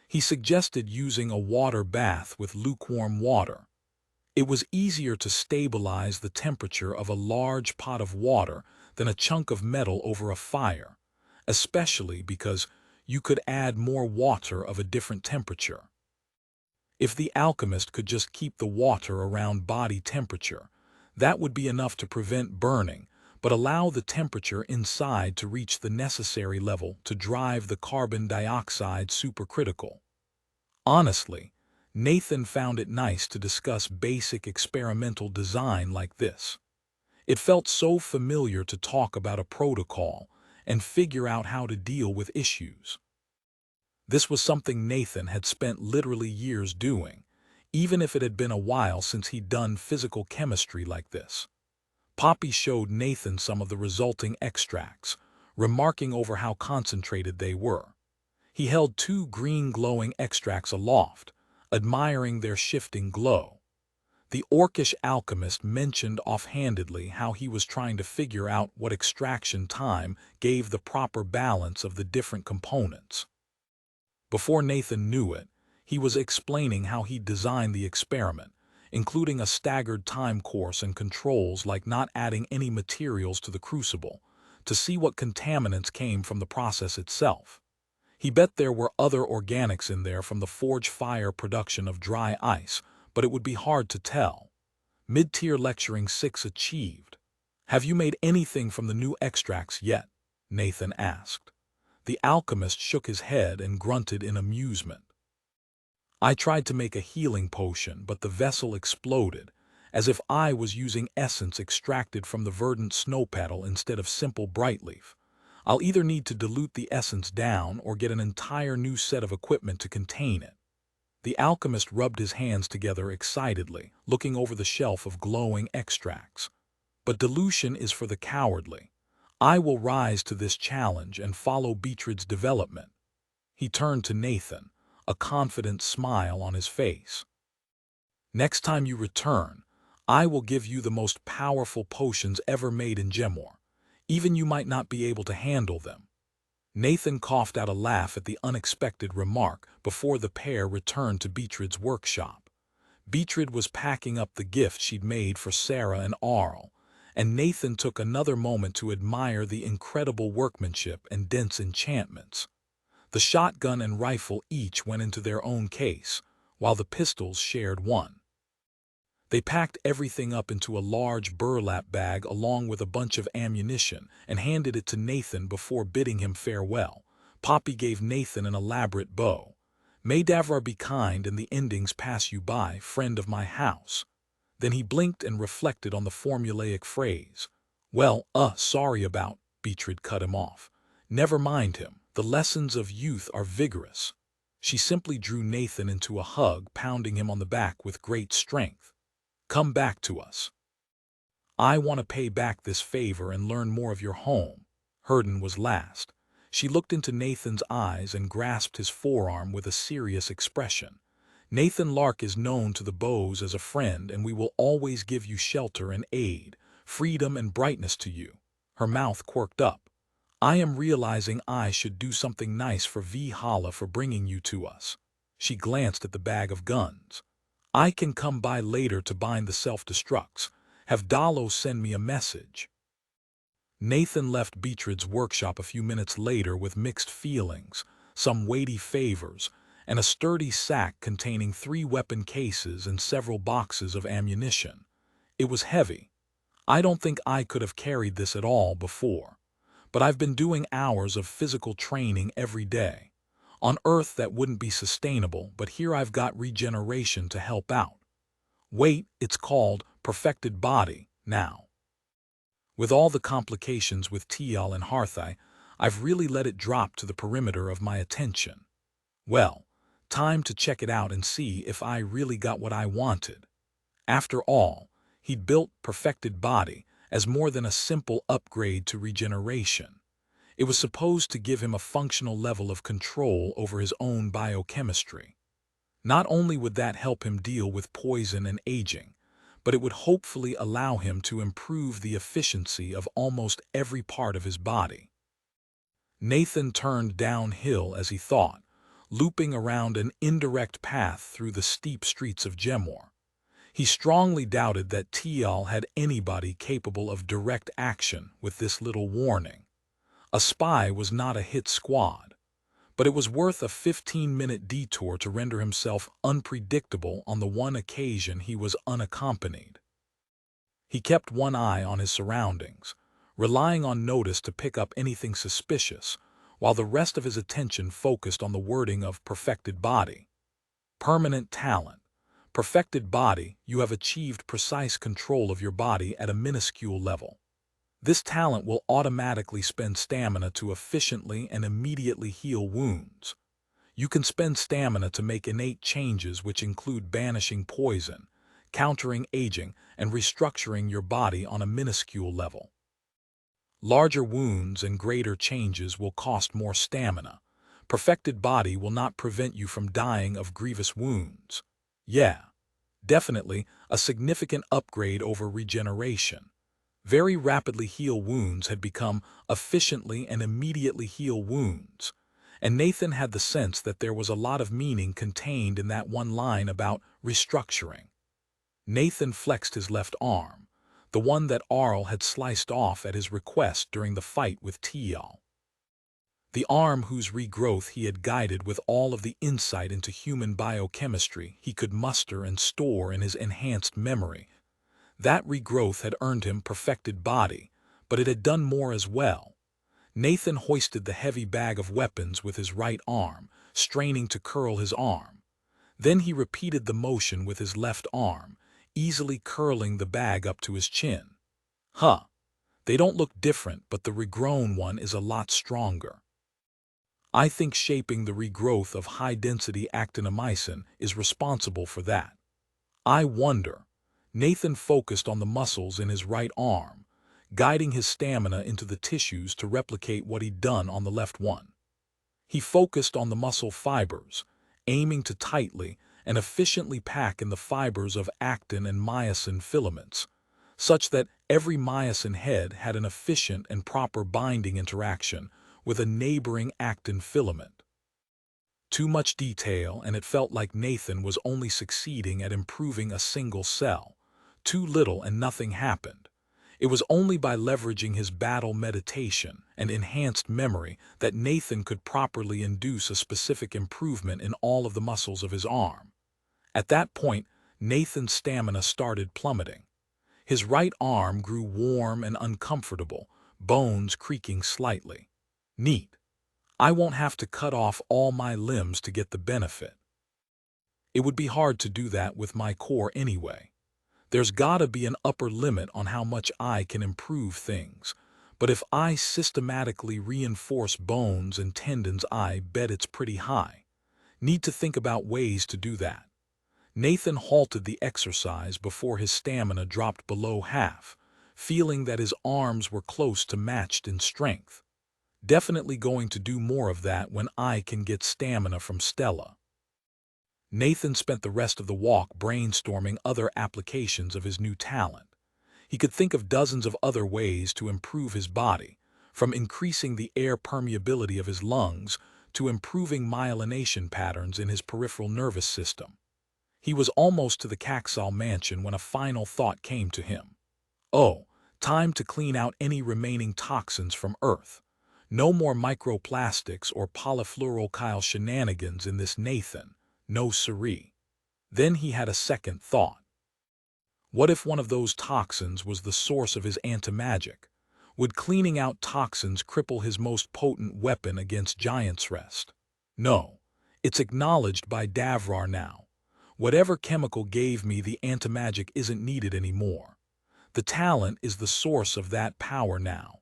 He suggested using a water bath with lukewarm water. It was easier to stabilize the temperature of a large pot of water than a chunk of metal over a fire, especially because you could add more water of a different temperature. If the alchemist could just keep the water around body temperature, that would be enough to prevent burning, but allow the temperature inside to reach the necessary level to drive the carbon dioxide supercritical. Honestly, Nathan found it nice to discuss basic experimental design like this. It felt so familiar to talk about a protocol and figure out how to deal with issues. This was something Nathan had spent literally years doing, even if it had been a while since he'd done physical chemistry like this. Poppy showed Nathan some of the resulting extracts, remarking over how concentrated they were. He held 2 green glowing extracts aloft, admiring their shifting glow. The orcish alchemist mentioned offhandedly how he was trying to figure out what extraction time gave the proper balance of the different components. Before Nathan knew it, he was explaining how he designed the experiment, including a staggered time course and controls like not adding any materials to the crucible, to see what contaminants came from the process itself. He bet there were other organics in there from the forge fire production of dry ice, but it would be hard to tell. Mid-tier lecturing 6 achieved. "Have you made anything from the new extracts yet?" Nathan asked. The alchemist shook his head and grunted in amusement. "I tried to make a healing potion, but the vessel exploded, as if I was using essence extracted from the verdant snow petal instead of simple brightleaf. I'll either need to dilute the essence down or get an entire new set of equipment to contain it." The alchemist rubbed his hands together excitedly, looking over the shelf of glowing extracts. "But dilution is for the cowardly. I will rise to this challenge and follow Beatrice's development." He turned to Nathan, a confident smile on his face. "Next time you return, I will give you the most powerful potions ever made in Gemor. Even you might not be able to handle them." Nathan coughed out a laugh at the unexpected remark before the pair returned to Beatrice's workshop. Beatrice was packing up the gift she'd made for Sarah and Arl, and Nathan took another moment to admire the incredible workmanship and dense enchantments. The shotgun and rifle each went into their own case, while the pistols shared one. They packed everything up into a large burlap bag along with a bunch of ammunition and handed it to Nathan before bidding him farewell. Poppy gave Nathan an elaborate bow. "May Davrar be kind and the endings pass you by, friend of my house." Then he blinked and reflected on the formulaic phrase. "Well, sorry about," Beatrice cut him off. "Never mind him. The lessons of youth are vigorous." She simply drew Nathan into a hug, pounding him on the back with great strength. Come back to us. I want to pay back this favor and learn more of your home. Herden was last. She looked into Nathan's eyes and grasped his forearm with a serious expression. Nathan Lark is known to the Bows as a friend, and we will always give you shelter and aid, freedom and brightness to you. Her mouth quirked up. I am realizing I should do something nice for Valhalla for bringing you to us. She glanced at the bag of guns. I can come by later to bind the self-destructs. Have Dalo send me a message. Nathan left Beatrid's workshop a few minutes later with mixed feelings, some weighty favors, and a sturdy sack containing 3 weapon cases and several boxes of ammunition. It was heavy. I don't think I could have carried this at all before, but I've been doing hours of physical training every day. On Earth that wouldn't be sustainable, but here I've got regeneration to help out. Wait, it's called perfected body now. With all the complications with Tial and Harthai, I've really let it drop to the perimeter of my attention. Well, time to check it out and see if I really got what I wanted. After all, he'd built perfected body as more than a simple upgrade to regeneration. It was supposed to give him a functional level of control over his own biochemistry. Not only would that help him deal with poison and aging, but it would hopefully allow him to improve the efficiency of almost every part of his body. Nathan turned downhill as he thought, looping around an indirect path through the steep streets of Gemor. He strongly doubted that Tial had anybody capable of direct action with this little warning. A spy was not a hit squad, but it was worth a 15-minute detour to render himself unpredictable on the one occasion he was unaccompanied. He kept one eye on his surroundings, relying on notice to pick up anything suspicious, while the rest of his attention focused on the wording of perfected body. Permanent talent. Perfected body, you have achieved precise control of your body at a minuscule level. This talent will automatically spend stamina to efficiently and immediately heal wounds. You can spend stamina to make innate changes which include banishing poison, countering aging, and restructuring your body on a minuscule level. Larger wounds and greater changes will cost more stamina. Perfected body will not prevent you from dying of grievous wounds. Yeah, definitely a significant upgrade over regeneration. Very rapidly heal wounds had become efficiently and immediately heal wounds, and Nathan had the sense that there was a lot of meaning contained in that one line about restructuring. Nathan flexed his left arm, the one that Arl had sliced off at his request during the fight with Tial. The arm whose regrowth he had guided with all of the insight into human biochemistry he could muster and store in his enhanced memory. That regrowth had earned him perfected body, but it had done more as well. Nathan hoisted the heavy bag of weapons with his right arm, straining to curl his arm. Then he repeated the motion with his left arm, easily curling the bag up to his chin. Huh, they don't look different, but the regrown one is a lot stronger. I think shaping the regrowth of high-density actinomycin is responsible for that. I wonder. Nathan focused on the muscles in his right arm, guiding his stamina into the tissues to replicate what he'd done on the left one. He focused on the muscle fibers, aiming to tightly and efficiently pack in the fibers of actin and myosin filaments, such that every myosin head had an efficient and proper binding interaction with a neighboring actin filament. Too much detail, and it felt like Nathan was only succeeding at improving a single cell. Too little and nothing happened. It was only by leveraging his battle meditation and enhanced memory that Nathan could properly induce a specific improvement in all of the muscles of his arm. At that point, Nathan's stamina started plummeting. His right arm grew warm and uncomfortable, bones creaking slightly. Neat. I won't have to cut off all my limbs to get the benefit. It would be hard to do that with my core anyway. There's gotta be an upper limit on how much I can improve things, but if I systematically reinforce bones and tendons, I bet it's pretty high. Need to think about ways to do that. Nathan halted the exercise before his stamina dropped below half, feeling that his arms were close to matched in strength. Definitely going to do more of that when I can get stamina from Stella. Nathan spent the rest of the walk brainstorming other applications of his new talent. He could think of dozens of other ways to improve his body, from increasing the air permeability of his lungs to improving myelination patterns in his peripheral nervous system. He was almost to the Caxal mansion when a final thought came to him. Oh, time to clean out any remaining toxins from Earth. No more microplastics or polyfluoroalkyl shenanigans in this Nathan, no siree. Then he had a second thought. What if one of those toxins was the source of his antimagic? Would cleaning out toxins cripple his most potent weapon against Giant's Rest? No, it's acknowledged by Davrar now. Whatever chemical gave me the antimagic isn't needed anymore. The talent is the source of that power now.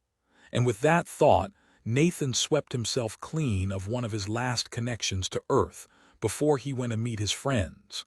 And with that thought, Nathan swept himself clean of one of his last connections to Earth before he went to meet his friends.